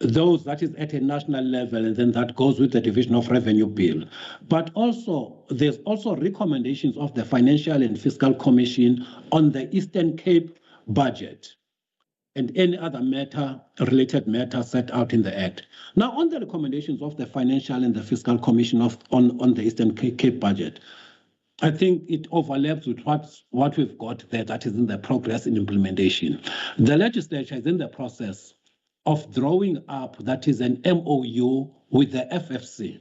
Those that is at a national level, and then that goes with the division of revenue bill. But also, there's also recommendations of the Financial and Fiscal Commission on the Eastern Cape budget and any other related matter set out in the Act. Now, on the recommendations of the Financial and the Fiscal Commission on the Eastern Cape budget, I think it overlaps with what we've got there, that is in the progress in implementation. The legislature is in the process of drawing up, that is an MOU with the FFC.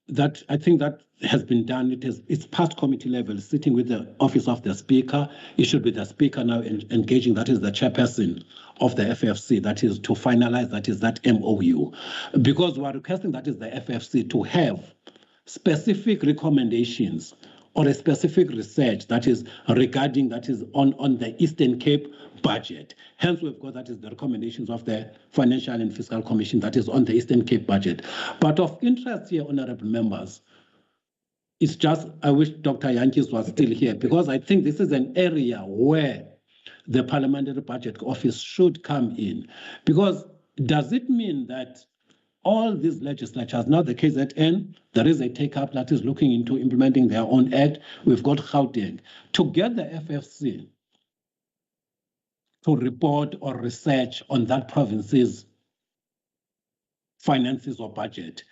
That I think that has been done. It's past committee level, sitting with the office of the speaker. It should be the speaker now engaging, that is the chairperson of the FFC, that is to finalize, that is that MOU. Because we are requesting, that is the FFC, to have specific recommendations or a specific research that is regarding, that is on the Eastern Cape budget. Hence, we've got, that is the recommendations of the Financial and Fiscal Commission that is on the Eastern Cape budget. But of interest here, honorable members, it's just, I wish Dr. Yankis was still here, because I think this is an area where the Parliamentary Budget Office should come in. Because does it mean that all these legislatures, now the KZN, there is a take-up that is looking into implementing their own act. We've got Gauteng. To get the FFC to report or research on that province's finances or budget,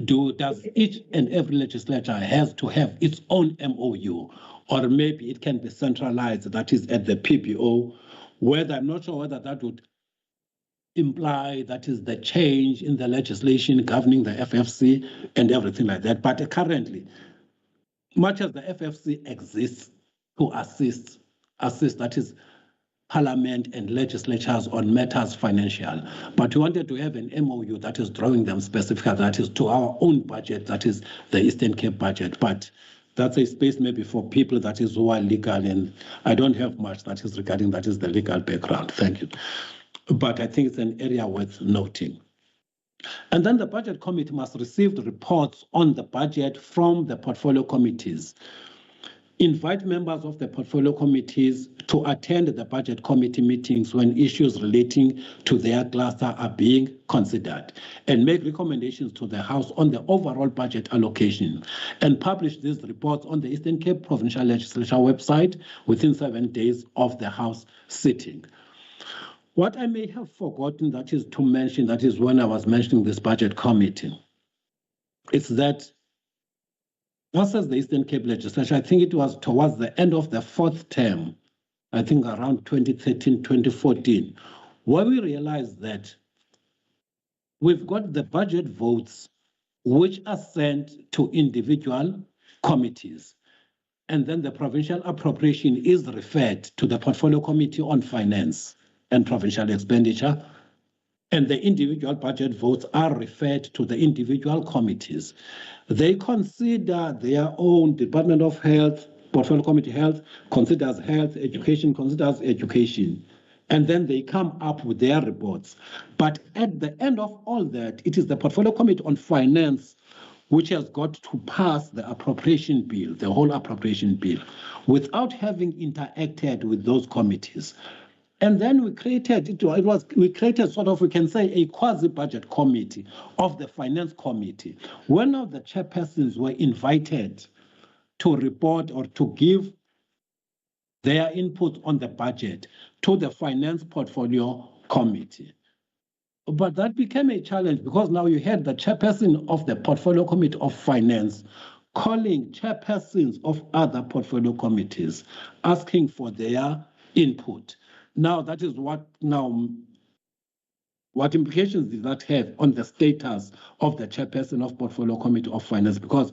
does each and every legislature has to have its own MOU, or maybe it can be centralized, that is at the PBO, whether, I'm not sure whether that would imply, that is the change in the legislation governing the FFC and everything like that. But currently, much as the FFC exists to assist, that is Parliament and legislatures on matters financial, but we wanted to have an MOU that is drawing them specifically, that is to our own budget, that is the Eastern Cape budget. But that's a space maybe for people that is who are legal, and I don't have much that is regarding, that is the legal background. Thank you. But I think it's an area worth noting. And then the budget committee must receive the reports on the budget from the portfolio committees. Invite members of the portfolio committees to attend the budget committee meetings when issues relating to their cluster are being considered, and make recommendations to the House on the overall budget allocation, and publish these reports on the Eastern Cape Provincial Legislature website within 7 days of the House sitting. What I may have forgotten, that is to mention, that is when I was mentioning this budget committee, it's that as the Eastern Cape Legislature, I think it was towards the end of the 4th term, I think around 2013, 2014, where we realized that we've got the budget votes which are sent to individual committees. And then the provincial appropriation is referred to the Portfolio Committee on Finance and Provincial Expenditure. And the individual budget votes are referred to the individual committees. They consider their own Department of Health, Portfolio Committee Health, considers health, education, considers education. And then they come up with their reports. But at the end of all that, it is the Portfolio Committee on Finance which has got to pass the appropriation bill, the whole appropriation bill, without having interacted with those committees. And then we created, we created sort of, we can say, a quasi-budget committee of the finance committee. One of the chairpersons were invited to report or to give their input on the budget to the finance portfolio committee. But that became a challenge because now you had the chairperson of the Portfolio Committee of Finance calling chairpersons of other portfolio committees, asking for their input. Now, that is what implications does that have on the status of the chairperson of Portfolio Committee of Finance? Because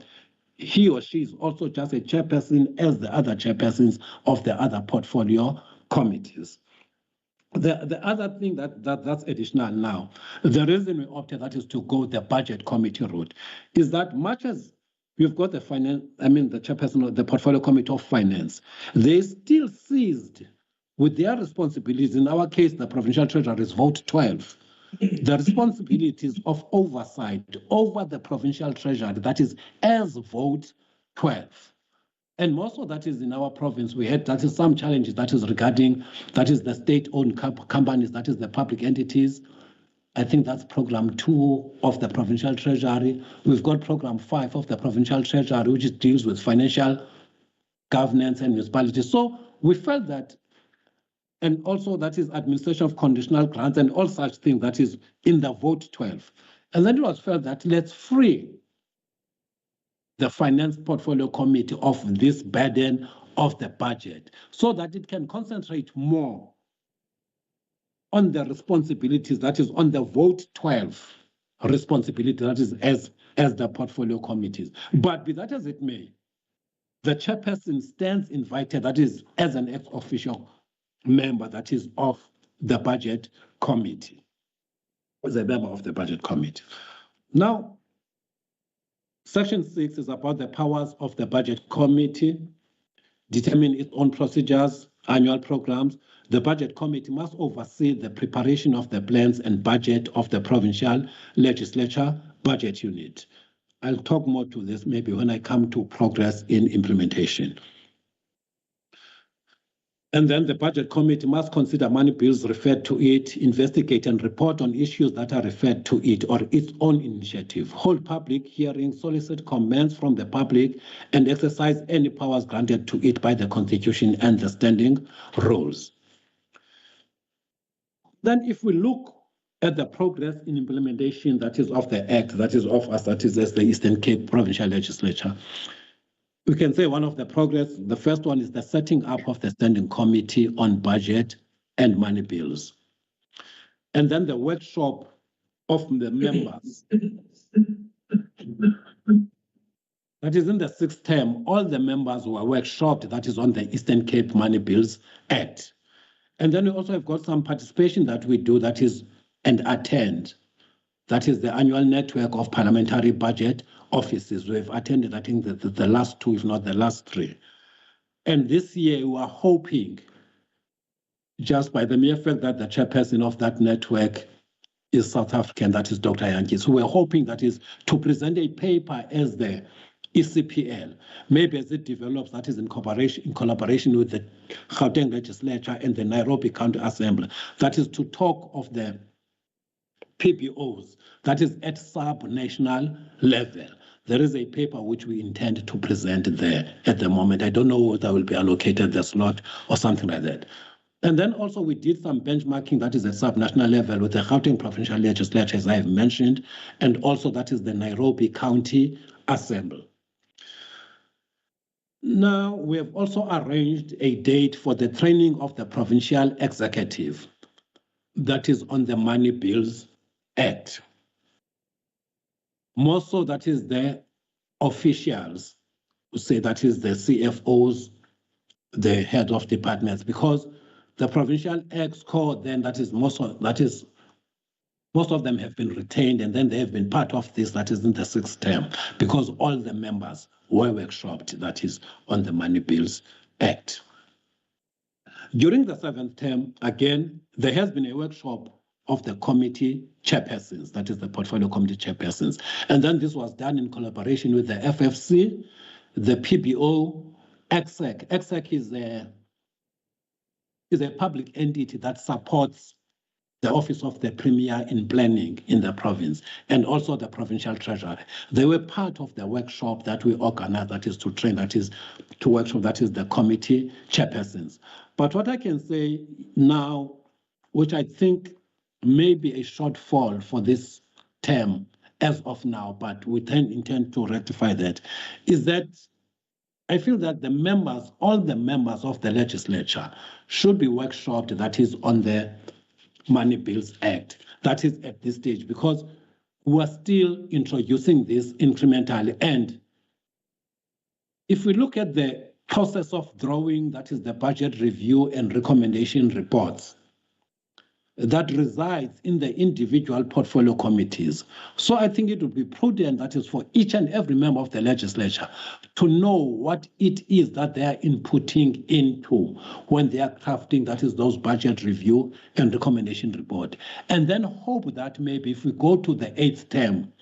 he or she is also just a chairperson as the other chairpersons of the other portfolio committees. The other thing that's additional now, the reason we opted that is to go the budget committee route, is that much as you've got the chairperson of the Portfolio Committee of Finance, they still seized with their responsibilities. In our case, the provincial treasurer is vote 12. The responsibilities of oversight over the provincial treasury, that is as vote 12. And most of that is in our province. We had, that is some challenges that is regarding, that is the state-owned companies, that is the public entities. I think that's program 2 of the provincial treasury. We've got program 5 of the provincial treasury, which deals with financial governance and municipalities. So we felt that, and also that is administration of conditional grants and all such things that is in the vote 12. And then it was felt that let's free the Finance Portfolio Committee of this burden of the budget so that it can concentrate more on the responsibilities, that is on the vote 12 responsibility, that is as the portfolio committees. But be that as it may, the chairperson stands invited, that is as an ex-official member, that is of the budget committee, as a member of the budget committee. Now, Section 6 is about the powers of the budget committee, determine its own procedures, annual programs. The budget committee must oversee the preparation of the plans and budget of the provincial legislature budget unit. I'll talk more to this maybe when I come to progress in implementation. And then the budget committee must consider money bills referred to it, investigate and report on issues that are referred to it or its own initiative, hold public hearings, solicit comments from the public, and exercise any powers granted to it by the Constitution and the standing rules. Then if we look at the progress in implementation that is of the Act, that is of us, that is as the Eastern Cape Provincial Legislature, we can say one of the progress, the first one is the setting up of the Standing Committee on Budget and Money Bills. And then the workshop of the members. That is in the 6th term, all the members were workshopped, that is on the Eastern Cape Money Bills Act. And then we also have got some participation that we do, that is, and attend. That is the annual network of parliamentary budget offices. We've attended, I think, the last 2, if not the last 3. And this year, we are hoping, just by the mere fact that the chairperson of that network is South African, that is Dr. Yankee. So we're hoping that is to present a paper as the ECPL, maybe as it develops, that is in collaboration with the Gauteng Legislature and the Nairobi County Assembly, that is to talk of the PBOs, that is at sub-national level. There is a paper which we intend to present there at the moment. I don't know whether will be allocated the slot or something like that. And then also we did some benchmarking, that is at sub-national level with the Gauteng Provincial Legislature, as I have mentioned, and also that is the Nairobi County Assembly. Now, we have also arranged a date for the training of the provincial executive that is on the Money Bills Act. More so, that is the officials, say that is the CFOs, the head of departments, because the provincial exco, then that is most of them have been retained, and then they have been part of this, that is in the 6th term, because all the members were workshopped, that is on the Money Bills Act. During the 7th term, again, there has been a workshop of the committee chairpersons, that is the portfolio committee chairpersons. And then this was done in collaboration with the FFC, the PBO, EXEC. EXEC is a public entity that supports the Office of the Premier in Planning in the province, and also the Provincial Treasury. They were part of the workshop that we organized, that is to train, that is to workshop, that is the committee chairpersons. But what I can say now, which I think may be a shortfall for this term as of now, but we intend to rectify that, is that I feel that the members, all the members of the legislature should be workshopped, that is on the Money Bills Act. That is at this stage, because we're still introducing this incrementally. And if we look at the process of drawing, that is the budget review and recommendation reports, that resides in the individual portfolio committees. So I think it would be prudent, that is for each and every member of the legislature, to know what it is that they are inputting into when they are crafting, that is those budget review and recommendation report. And then hope that maybe if we go to the 8th term,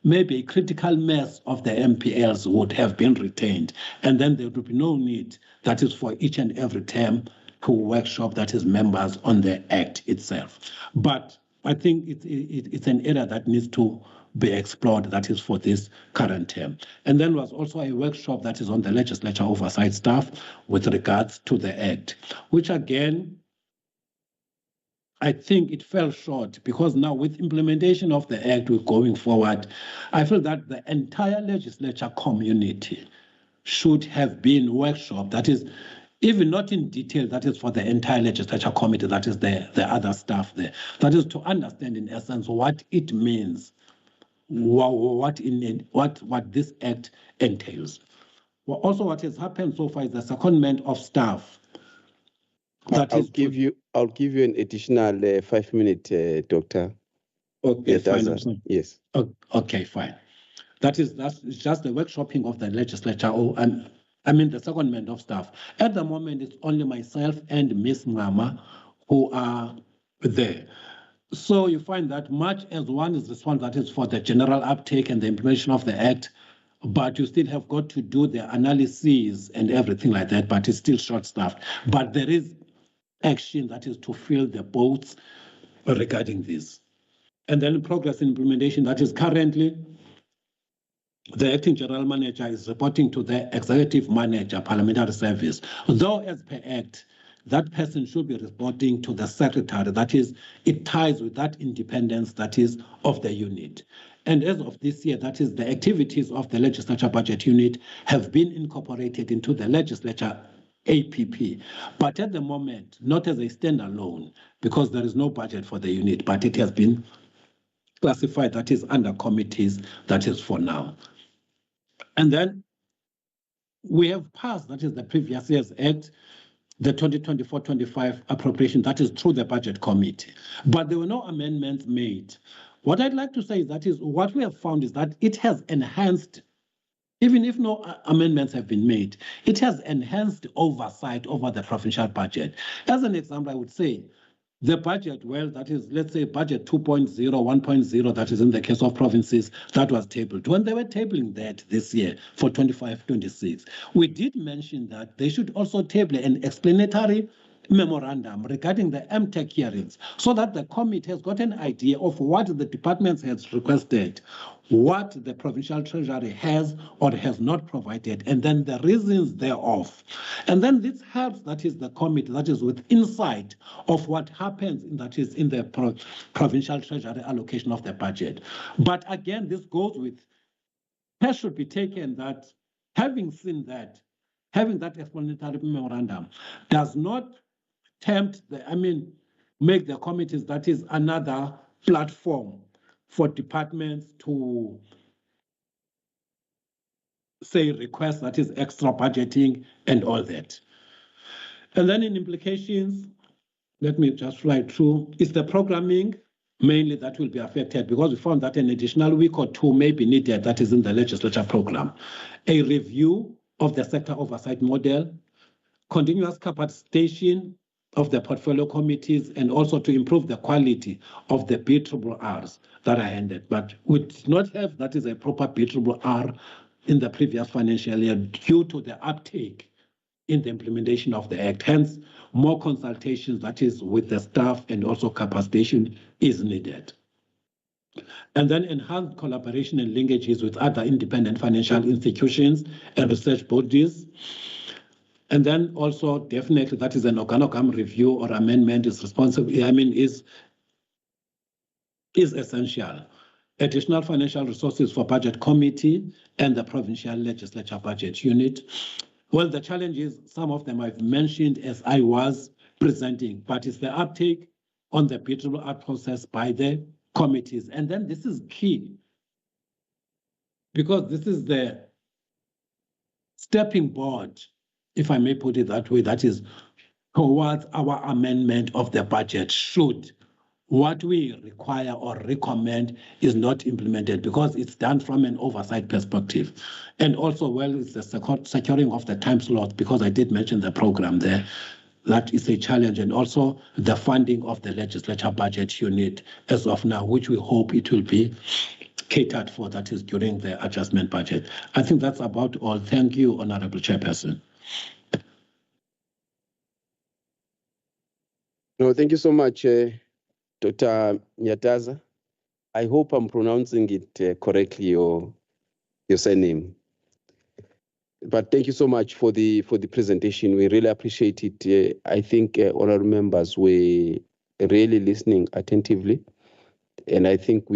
maybe a critical mass of the MPLs would have been retained. And then there would be no need, that is for each and every term, to workshop, that is members on the Act itself. But I think it's an area that needs to be explored, that is for this current term. And then was also a workshop that is on the legislature oversight staff with regards to the Act, which again, I think it fell short, because now with implementation of the Act, we're going forward. I feel that the entire legislature community should have been workshopped, that is, even not in detail, that is for the entire legislature committee, that is the other staff there. That is to understand in essence what it means, what this Act entails. Well, also what has happened so far is the secondment of staff. I'll give you an additional 5 minutes, Doctor. Okay, fine. Yes. Okay, fine. That's just the workshopping of the legislature. I mean the secondment of staff. At the moment, it's only myself and Miss Mama who are there. So you find that much as one is responsible, that is for the general uptake and the implementation of the Act, but you still have got to do the analyses and everything like that, but it's still short-staffed. But there is action that is to fill the boats regarding this. And then progress in implementation, that is currently the acting general manager is reporting to the executive manager, parliamentary service. Though as per Act, that person should be reporting to the secretary. That is, it ties with that independence that is of the unit. And as of this year, that is, the activities of the legislature budget unit have been incorporated into the legislature APP. But at the moment, not as a standalone, because there is no budget for the unit, but it has been classified, that is under committees, that is for now. And then we have passed, that is the previous year's Act, the 2024-25 appropriation, that is through the budget committee. But there were no amendments made. What I'd like to say is that is what we have found is that it has enhanced, even if no amendments have been made, it has enhanced oversight over the provincial budget. As an example, I would say the budget, well, that is, let's say budget 2.0, 1.0, that is in the case of provinces, that was tabled. When they were tabling that this year for 25-26, we did mention that they should also table an explanatory memorandum regarding the MTech hearings, so that the committee has got an idea of what the departments has requested, what the provincial treasury has or has not provided, and then the reasons thereof. And then this helps, that is the committee, that is with insight of what happens, that is in the provincial treasury allocation of the budget. But again, this goes with, care should be taken that having seen that, having that explanatory memorandum does not make the committees, that is another platform for departments to say request, that is extra budgeting and all that. And then in implications, let me just fly through, is the programming mainly that will be affected, because we found that an additional week or two may be needed, that is in the legislature program. A review of the sector oversight model, continuous capacitation of the portfolio committees, and also to improve the quality of the BRRRs that are handed. But we did not have, that is a proper BRRR in the previous financial year due to the uptake in the implementation of the Act. Hence, more consultations, that is with the staff, and also capacitation is needed. And then enhanced collaboration and linkages with other independent financial institutions and research bodies. And then also definitely that is an organogram review or amendment is responsible, is essential. Additional financial resources for budget committee and the provincial legislature budget unit. Well, the challenges, some of them I've mentioned as I was presenting, but it's the uptake on the BRRR process by the committees. And then this is key, because this is the stepping board, if I may put it that way, that is towards our amendment of the budget should what we require or recommend is not implemented, because it's done from an oversight perspective. And also, well, it's the securing of the time slots, because I did mention the program there. That is a challenge, and also the funding of the legislature budget unit as of now, which we hope it will be catered for, that is during the adjustment budget. I think that's about all. Thank you, Honorable Chairperson. No, thank you so much, Dr. Nyataza. I hope I'm pronouncing it correctly, your surname. But thank you so much for the presentation. We really appreciate it. I think honorable members were really listening attentively, and I think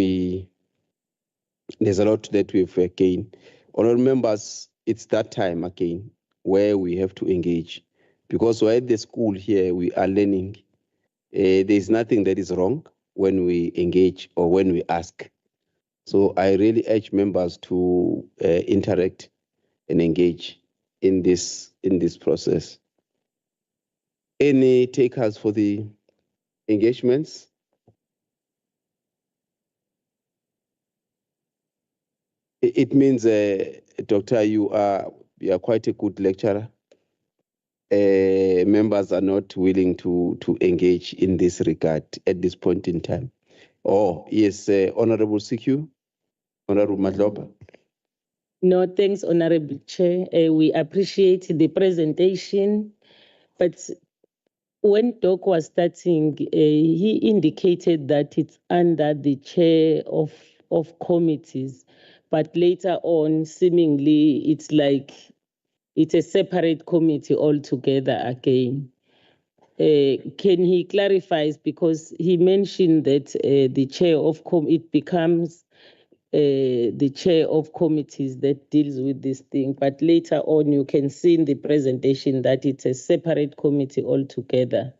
there's a lot that we've gained. Honorable members, it's that time again where we have to engage, because we're at the school here, we are learning. There's nothing that is wrong when we engage or when we ask. So I really urge members to interact and engage in this process. Any takers for the engagements? It means, Doctor, you are quite a good lecturer. Members are not willing to engage in this regard at this point in time. Oh, yes, Honorable CQ, Honorable Madloba. No, thanks, Honorable Chair. We appreciate the presentation, but when Doc was starting, he indicated that it's under the chair of committees, but later on, seemingly, it's like it's a separate committee altogether again. Can he clarify? Because he mentioned that the chair of it becomes the chair of committees that deals with this thing, but later on you can see in the presentation that it's a separate committee altogether.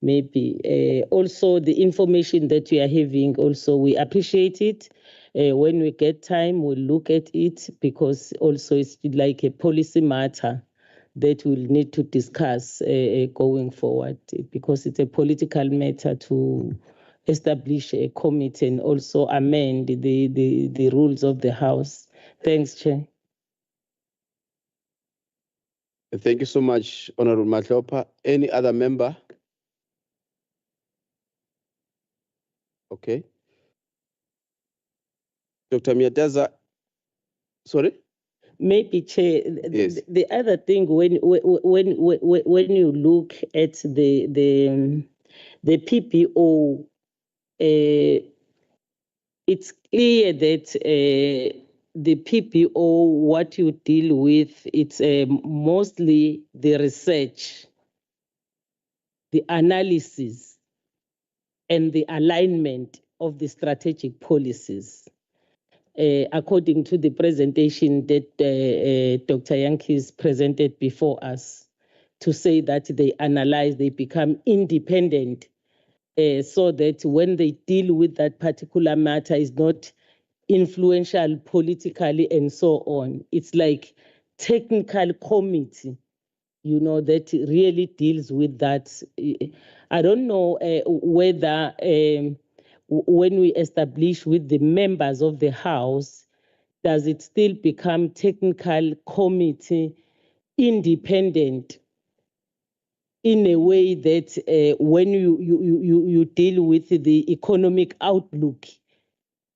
Maybe also the information that we are having, also we appreciate it. When we get time, we'll look at it, because also it's like a policy matter that we'll need to discuss going forward, because it's a political matter to establish a committee and also amend the rules of the House. Thanks, Chair. Thank you so much, Honorable Matlopa. Any other member? Okay. Dr. Nyataza, sorry? Maybe, Chair, yes. the other thing, when you look at the PPO, it's clear that the PPO, what you deal with, it's mostly the research, the analysis, and the alignment of the strategic policies. according to the presentation that Dr. Yankees presented before us, to say that they analyze, they become independent, so that when they deal with that particular matter is not influential politically and so on. It's like technical committee, that really deals with that. I don't know whether when we establish with the members of the House, does it still become technical committee independent in a way that when you deal with the economic outlook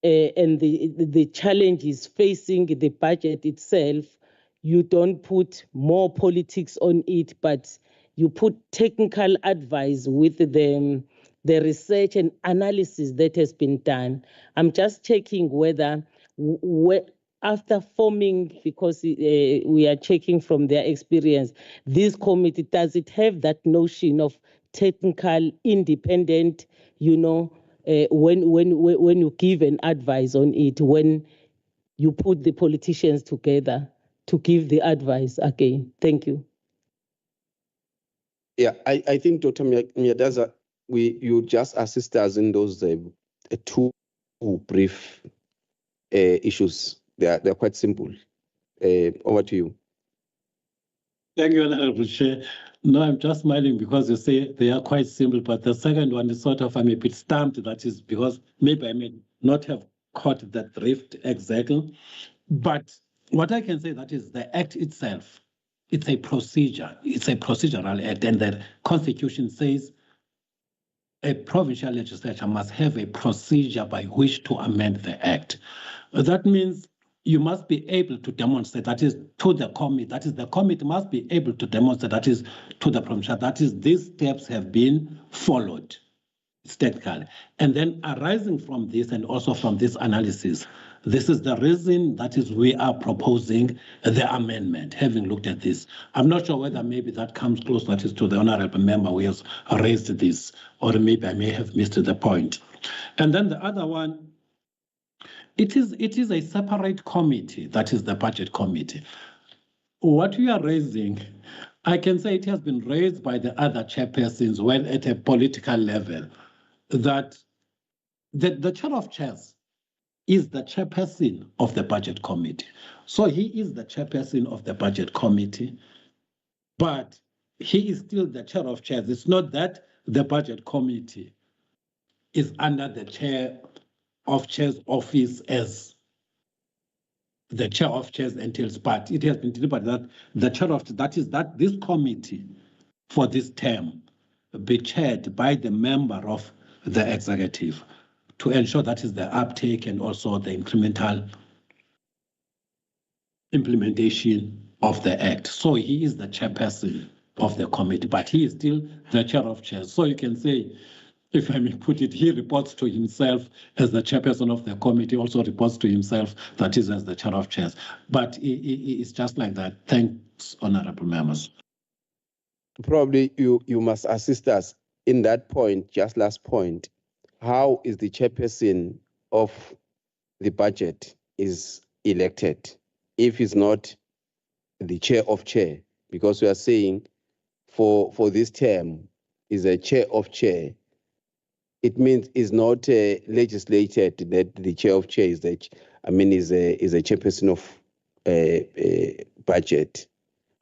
and the challenges facing the budget itself, you don't put more politics on it, but you put technical advice with the research and analysis that has been done. I'm just checking whether after forming, because we are checking from their experience, this committee, does it have that notion of technical independent, when you give an advice on it, when you put the politicians together to give the advice again? Thank you. Yeah, I think Dr. Myadaza, you just assist us in those two brief issues. They're quite simple. Over to you. Thank you, Honorable Chair. No, I'm just smiling because you say they are quite simple, but the second one is sort of, I'm a bit stumped. That is because maybe I may not have caught that drift exactly. But what I can say, that is the act itself, it's a procedure. It's a procedural act, and the Constitution says a provincial legislature must have a procedure by which to amend the act. That means you must be able to demonstrate, that is to the committee, that is the committee must be able to demonstrate, that is to the provincial, that is these steps have been followed statically. And then arising from this and also from this analysis, this is the reason that is we are proposing the amendment, having looked at this. I'm not sure whether maybe that comes close, that is to the honorable member who has raised this, or maybe I may have missed the point. And then the other one, it is a separate committee, that is the budget committee. What we are raising, I can say it has been raised by the other chairpersons when at a political level, that the chair of chairs is the chairperson of the budget committee. So he is the chairperson of the budget committee, but he is still the chair of chairs. It's not that the budget committee is under the chair of chairs office as the chair of chairs entails, but it has been delivered that the chair of that this committee for this term be chaired by the member of the executive to ensure that is the uptake and also the incremental implementation of the act. So he is the chairperson of the committee, but he is still the chair of chairs. So you can say, if I may put it, he reports to himself as the chairperson of the committee, also reports to himself, that is, as the chair of chairs. But it's just like that. Thanks, honorable members. Probably you must assist us in that point, just last point. How is the chairperson of the budget is elected if it's not the chair of chair? Because we are saying for this term is a chair of chair. It means it's not legislated that the chair of chair is is a chairperson of budget.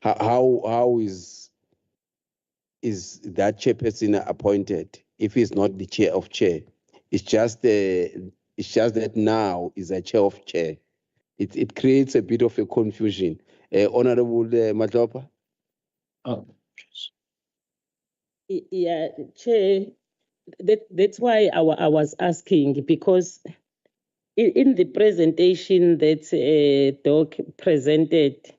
How is that chairperson appointed if he's not the chair of chair? It's just that now is a chair of chair. It creates a bit of a confusion. Honorable Madlopa? Oh. Yeah, Chair. That's why I was asking, because in the presentation that Doc presented,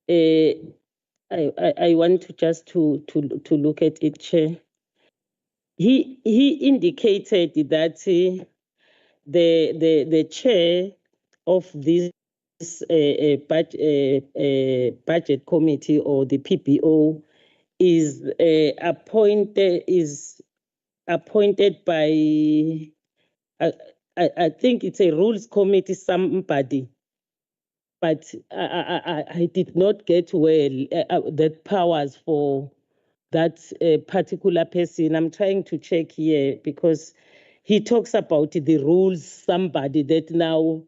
I want to just to look at it, Chair. He indicated that the chair of this budget committee, or the PPO, is appointed by I think it's a rules committee, somebody, but I did not get that powers for that particular person. I'm trying to check here because he talks about the rules, somebody that now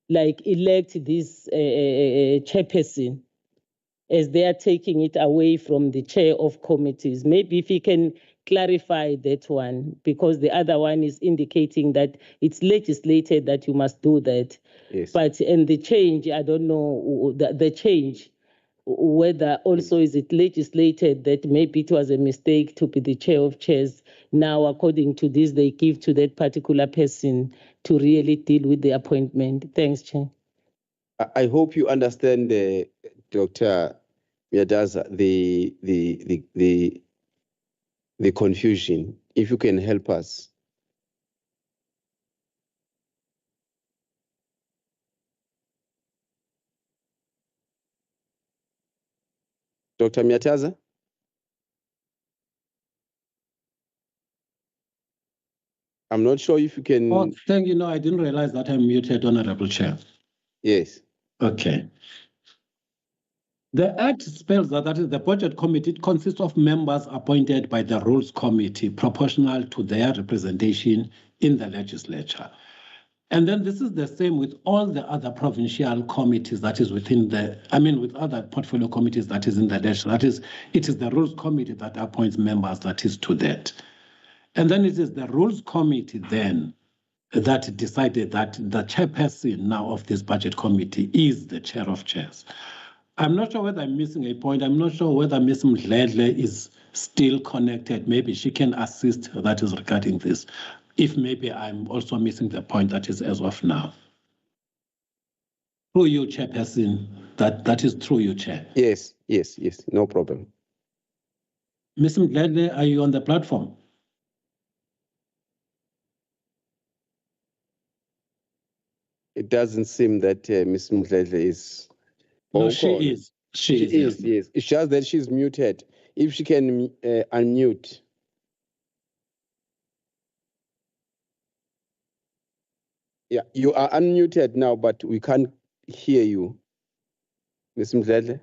like elect this chairperson, as they are taking it away from the chair of committees. Maybe if he can clarify that one, because the other one is indicating that it's legislated that you must do that. Yes. But and the change, I don't know the change, whether also is it legislated that maybe it was a mistake to be the chair of chairs. Now, according to this, they give to that particular person to really deal with the appointment. Thanks, Chair. I hope you understand, Dr. Miadaza, the confusion. If you can help us. Dr. Miataza? I'm not sure if you can. Oh, thank you. No, I didn't realize that I'm muted, Honorable Chair. Yes. Okay. The Act spells that is the Budget Committee. It consists of members appointed by the Rules Committee, proportional to their representation in the legislature. And then this is the same with all the other provincial committees that is within with other portfolio committees that is in the legislature. That is, it is the Rules Committee that appoints members that is to that. And then it is the Rules Committee then that decided that the chairperson now of this Budget Committee is the chair of chairs. I'm not sure whether I'm missing a point. I'm not sure whether Ms. Mdledle is still connected. Maybe she can assist that is regarding this. If maybe I'm also missing the point that is as of now. Through you, Chairperson, that is through you, Chair. Yes, no problem. Ms. Mdledle, are you on the platform? It doesn't seem that Ms. Mdledle is. No, she is. She is, yes. It's just that she's muted. If she can unmute. Yeah, you are unmuted now, but we can't hear you. Ms. Mdledle?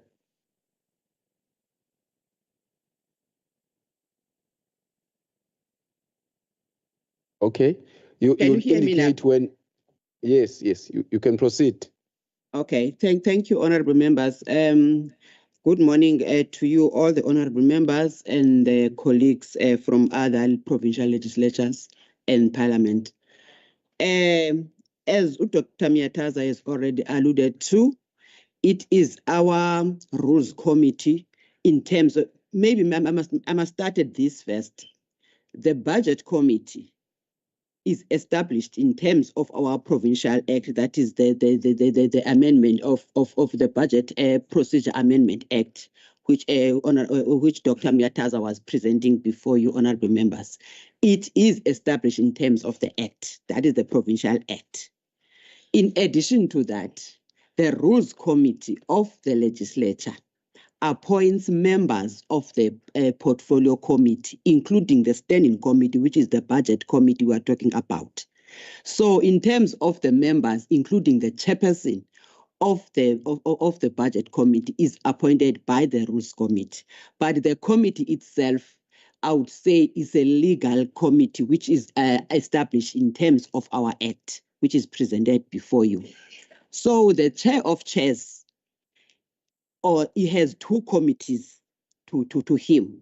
Okay. Can you hear me now? When. Yes, you can proceed. Okay, thank you, honorable members. Good morning to you, all the honorable members and colleagues from other provincial legislatures and parliament. As Dr. Miataza has already alluded to, it is our rules committee in terms of, maybe I must start at this first. The budget committee is established in terms of our provincial act, that is the amendment of the Budget Procedure Amendment Act, which Dr. Miataza was presenting before you, honorable members. It is established in terms of the act, that is the provincial act. In addition to that, the Rules Committee of the legislature appoints members of the portfolio committee, including the standing committee, which is the budget committee we are talking about. So in terms of the members, including the chairperson of the budget committee is appointed by the rules committee. But the committee itself, I would say, is a legal committee, which is established in terms of our act, which is presented before you. So the chair of chairs, or he has two committees to him.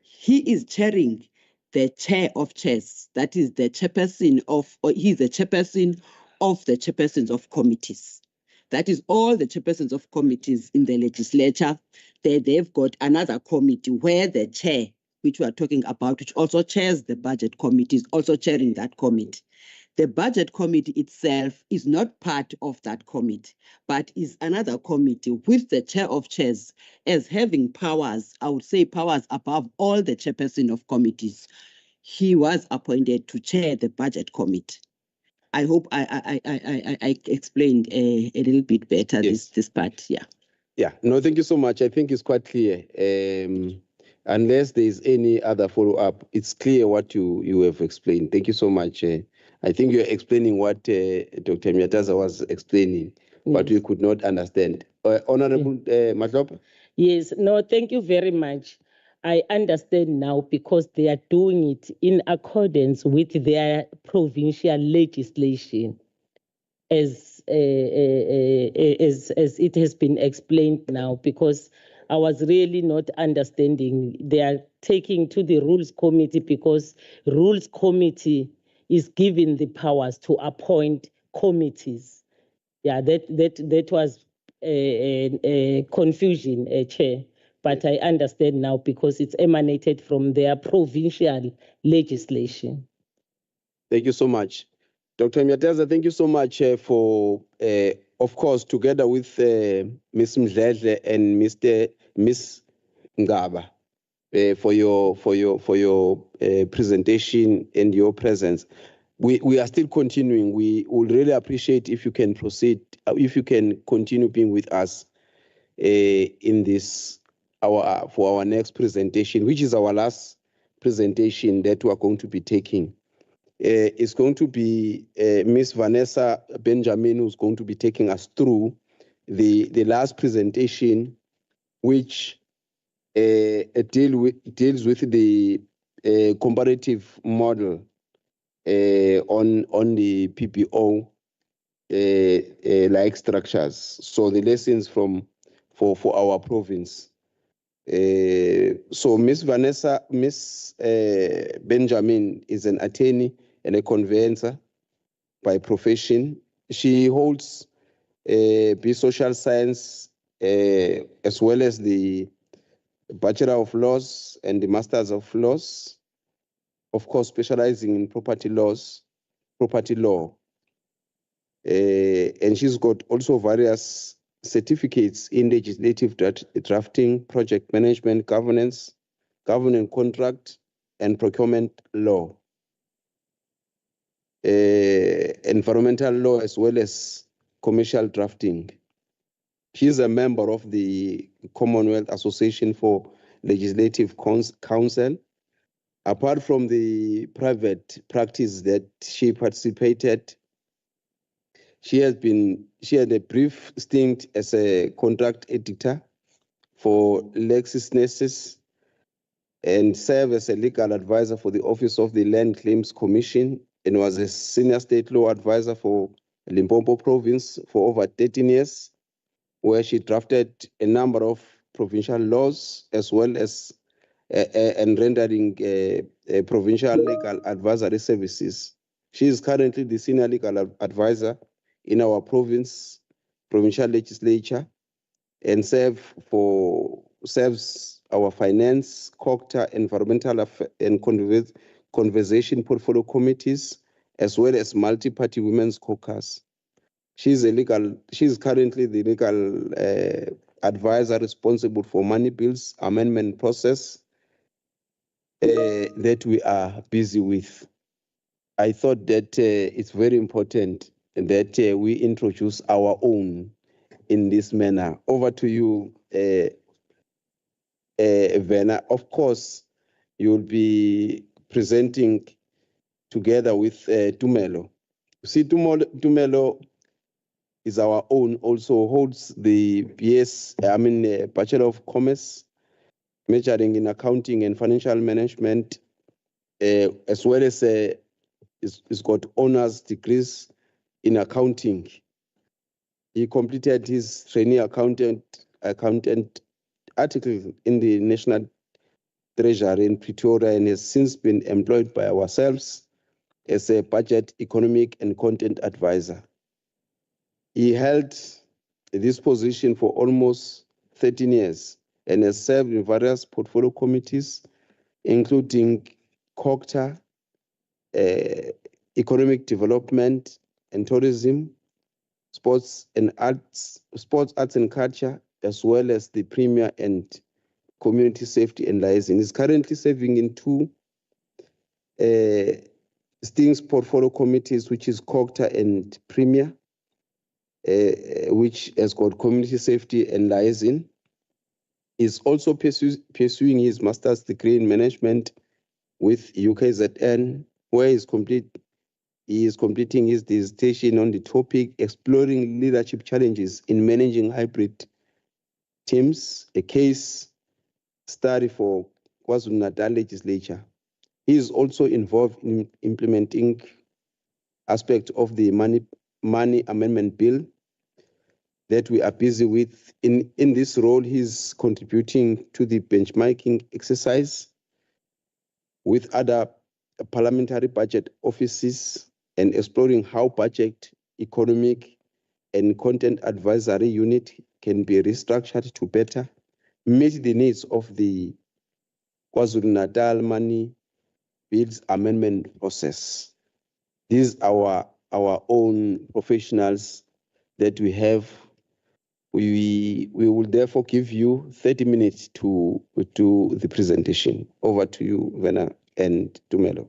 He is chairing the chair of chairs, that is the chairperson of, or he's the chairperson of the chairpersons of committees. That is all the chairpersons of committees in the legislature. They've got another committee where the chair, which we are talking about, which also chairs the budget committee, is also chairing that committee. The budget committee itself is not part of that committee, but is another committee with the chair of chairs as having powers, I would say powers above all the chairperson of committees. He was appointed to chair the budget committee. I hope I explained a little bit better this part, yeah. Yeah, no, thank you so much. I think it's quite clear. Unless there is any other follow-up, it's clear what you have explained. Thank you so much, I think you're explaining what Dr. Myataza was explaining, but we could not understand. Honorable Matlopa? Yes, no, thank you very much. I understand now because they are doing it in accordance with their provincial legislation, as it has been explained now. Because I was really not understanding. They are taking to the Rules Committee because Rules Committee is given the powers to appoint committees. Yeah, that was a confusion, Chair. But I understand now because it's emanated from their provincial legislation. Thank you so much. Dr. Myataza, thank you so much for, of course, together with Ms. Mdledle and Ms. Ngaba, for your presentation and your presence. We are still continuing. We would really appreciate if you can proceed, if you can continue being with us in this for our next presentation, which is our last presentation that we are going to be taking. It's going to be Miss Vanessa Benjamin, who's going to be taking us through the last presentation, which deals with the comparative model on the PPO like structures. So the lessons for our province. So Miss Benjamin is an attorney and a conveyancer by profession. She holds B Social Science as well as the Bachelor of Laws and the Masters of Laws, of course specializing in property law. And she's got also various certificates in legislative drafting, project management, governance, government contract, and procurement law, environmental law, as well as commercial drafting. She's a member of the Commonwealth Association for Legislative Counsel. Apart from the private practice that she participated, she had a brief stint as a contract editor for LexisNexis and served as a legal advisor for the Office of the Land Claims Commission and was a senior state law advisor for Limpopo Province for over 13 years, where she drafted a number of provincial laws as well as and rendering provincial legal advisory services. She is currently the senior legal advisor in our provincial legislature and serves our finance, COCTA, environmental and conversation portfolio committees, as well as multi-party women's caucus. She is currently the legal advisor responsible for money bills amendment process that we are busy with. I thought that it's very important that we introduce our own in this manner. Over to you, Vena. Of course, you'll be presenting together with Tumelo. See, Tumelo is our own, also holds the Bachelor of Commerce, majoring in accounting and financial management, as well as he's got honors degrees in accounting. He completed his trainee accountant article in the National Treasury in Pretoria and has since been employed by ourselves as a budget, economic, and content advisor. He held this position for almost 13 years and has served in various portfolio committees, including COCTA, economic development and tourism, sports, arts and culture, as well as the premier and community safety and liaison. He's currently serving in two Stings portfolio committees, which is COCTA and premier, which has got community safety and liaison. He's also pursuing his master's degree in management with UKZN, where he's completed he is completing his dissertation on the topic, Exploring Leadership Challenges in Managing Hybrid Teams, a case study for KwaZulu-Natal legislature. He is also involved in implementing aspects of the money amendment bill that we are busy with. In this role, he's contributing to the benchmarking exercise with other parliamentary budget offices and exploring how budget, economic, and content advisory unit can be restructured to better meet the needs of the KwaZulu-Natal money bills amendment process. These are our own professionals that we have. We will therefore give you 30 minutes to do the presentation. Over to you, Vena and Tumelo.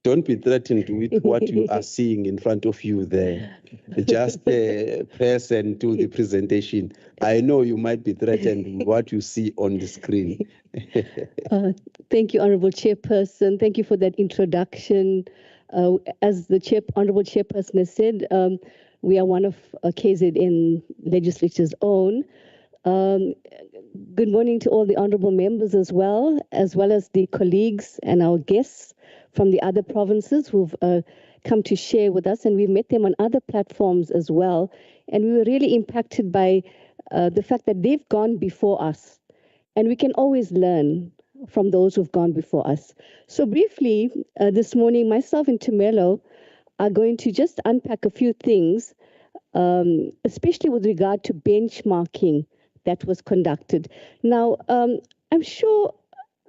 Don't be threatened with what you are seeing in front of you there. Just press and do the presentation. I know you might be threatened with what you see on the screen. Thank you, Honorable Chairperson. Thank you for that introduction. As the Honorable Chairperson has said, we are one of KZN legislature's own. Good morning to all the honorable members as well as the colleagues and our guests from the other provinces who've come to share with us, and we met them on other platforms as well. And we were really impacted by the fact that they've gone before us, and we can always learn from those who've gone before us. So briefly, this morning, myself and Tumelo are going to just unpack a few things, especially with regard to benchmarking that was conducted. Now, I'm sure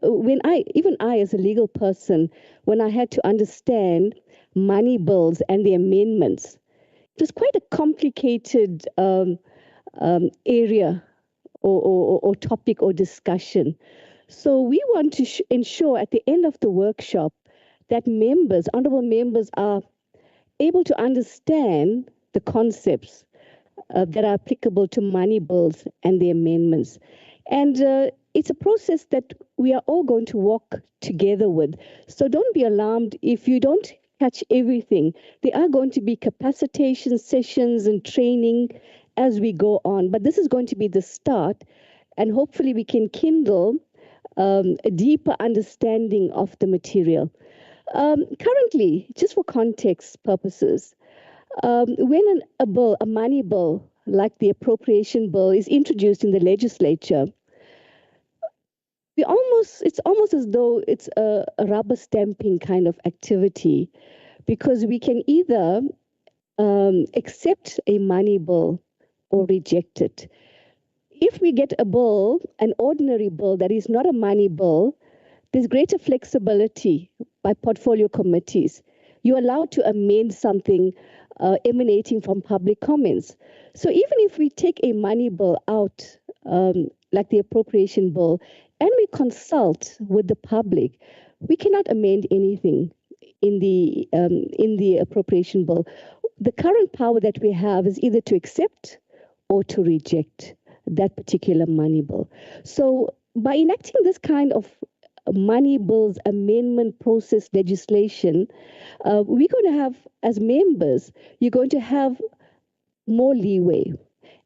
when even I as a legal person, when I had to understand money bills and the amendments, it was quite a complicated area or topic or discussion. So we want to ensure at the end of the workshop that members, honorable members, are able to understand the concepts that are applicable to money bills and the amendments. And it's a process that we are all going to walk together with. So don't be alarmed if you don't catch everything. There are going to be capacitation sessions and training as we go on. But this is going to be the start, and hopefully we can kindle a deeper understanding of the material. Currently, just for context purposes, when a money bill like the appropriation bill is introduced in the legislature, it's almost as though it's a rubber stamping kind of activity, because we can either accept a money bill or reject it. If we get a bill, an ordinary bill that is not a money bill, there's greater flexibility by portfolio committees. You're allowed to amend something emanating from public comments. So even if we take a money bill out, like the appropriation bill, and we consult with the public, we cannot amend anything in the appropriation bill. The current power that we have is either to accept or to reject that particular money bill. So by enacting this kind of money bills amendment process legislation, we're going to have, as members, you're going to have more leeway.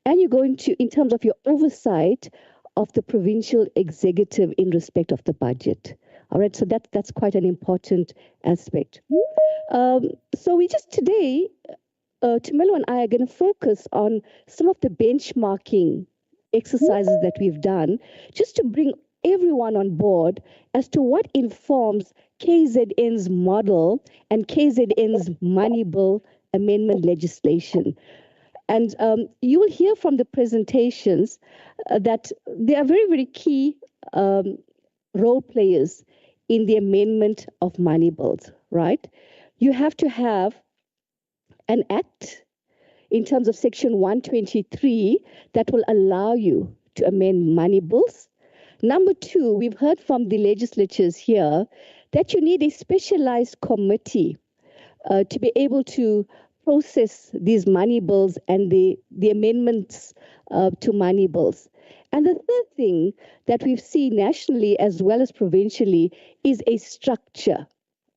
And you're going to, in terms of your oversight of the provincial executive in respect of the budget. All right, so that's quite an important aspect. So we just today, Tumelo and I are going to focus on some of the benchmarking exercises that we've done, just to bring everyone on board as to what informs KZN's model and KZN's money bill amendment legislation. And you will hear from the presentations that they are very, very key role players in the amendment of money bills, right? You have to have an act in terms of Section 123 that will allow you to amend money bills. Number two, we've heard from the legislatures here that you need a specialized committee to be able to process these money bills and the amendments to money bills. And the third thing that we've seen nationally as well as provincially is a structure,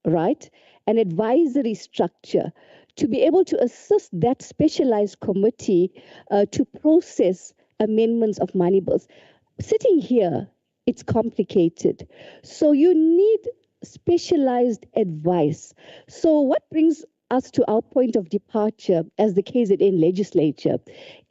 right? An advisory structure to be able to assist that specialized committee to process amendments of money bills. Sitting here, it's complicated. So you need specialized advice. So what brings us to our point of departure as the KZN legislature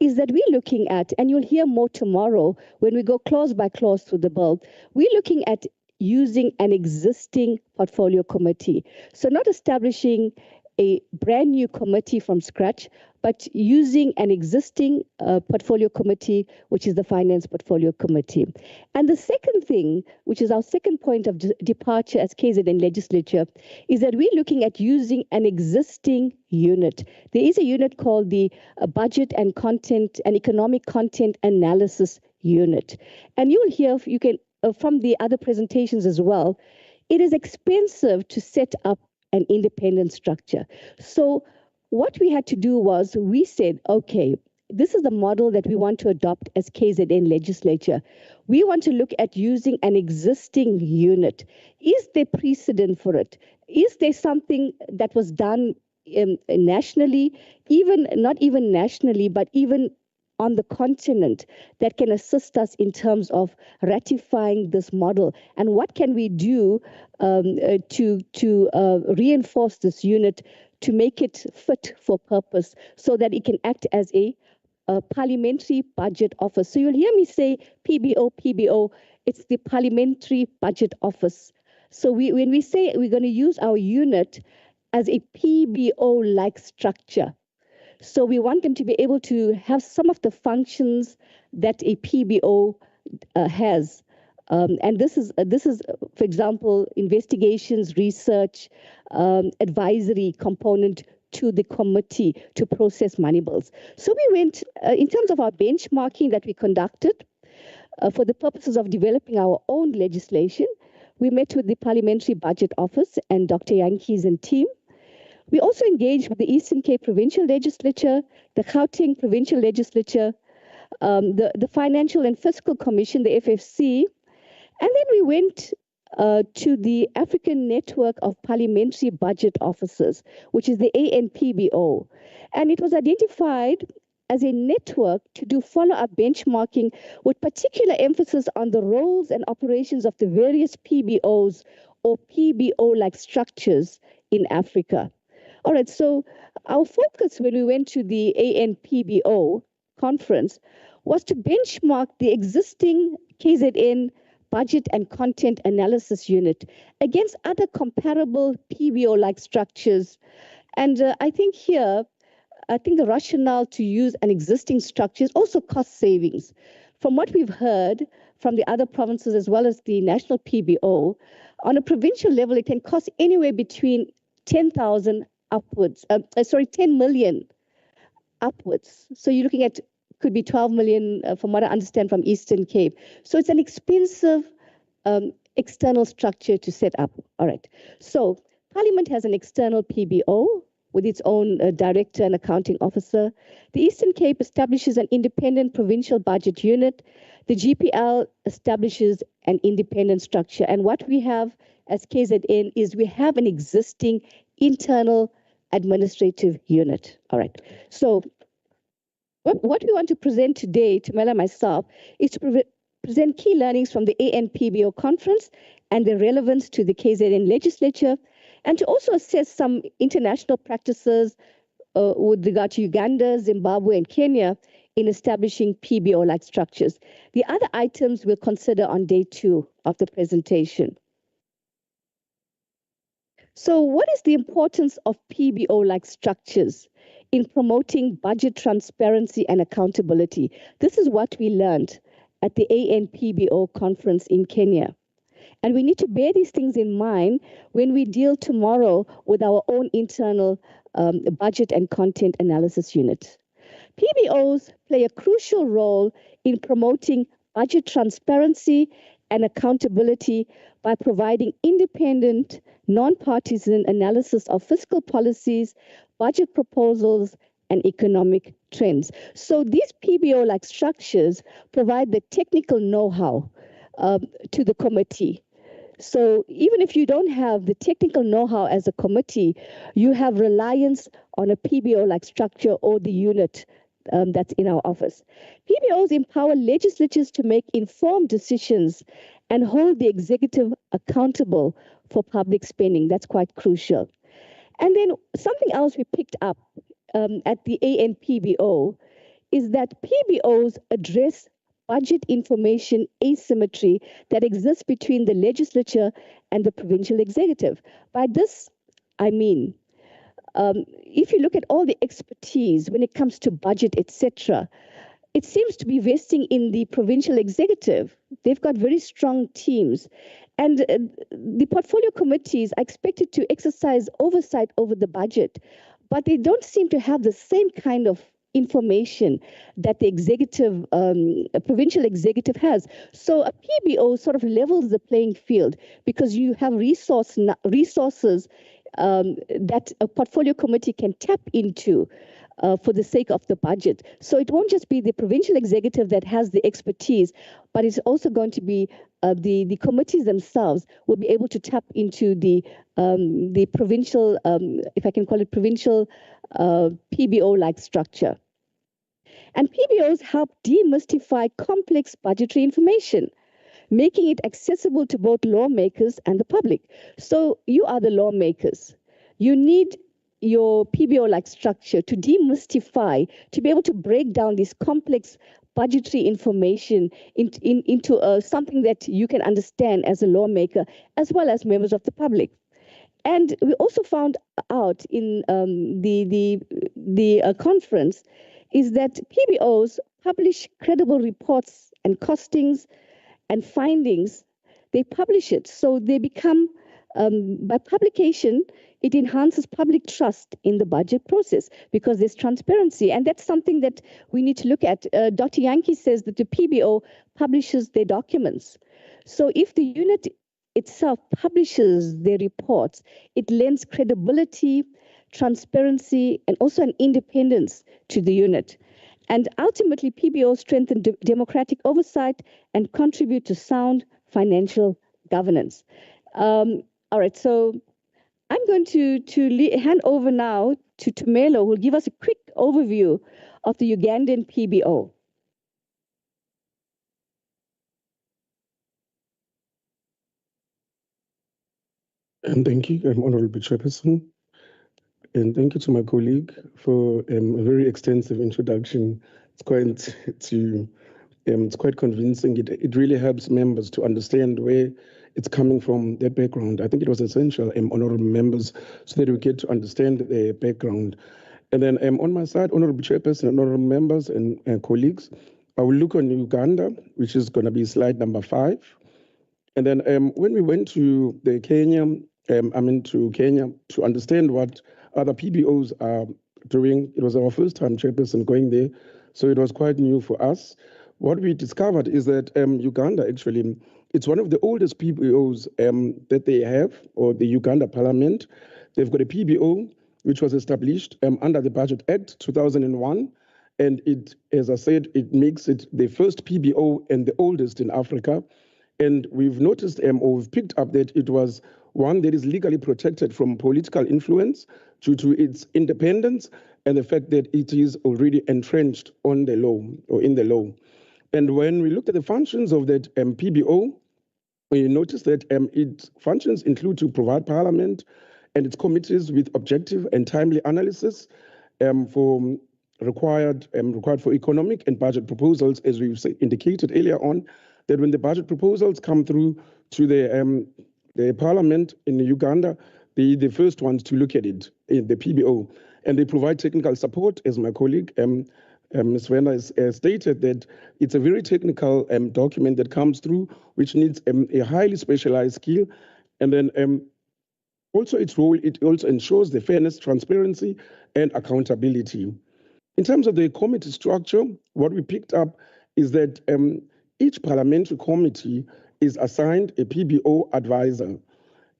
is that we're looking at, and you'll hear more tomorrow when we go clause by clause through the bill, we're looking at using an existing portfolio committee. So not establishing a brand new committee from scratch, but using an existing portfolio committee, which is the Finance Portfolio Committee. And the second thing, which is our second point of departure as KZN legislature, is that we're looking at using an existing unit. There is a unit called the Budget and Content and Economic Content Analysis Unit. And you'll hear, you can from the other presentations as well, it is expensive to set up an independent structure. So what we had to do was we said, okay, this is the model that we want to adopt as KZN legislature. We want to look at using an existing unit. Is there precedent for it? Is there something that was done nationally, even not even nationally, but even on the continent that can assist us in terms of ratifying this model? And what can we do to reinforce this unit to make it fit for purpose so that it can act as a parliamentary budget office? So you'll hear me say PBO, it's the Parliamentary Budget Office. So when we say we're going to use our unit as a PBO-like structure, so we want them to be able to have some of the functions that a PBO has. And this is, for example, investigations, research, advisory component to the committee to process money bills. So we went, in terms of our benchmarking that we conducted, for the purposes of developing our own legislation, we met with the Parliamentary Budget Office and Dr. Yankees and team. We also engaged with the Eastern Cape Provincial Legislature, the Gauteng Provincial Legislature, the Financial and Fiscal Commission, the FFC, and then we went to the African Network of Parliamentary Budget Officers, which is the ANPBO. And it was identified as a network to do follow-up benchmarking with particular emphasis on the roles and operations of the various PBOs or PBO-like structures in Africa. All right, so our focus when we went to the ANPBO conference was to benchmark the existing KZN Budget and Content Analysis Unit against other comparable PBO-like structures. And I think here, the rationale to use an existing structure is also cost savings. From what we've heard from the other provinces as well as the national PBO, on a provincial level, it can cost anywhere between 10,000 upwards, 10 million upwards. So you're looking at, could be 12 million from what I understand from Eastern Cape. So it's an expensive external structure to set up. All right. So Parliament has an external PBO with its own director and accounting officer. The Eastern Cape establishes an independent provincial budget unit. The GPL establishes an independent structure. And what we have as KZN is we have an existing internal administrative unit. All right. So what we want to present today, Tumela and myself, is to present key learnings from the ANPBO conference and their relevance to the KZN legislature, and to also assess some international practices with regard to Uganda, Zimbabwe, and Kenya in establishing PBO-like structures. The other items we'll consider on day 2 of the presentation. So what is the importance of PBO-like structures in promoting budget transparency and accountability? This is what we learned at the ANPBO conference in Kenya. And we need to bear these things in mind when we deal tomorrow with our own internal budget and content analysis unit. PBOs play a crucial role in promoting budget transparency and accountability by providing independent, non-partisan analysis of fiscal policies, budget proposals, and economic trends. So these PBO-like structures provide the technical know-how to the committee. So even if you don't have the technical know-how as a committee, you have reliance on a PBO-like structure or the unit that's in our office. PBOs empower legislatures to make informed decisions and hold the executive accountable for public spending. That's quite crucial. And then something else we picked up at the ANPBO is that PBOs address budget information asymmetry that exists between the legislature and the provincial executive. By this, I mean, if you look at all the expertise when it comes to budget, etc., it seems to be vesting in the provincial executive. They've got very strong teams. And the portfolio committees are expected to exercise oversight over the budget, but they don't seem to have the same kind of information that the executive, provincial executive has. So a PBO sort of levels the playing field because you have resources that a portfolio committee can tap into for the sake of the budget. So it won't just be the provincial executive that has the expertise, but it's also going to be the committees themselves will be able to tap into the provincial, if I can call it provincial PBO-like structure. And PBOs help demystify complex budgetary information, making it accessible to both lawmakers and the public. So you are the lawmakers. You need your PBO-like structure to demystify, to be able to break down this complex budgetary information into something that you can understand as a lawmaker, as well as members of the public. And we also found out in the conference is that PBOs publish credible reports and costings and findings. They publish it, so they become, by publication, it enhances public trust in the budget process because there's transparency. And that's something that we need to look at. Dr. Yankee says that the PBO publishes their documents. So if the unit itself publishes their reports, it lends credibility, transparency, and also an independence to the unit. And ultimately, PBOs strengthen democratic oversight and contribute to sound financial governance. All right, so I'm going to hand over now to Tumelo, who will give us a quick overview of the Ugandan PBO. And thank you, Honorable Chairperson. And thank you to my colleague for a very extensive introduction. It's quite convincing. It really helps members to understand where it's coming from, their background. I think it was essential, honorable members, so that we get to understand their background. And then on my side, honorable chairperson, honorable members and colleagues, I will look on Uganda, which is going to be slide number 5. And then when we went to Kenya to understand what other PBOs are doing, it was our first time, chairperson, going there. So it was quite new for us. What we discovered is that Uganda, actually, it's one of the oldest PBOs that they have, or the Uganda Parliament. They've got a PBO, which was established under the Budget Act 2001. And it, as I said, it makes it the first PBO and the oldest in Africa. And we've noticed, or we've picked up that it was one that is legally protected from political influence due to its independence and the fact that it is already entrenched on the law or in the law. And when we looked at the functions of that PBO, we noticed that its functions include to provide Parliament and its committees with objective and timely analysis required for economic and budget proposals, as we've indicated earlier on, that when the budget proposals come through to the Parliament in Uganda, they're the first ones to look at it, in the PBO. And they provide technical support, as my colleague, Ms. Werner has stated, that it's a very technical document that comes through, which needs a highly specialized skill. And then also its role, it also ensures the fairness, transparency, and accountability. In terms of the committee structure, what we picked up is that each parliamentary committee is assigned a PBO advisor,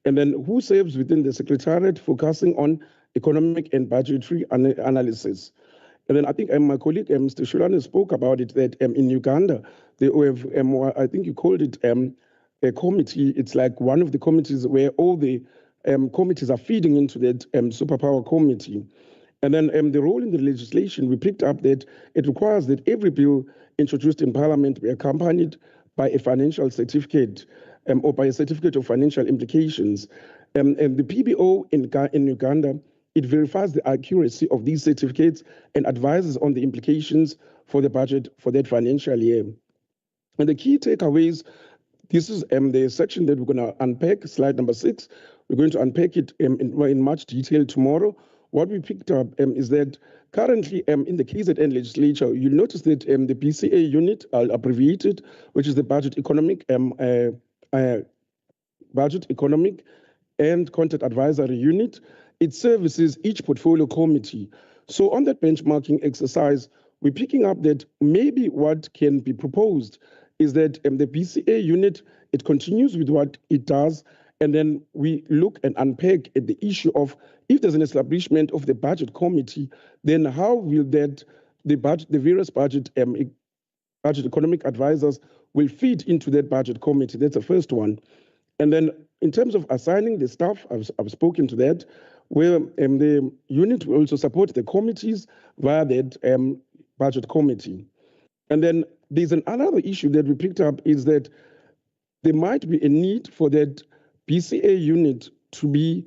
and then who serves within the Secretariat focusing on economic and budgetary analysis. And then I think my colleague, Mr. Shulane, spoke about it, that in Uganda, they have, I think you called it a committee. It's like one of the committees where all the committees are feeding into that superpower committee. And then the role in the legislation, we picked up that it requires that every bill introduced in Parliament be accompanied by a financial certificate or by a certificate of financial implications. And the PBO in Uganda, it verifies the accuracy of these certificates and advises on the implications for the budget for that financial year. And the key takeaways, this is the section that we're going to unpack, slide number 6. We're going to unpack it in much detail tomorrow. What we picked up is that currently in the KZN legislature, you'll notice that the BCA unit, abbreviated, which is the Budget Economic and Content Advisory Unit, it services each portfolio committee. So on that benchmarking exercise, we're picking up that maybe what can be proposed is that the BCA unit, it continues with what it does, and then we look and unpack at the issue of if there's an establishment of the budget committee, then how will that the various budget economic advisors will feed into that budget committee? That's the first one. And then in terms of assigning the staff, I've spoken to that, where the unit will also support the committees via that budget committee. And then there's another issue that we picked up is that there might be a need for that BCA unit to be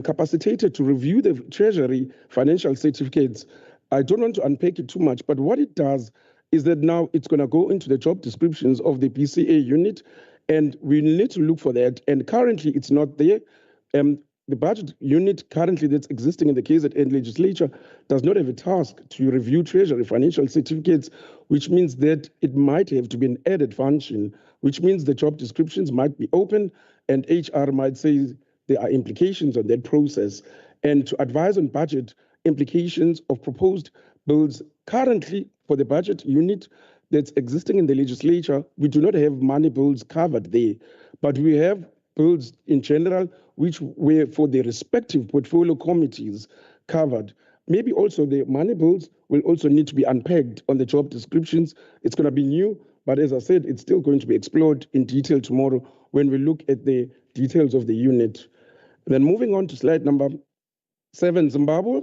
capacitated to review the Treasury financial certificates. I don't want to unpack it too much, but what it does is that now it's going to go into the job descriptions of the BCA unit, and we need to look for that. And currently, it's not there. The budget unit currently that's existing in the KZN legislature does not have a task to review Treasury financial certificates, which means that it might have to be an added function, which means the job descriptions might be open and HR might say there are implications on that process. And to advise on budget implications of proposed bills currently for the budget unit that's existing in the legislature, we do not have money bills covered there, but we have bills in general which were for the respective portfolio committees covered. Maybe also the money bills will also need to be unpacked on the job descriptions. It's going to be new, but as I said, it's still going to be explored in detail tomorrow when we look at the details of the unit. And then moving on to slide number 7, Zimbabwe.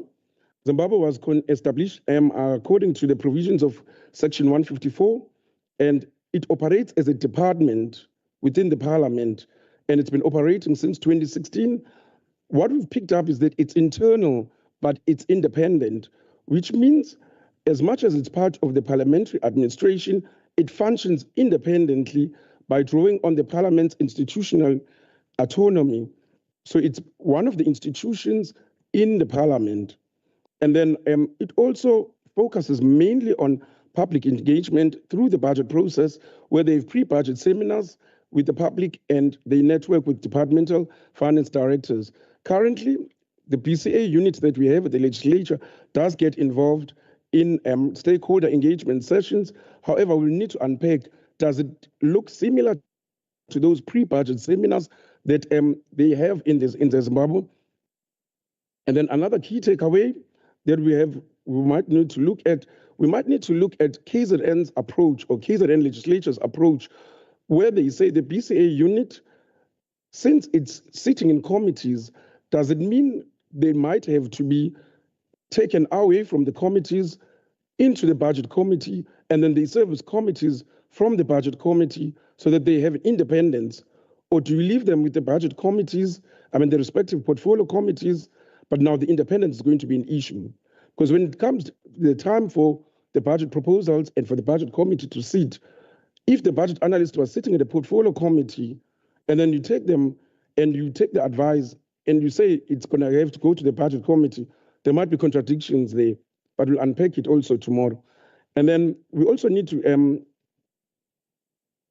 Zimbabwe was established according to the provisions of Section 154, and it operates as a department within the parliament, and it's been operating since 2016. What we've picked up is that it's internal, but it's independent, which means as much as it's part of the parliamentary administration, it functions independently by drawing on the parliament's institutional autonomy. So it's one of the institutions in the parliament. And then it also focuses mainly on public engagement through the budget process, where they have pre-budget seminars with the public and they network with departmental finance directors. Currently, the BCA unit that we have at the legislature does get involved in stakeholder engagement sessions. However, we'll need to unpack, does it look similar to those pre-budget seminars that they have in Zimbabwe? And then another key takeaway that we might need to look at KZN's approach, or KZN legislature's approach, where they say the BCA unit, since it's sitting in committees, does it mean they might have to be taken away from the committees into the budget committee, and then they serve as committees from the budget committee so that they have independence? Or do you leave them with the budget committees, the respective portfolio committees, but now the independence is going to be an issue? Because when it comes to the time for the budget proposals and for the budget committee to sit, if the budget analyst was sitting in the portfolio committee, and then you take them and you take the advice and you say it's going to have to go to the budget committee, there might be contradictions there, but we'll unpack it also tomorrow. And then we also need to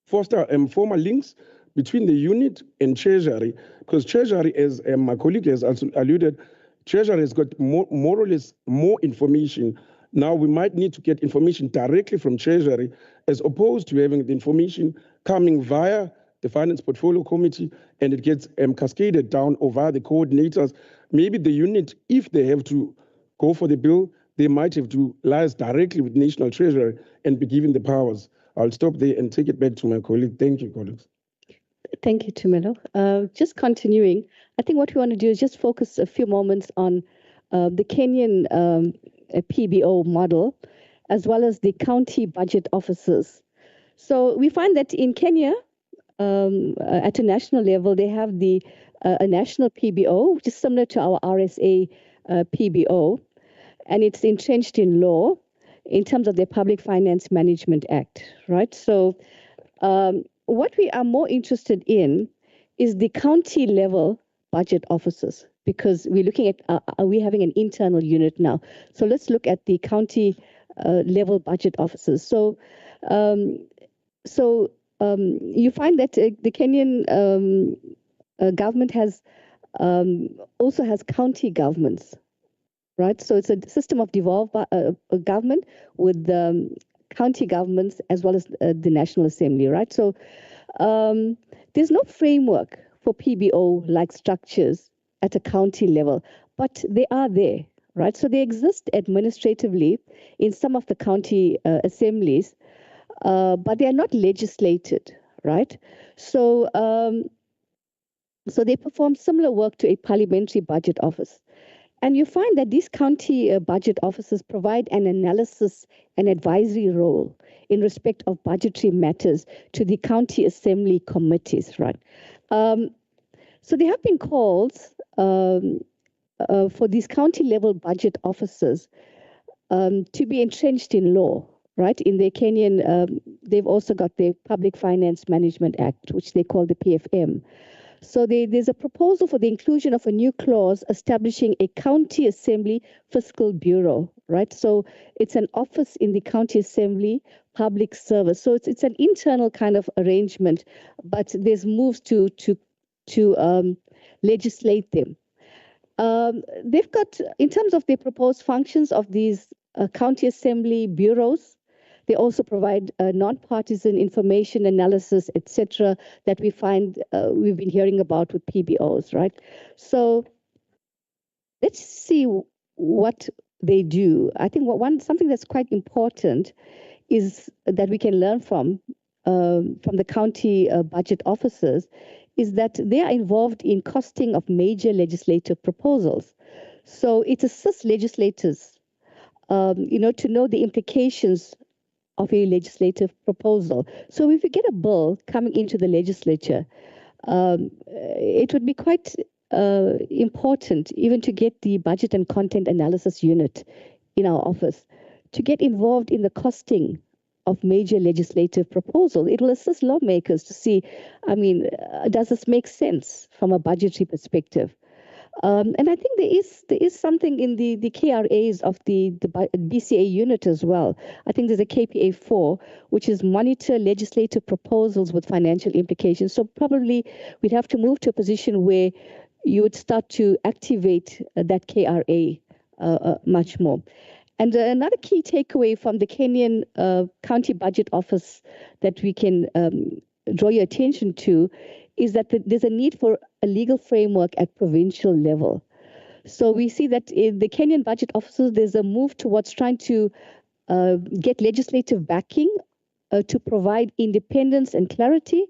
foster formal links between the unit and Treasury, because Treasury, as my colleague has also alluded, Treasury has got more or less more information. Now we might need to get information directly from Treasury as opposed to having the information coming via the Finance Portfolio Committee, and it gets cascaded down over the coordinators. Maybe the unit, if they have to go for the bill, they might have to liaise directly with National Treasury and be given the powers. I'll stop there and take it back to my colleague. Thank you, colleagues. Thank you, Tumelo. Just continuing, I think what we want to do is just focus a few moments on the Kenyan PBO model, as well as the county budget officers. So we find that in Kenya, at a national level, they have the a national PBO, which is similar to our RSA PBO, and it's entrenched in law in terms of the Public Finance Management Act, right? So what we are more interested in is the county level budget officers, because we're looking at, are we having an internal unit now? So let's look at the county level budget officers. So you find that the Kenyan government has also has county governments, right? So it's a system of devolved government with county governments as well as the National Assembly, right? So there's no framework for PBO-like structures at a county level, but they are there, right? So they exist administratively in some of the county assemblies, but they are not legislated, right? So they perform similar work to a parliamentary budget office. And you find that these county budget officers provide an analysis and advisory role in respect of budgetary matters to the county assembly committees, right? So there have been calls for these county level budget officers to be entrenched in law, right? In the Kenyan, they've also got the Public Finance Management Act, which they call the PFM. So there's a proposal for the inclusion of a new clause establishing a county assembly fiscal bureau, right? So it's an office in the county assembly public service. So it's an internal kind of arrangement, but there's moves to legislate them. They've got, in terms of the proposed functions of these county assembly bureaus, they also provide non-partisan information analysis, etc., that we find we've been hearing about with PBOs, right? So let's see what they do. I think something that's quite important is that we can learn from the county budget officers is that they are involved in costing of major legislative proposals. So it assists legislators, to know the implications of a legislative proposal. So if you get a bill coming into the legislature, it would be quite important even to get the budget and content analysis unit in our office to get involved in the costing of major legislative proposals. It will assist lawmakers to see, does this make sense from a budgetary perspective? And I think there is something in the KRAs of the BCA unit as well. I think there's a KPA 4, which is monitor legislative proposals with financial implications. So probably we'd have to move to a position where you would start to activate that KRA much more. And another key takeaway from the Kenyan County Budget Office that we can draw your attention to is that there's a need for a legal framework at provincial level. So we see that in the Kenyan budget offices, there's a move towards trying to get legislative backing to provide independence and clarity.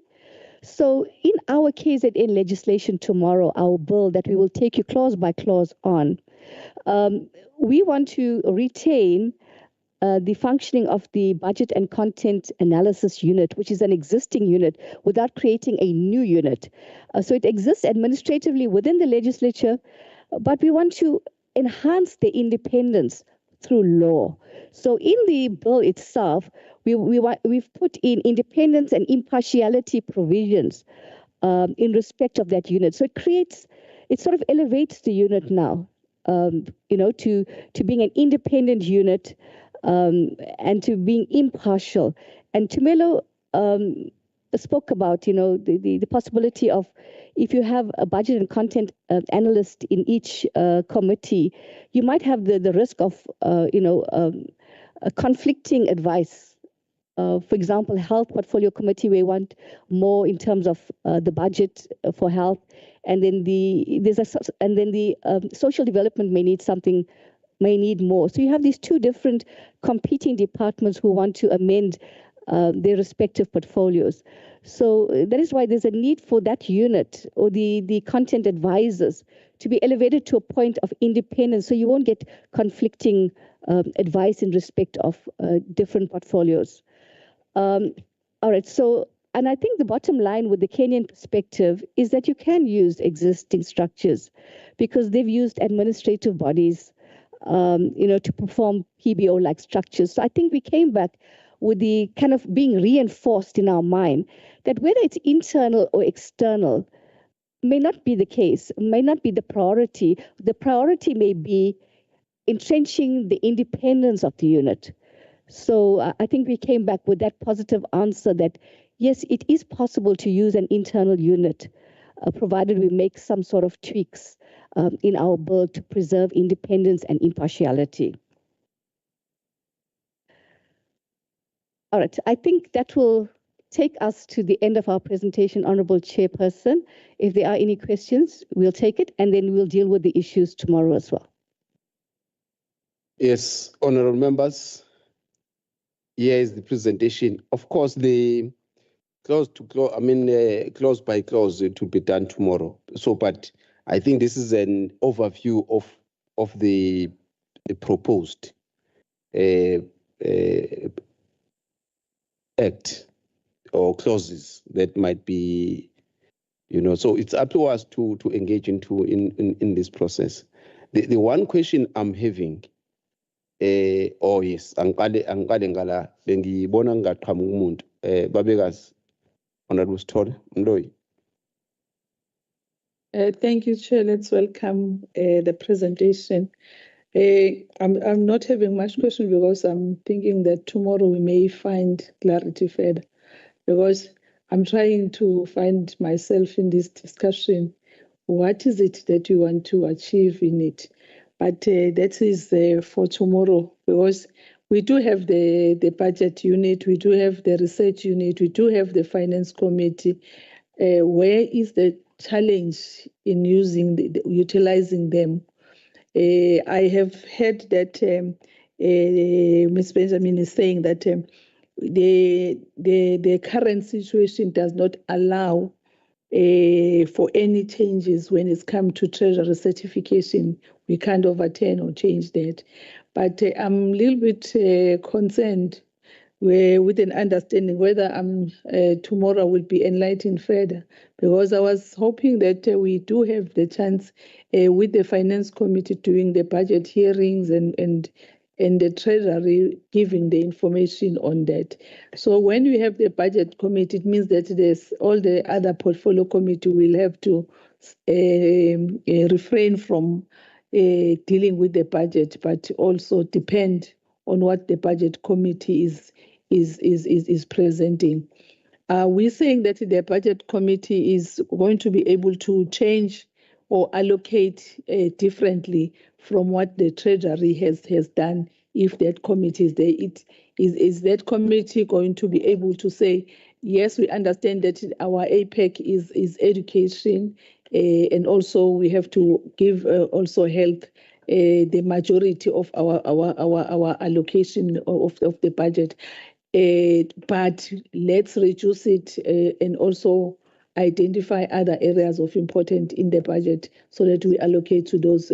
So in our KZN legislation tomorrow, our bill that we will take you clause by clause on, we want to retain the functioning of the budget and content analysis unit, which is an existing unit, without creating a new unit. So it exists administratively within the legislature, but we want to enhance the independence through law. So in the bill itself, we've put in independence and impartiality provisions in respect of that unit. So it sort of elevates the unit now, to being an independent unit, and to being impartial. And Tumelo spoke about, the possibility of, if you have a budget and content analyst in each committee, you might have the risk of, conflicting advice For example, health portfolio committee, we want more in terms of the budget for health, and then the social development may need more. So you have these two different competing departments who want to amend their respective portfolios. So that is why there's a need for that unit or the content advisors to be elevated to a point of independence, so you won't get conflicting advice in respect of different portfolios. All right, so, and I think the bottom line with the Kenyan perspective is that you can use existing structures because they've used administrative bodies, to perform PBO-like structures. So I think we came back with the kind of being reinforced in our mind that whether it's internal or external may not be the case, may not be the priority. The priority may be entrenching the independence of the unit. So I think we came back with that positive answer that, yes, it is possible to use an internal unit, provided we make some sort of tweaks in our bill to preserve independence and impartiality. All right, I think that will take us to the end of our presentation, Honorable Chairperson. If there are any questions, we'll take it, and then we'll deal with the issues tomorrow as well. Yes, honorable members, here is the presentation. Of course, the close by close, it will be done tomorrow. So, but I think this is an overview of the proposed act or clauses that might be, so it's up to us to engage in this process. The one question I'm having, yes, angqale ngala bengibona ngaqhamuka umuntu babekazi Honorable Story Mloyi. Thank you, Chair. Let's welcome the presentation. I'm not having much question because I'm thinking that tomorrow we may find clarity further, because I'm trying to find myself in this discussion. What is it that you want to achieve in it? But that is for tomorrow, because we do have the budget unit, we do have the research unit, we do have the finance committee. Where is the challenge in utilizing them? I have heard that Ms. Benjamin is saying that the current situation does not allow for any changes when it's come to treasury certification. We can't overturn or change that. But I'm a little bit concerned with an understanding whether tomorrow will be enlightened further, because I was hoping that we do have the chance with the finance committee doing the budget hearings and the treasury giving the information on that. So when we have the budget committee, it means that there's all the other portfolio committee will have to refrain from dealing with the budget, but also depend on what the budget committee is presenting. We're saying that the budget committee is going to be able to change or allocate differently from what the treasury has done if that committee is there. Is that committee going to be able to say, yes, we understand that our APEC is education, and also we have to give also health the majority of our allocation of the budget. But let's reduce it and also identify other areas of importance in the budget so that we allocate to those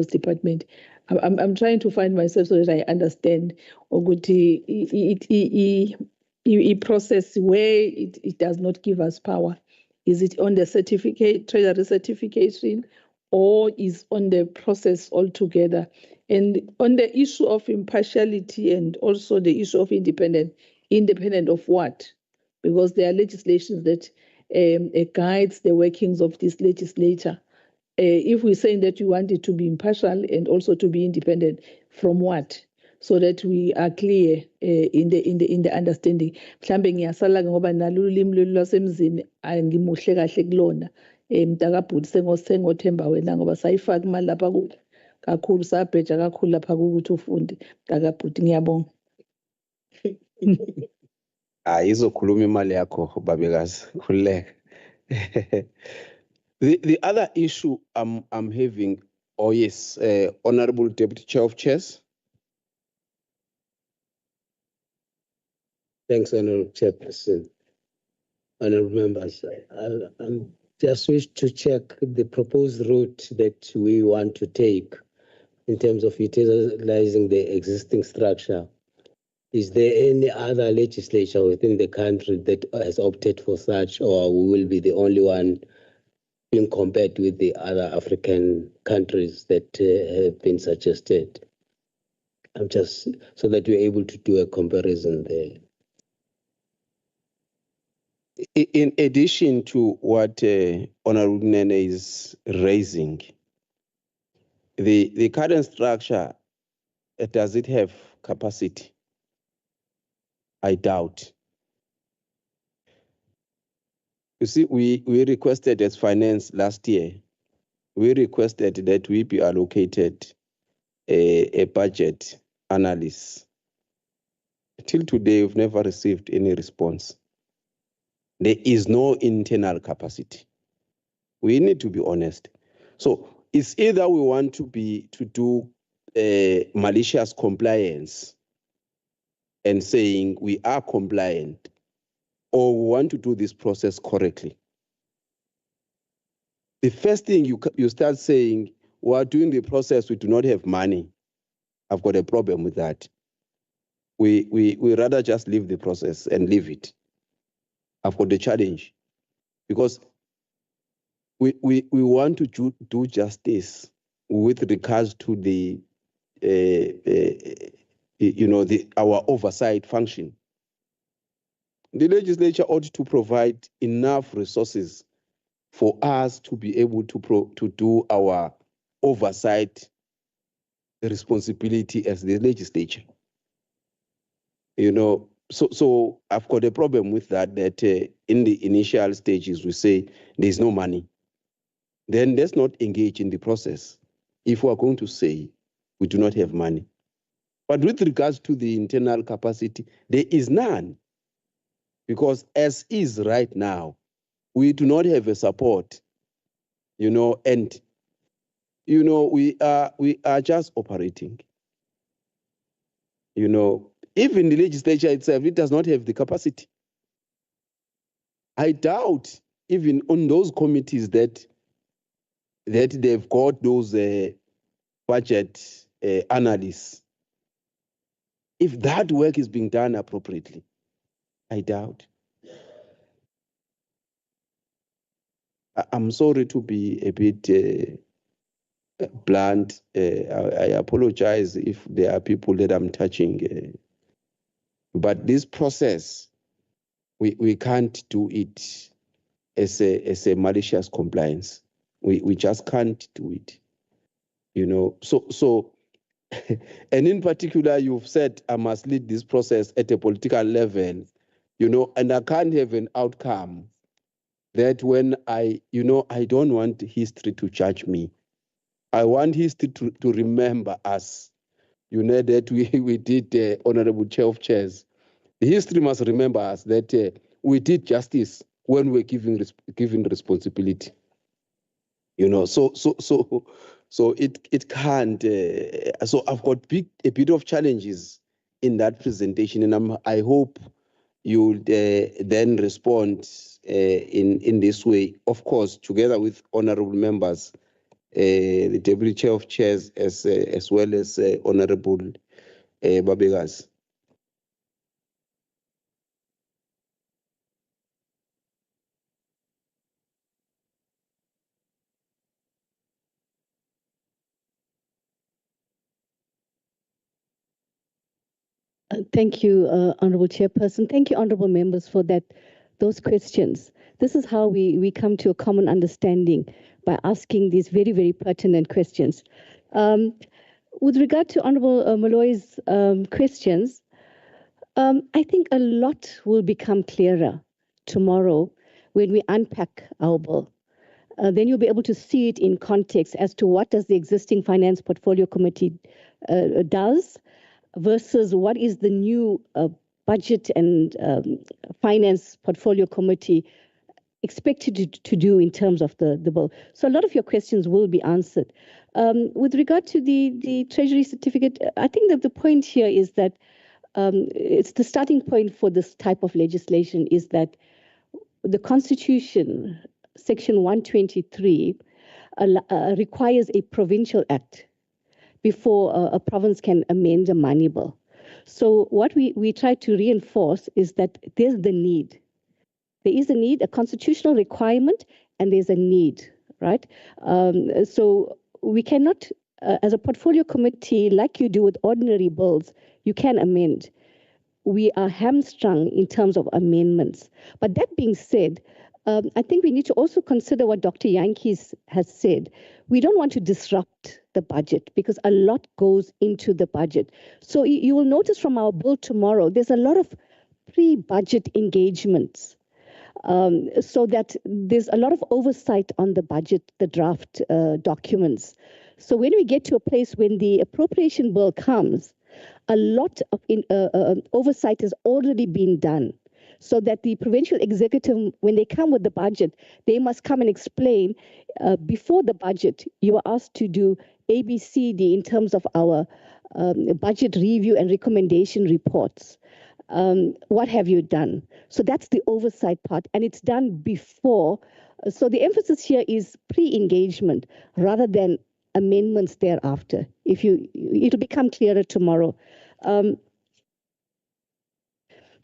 departments. I'm trying to find myself so that I understand a process where it does not give us power. Is it on the treasury certification, or is on the process altogether? And on the issue of impartiality and also the issue of independent of what? Because there are legislations that guides the workings of this legislature. If we're saying that you want it to be impartial and also to be independent, from what? So that we are clear in the understanding. Mhlambe ngiyasala ngoba nalo ulimi lolu lwasemzini angimuhle kahle kulona. Mntakabhuti sengothemba wena ngoba sayifaka imali lapha ku kakhulu sabheja kakhulu lapha ukuthi ufunde. Mntakabhuti ngiyabonga. Ayizokhuluma imali yakho babekazi khuleka. The other issue I'm having, oh yes, Honorable Deputy Chair of Chairs. Thanks, Honorable Chairperson. Honorable members, I'm just wish to check the proposed route that we want to take in terms of utilizing the existing structure. Is there any other legislature within the country that has opted for such, or we will be the only one being compared with the other African countries that have been suggested? I'm just so that we're able to do a comparison there. In addition to what Honorable Nene is raising, the current structure, does it have capacity? I doubt. You see, we requested as finance last year, we requested that we be allocated a budget analyst. Till today, we've never received any response. There is no internal capacity. We need to be honest. So it's either we want to do malicious compliance and saying we are compliant, or we want to do this process correctly. The first thing you start saying, we are doing the process, we do not have money. I've got a problem with that. We rather just leave the process and leave it. I've got a challenge because we want to do justice with regards to the our oversight function. The legislature ought to provide enough resources for us to be able to do our oversight responsibility as the legislature. So I've got a problem with that in the initial stages we say there's no money. Then let's not engage in the process if we are going to say we do not have money. But with regards to the internal capacity, there is none. Because as is right now, we do not have a support, and we are just operating. Even the legislature itself, it does not have the capacity. I doubt even on those committees that they've got those budget analysts. If that work is being done appropriately, I doubt. I'm sorry to be a bit blunt. I apologize if there are people that I'm touching. But this process, we can't do it as a malicious compliance. We just can't do it. So and in particular, you've said I must lead this process at a political level, and I can't have an outcome that when I don't want history to judge me. I want history to remember us, that we did, Honorable Chair of Chairs. The history must remember us that we did justice when we're given responsibility. So it can't. So I've got a bit of challenges in that presentation, and I hope you'll then respond in this way. Of course, together with honorable members, the Deputy Chair of Chairs, as well as Honorable Babegas. Thank you, Honorable Chairperson. Thank you, Honorable Members, for those questions. This is how we come to a common understanding by asking these very, very pertinent questions. With regard to Honorable Molloy's questions, I think a lot will become clearer tomorrow when we unpack our bill. Then you'll be able to see it in context as to what does the existing Finance Portfolio Committee does versus what is the new Budget and Finance Portfolio Committee expected to do in terms of the bill. So a lot of your questions will be answered. With regard to the Treasury certificate, I think that the point here is that it's the starting point for this type of legislation is that the Constitution, Section 123, requires a provincial act before a province can amend a money bill. So what we try to reinforce is that there's the need. There is a need, a constitutional requirement, and there's a need, right? So we cannot, as a portfolio committee, like you do with ordinary bills, you can amend. We are hamstrung in terms of amendments. But that being said, I think we need to also consider what Dr. Jantjies has said. We don't want to disrupt the budget because a lot goes into the budget. So you will notice from our bill tomorrow, there's a lot of pre-budget engagements. So that there's a lot of oversight on the budget, the draft documents. So when we get to a place when the appropriation bill comes, a lot of oversight has already been done. So that the provincial executive, when they come with the budget, they must come and explain before the budget, you are asked to do A, B, C, D in terms of our budget review and recommendation reports. What have you done? So that's the oversight part, and it's done before. So the emphasis here is pre-engagement rather than amendments thereafter. It'll become clearer tomorrow.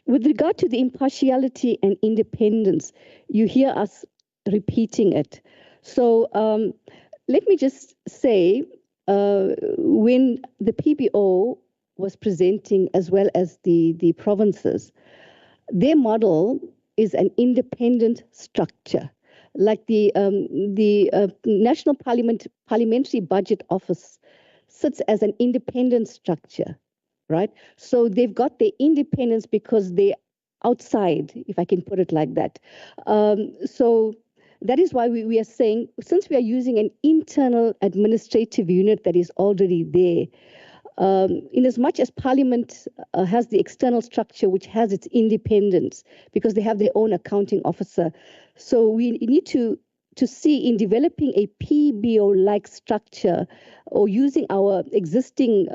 With regard to the impartiality and independence, you hear us repeating it. So let me just say, when the PBO was presenting, as well as the provinces, their model is an independent structure. Like the National Parliamentary Budget Office sits as an independent structure, right? So they've got their independence because they're outside, if I can put it like that. So that is why we are saying, since we are using an internal administrative unit that is already there, in as much as Parliament has the external structure which has its independence because they have their own accounting officer. So we need to see in developing a PBO-like structure or using our existing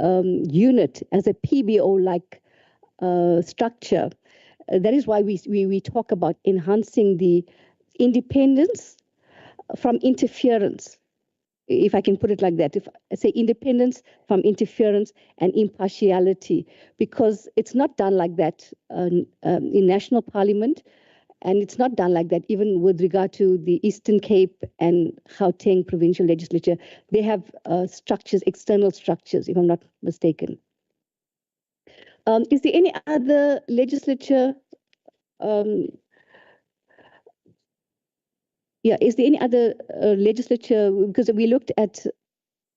unit as a PBO-like structure. That is why we talk about enhancing the independence from interference, if I can put it like that. If I say independence from interference and impartiality, because it's not done like that in National Parliament, and it's not done like that even with regard to the Eastern Cape and Gauteng provincial legislature. They have structures, external structures, if I'm not mistaken. Is there any other legislature? Is there any other legislature? Because we looked at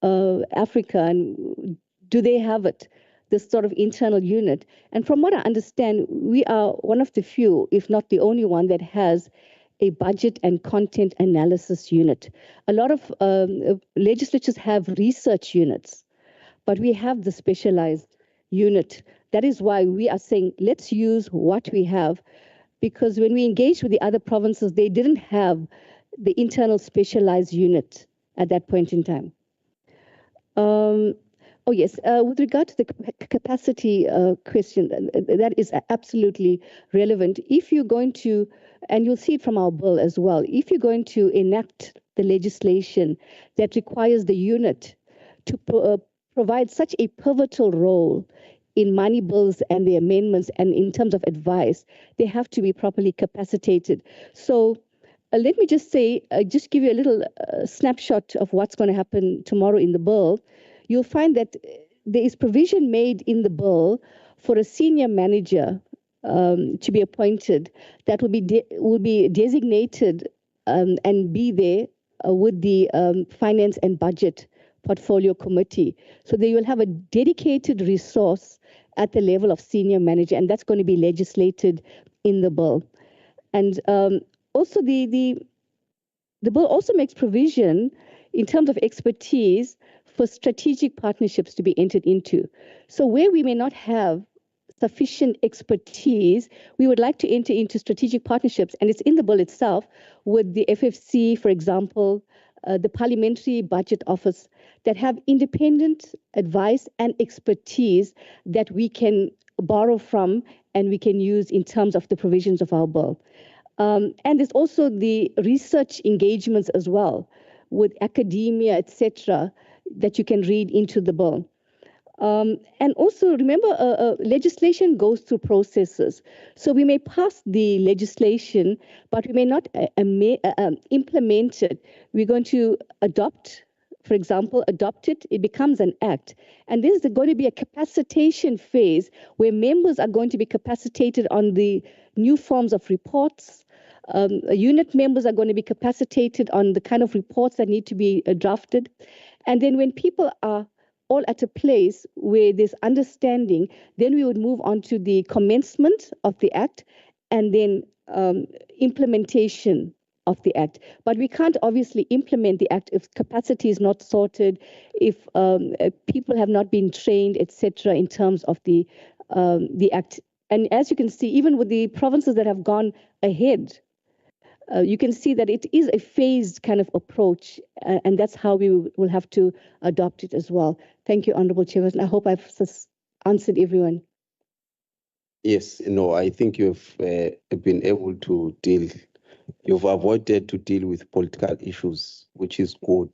Africa, and do they have it, this sort of internal unit? And from what I understand, we are one of the few, if not the only one, that has a budget and content analysis unit. A lot of legislatures have research units, but we have the specialized unit. That is why we are saying, let's use what we have, because when we engaged with the other provinces, they didn't have the internal specialized unit at that point in time. Oh, yes. With regard to the capacity question, that is absolutely relevant. If you're going to, and you'll see it from our bill as well, if you're going to enact the legislation that requires the unit to provide such a pivotal role in money bills and the amendments and in terms of advice, they have to be properly capacitated. So let me just say, just give you a little snapshot of what's going to happen tomorrow in the bill. You'll find that there is provision made in the bill for a senior manager to be appointed that will be designated and be there with the Finance and Budget Portfolio Committee. So they will have a dedicated resource at the level of senior manager, and that's going to be legislated in the bill. And also the bill also makes provision in terms of expertise for strategic partnerships to be entered into. So where we may not have sufficient expertise, we would like to enter into strategic partnerships, and it's in the bill itself, with the FFC, for example, the Parliamentary Budget Office, that have independent advice and expertise that we can borrow from and we can use in terms of the provisions of our bill. And there's also the research engagements as well with academia, etc., that you can read into the bill. And also remember, legislation goes through processes. So we may pass the legislation, but we may not implement it. We're going to adopt, for example, it becomes an act. And there's going to be a capacitation phase where members are going to be capacitated on the new forms of reports. Unit members are going to be capacitated on the kind of reports that need to be drafted. And then when people are all at a place where there's understanding, then we would move on to the commencement of the act and then implementation of the act. But we can't obviously implement the act if capacity is not sorted, if people have not been trained, etc., in terms of the act. And as you can see, even with the provinces that have gone ahead, you can see that it is a phased kind of approach, and that's how we will have to adopt it as well. Thank you, Honorable Chairman. I hope I've answered everyone. Yes, no, I think you've been able to deal, you've avoided to deal with political issues, which is good.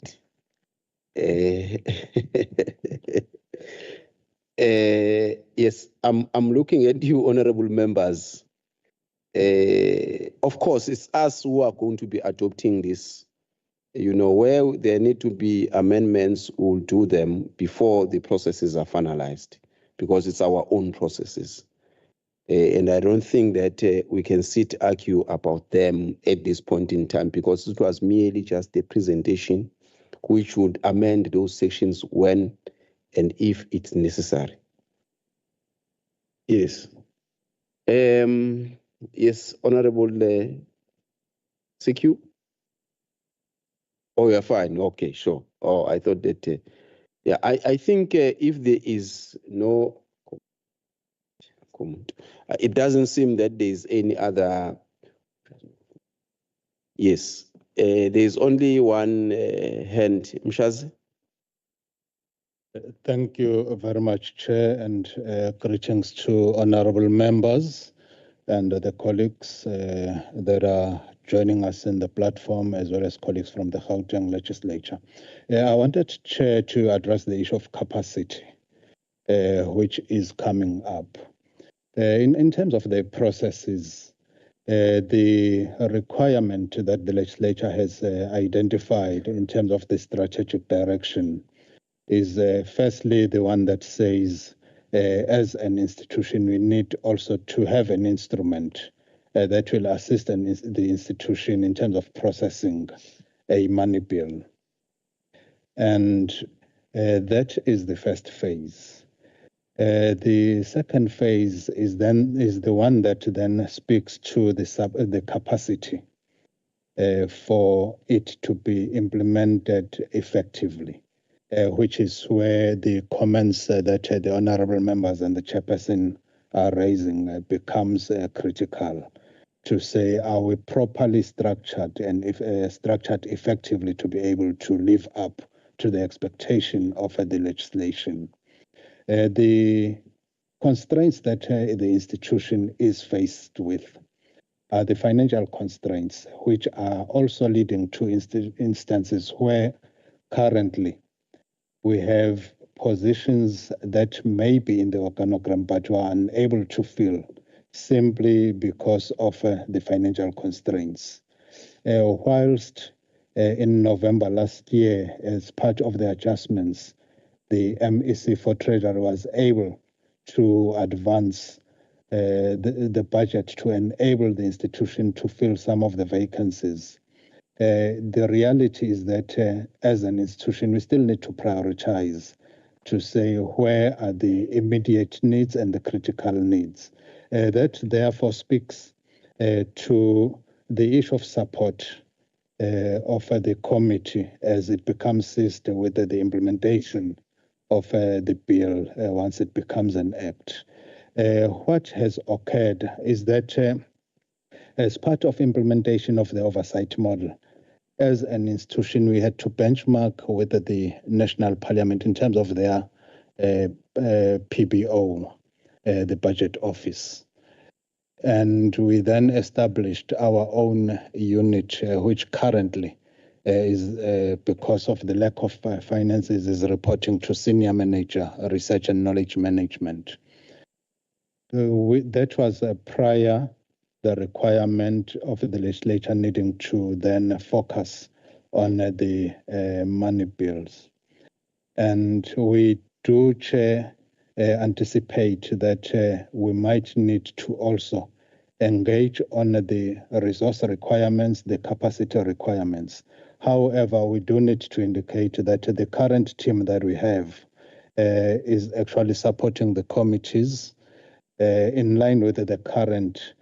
Yes, I'm looking at you, honorable members. Of course, it's us who are going to be adopting this. You know, where there need to be amendments, we'll do them before the processes are finalized, because it's our own processes. And I don't think that we can argue about them at this point in time, because it was merely just a presentation which would amend those sections when and if it's necessary. Yes. Yes, Honorable CQ. Oh, you're fine. Okay, sure. Oh, I thought that. Yeah, I think if there is no comment, it doesn't seem that there is any other. Yes, there is only one hand. Mshazi. Thank you very much, Chair, and greetings to honorable members and the colleagues that are joining us in the platform, as well as colleagues from the Gauteng legislature. I wanted, Chair, to address the issue of capacity, which is coming up. In terms of the processes, the requirement that the legislature has identified in terms of the strategic direction is firstly the one that says, as an institution, we need also to have an instrument that will assist the institution in terms of processing a money bill. And that is the first phase. The second phase is the one that then speaks to the capacity for it to be implemented effectively. Which is where the comments that the honorable members and the chairperson are raising becomes critical, to say, are we properly structured and structured effectively to be able to live up to the expectation of the legislation. The constraints that the institution is faced with are the financial constraints, which are also leading to instances where currently we have positions that may be in the organogram but were unable to fill simply because of the financial constraints. Whilst in November last year, as part of the adjustments, the MEC for Treasury was able to advance the budget to enable the institution to fill some of the vacancies. The reality is that as an institution, we still need to prioritize to say where are the immediate needs and the critical needs. That therefore speaks to the issue of support of the committee as it becomes system with the implementation of the bill once it becomes an act. What has occurred is that as part of implementation of the oversight model, as an institution, we had to benchmark with the National Parliament in terms of their PBO, the Budget Office. And we then established our own unit, which currently is, because of the lack of finances, is reporting to Senior Manager, Research and Knowledge Management. That was prior the requirement of the legislature needing to then focus on the money bills. And we do, Chair, anticipate that we might need to also engage on the resource requirements, the capacity requirements. However, we do need to indicate that the current team that we have is actually supporting the committees in line with the current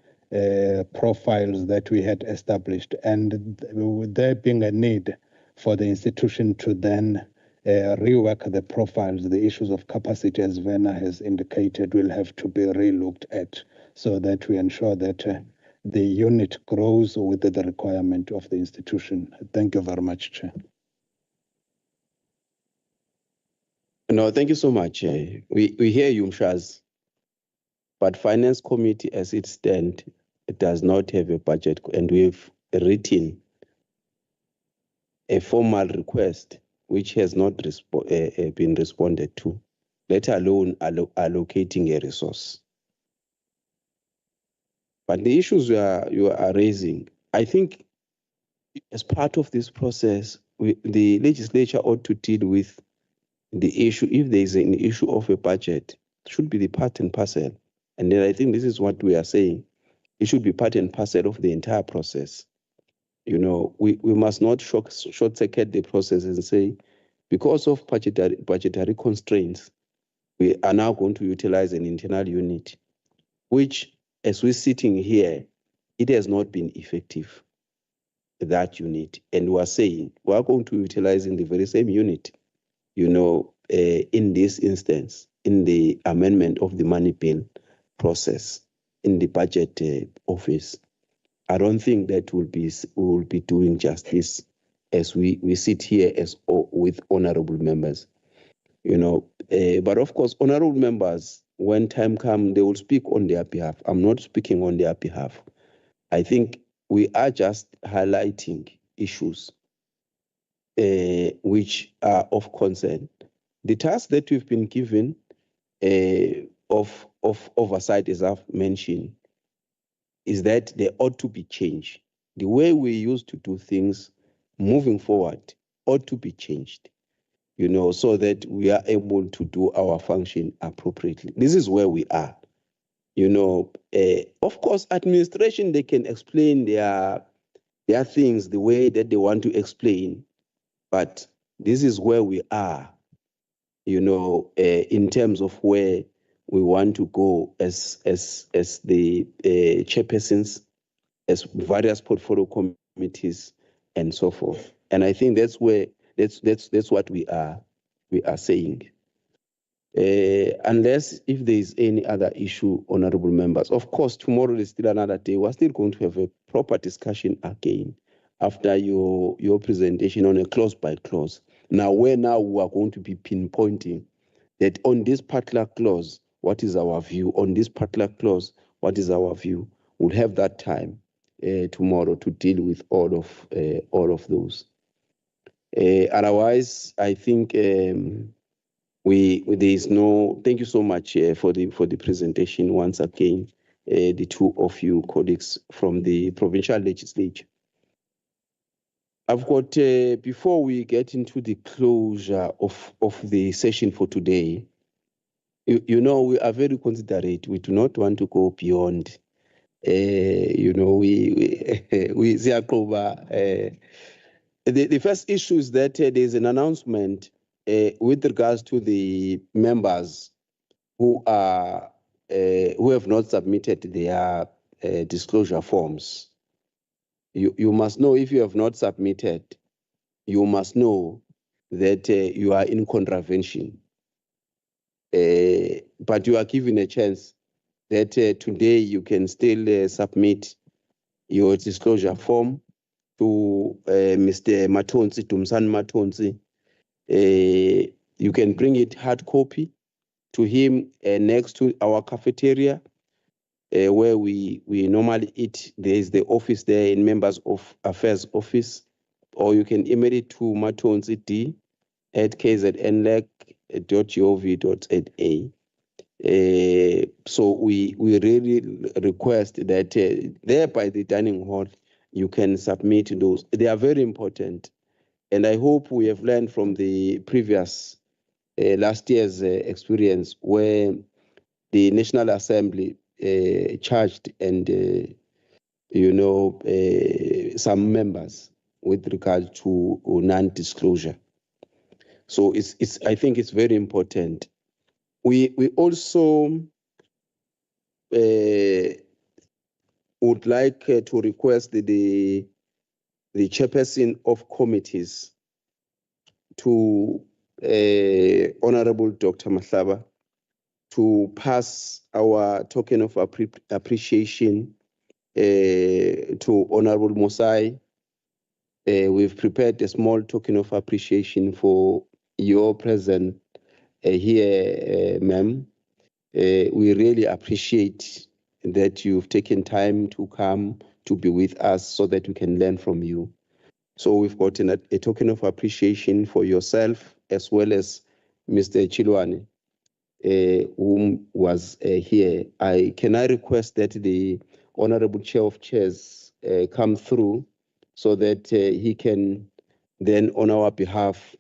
profiles that we had established, and there being a need for the institution to then rework the profiles, the issues of capacity, as Werner has indicated, will have to be relooked at so that we ensure that the unit grows with the requirement of the institution. Thank you very much, Chair. No, thank you so much. We hear you, Mshaz. But Finance Committee, as it stands, it does not have a budget, and we've written a formal request which has not been responded to, let alone allocating a resource. But the issues you are raising, I think as part of this process, the legislature ought to deal with the issue. If there is an issue of a budget, it should be the part and parcel. And then I think this is what we are saying. It should be part and parcel of the entire process. You know, we must not short-circuit the process and say, because of budgetary constraints, we are now going to utilize an internal unit, which, as we're sitting here, it has not been effective, that unit. And we are saying we are going to utilize in the very same unit, you know, in this instance, in the amendment of the money bill process, in the budget office. I don't think that will be doing justice as we sit here as with honorable members, you know. But of course, honorable members, when time comes, they will speak on their behalf. I'm not speaking on their behalf. I think we are just highlighting issues which are of concern. The task that we've been given of oversight, as I've mentioned, is that they ought to be changed. The way we used to do things moving forward ought to be changed, you know, so that we are able to do our function appropriately. This is where we are. You know, of course, administration, they can explain their things the way that they want to explain, but this is where we are, you know, in terms of where we want to go as the chairpersons, as various portfolio committees, and so forth. And I think that's where that's what we are saying. Unless if there is any other issue, honorable members. Of course, tomorrow is still another day. We're still going to have a proper discussion again after your presentation on a clause by clause. Now we are going to be pinpointing that on this particular clause, what is our view? On this particular clause, what is our view? We'll have that time tomorrow to deal with all of those. Otherwise, I think there is no. Thank you so much for the presentation once again, the two of you colleagues from the provincial legislature. I've got before we get into the closure of the session for today. You know, we are very considerate. We do not want to go beyond. You know, we see the first issue is that there is an announcement with regards to the members who have not submitted their disclosure forms. You must know, if you have not submitted, you must know that you are in contravention. But you are given a chance that today you can still submit your disclosure form to Mr. Matonzi, Tumsan Matonzi. You can bring it hard copy to him next to our cafeteria where we normally eat. There is the office there in Members of Affairs office, or you can email it to matonzid@kznlec.gov.za. So we really request that there by the dining hall, you can submit those. They are very important. And I hope we have learned from the previous last year's experience where the National Assembly charged and, some members with regard to non-disclosure. So I think it's very important. We also would like to request the chairperson of committees to Honorable Dr. Mahlaba to pass our token of appreciation to Honorable Mosai. We've prepared a small token of appreciation for your presence here, ma'am. We really appreciate that you've taken time to come to be with us so that we can learn from you. So we've gotten a token of appreciation for yourself as well as Mr. Chilwane, whom was here. Can I request that the Honorable Chair of Chairs come through so that he can then, on our behalf,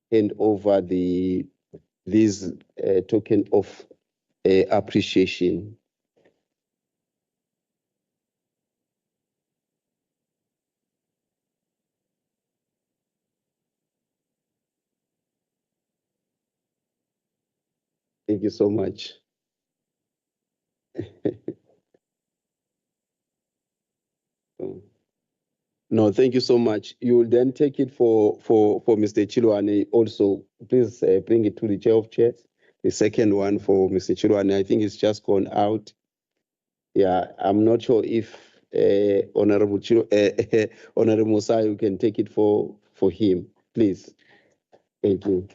hand over this token of appreciation. Thank you so much. No, thank you so much. You will then take it for Mr. Chilwane also. Please bring it to the Chair of Chairs. The second one for Mr. Chilwane, I think it's just gone out. Yeah, I'm not sure if Honorable Honorable Mosai, you can take it for him, please. Thank you.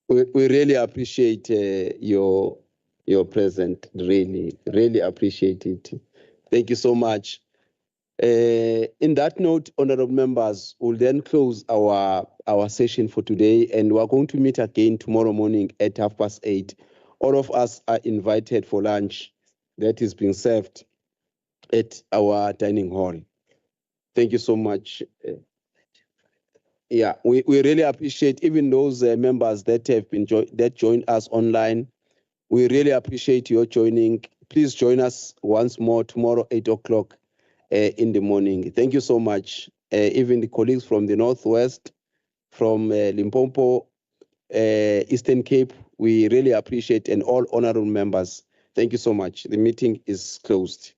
We really appreciate your presence. Really appreciate it. Thank you so much. In that note, honorable members, we'll then close our session for today, and we're going to meet again tomorrow morning at 8:30. All of us are invited for lunch that is being served at our dining hall. Thank you so much. Yeah, we really appreciate even those members that have been joined us online. We really appreciate your joining. Please join us once more tomorrow, 8:00 in the morning. Thank you so much. Even the colleagues from the Northwest, from Limpopo, Eastern Cape, we really appreciate, and all honorable members. Thank you so much. The meeting is closed.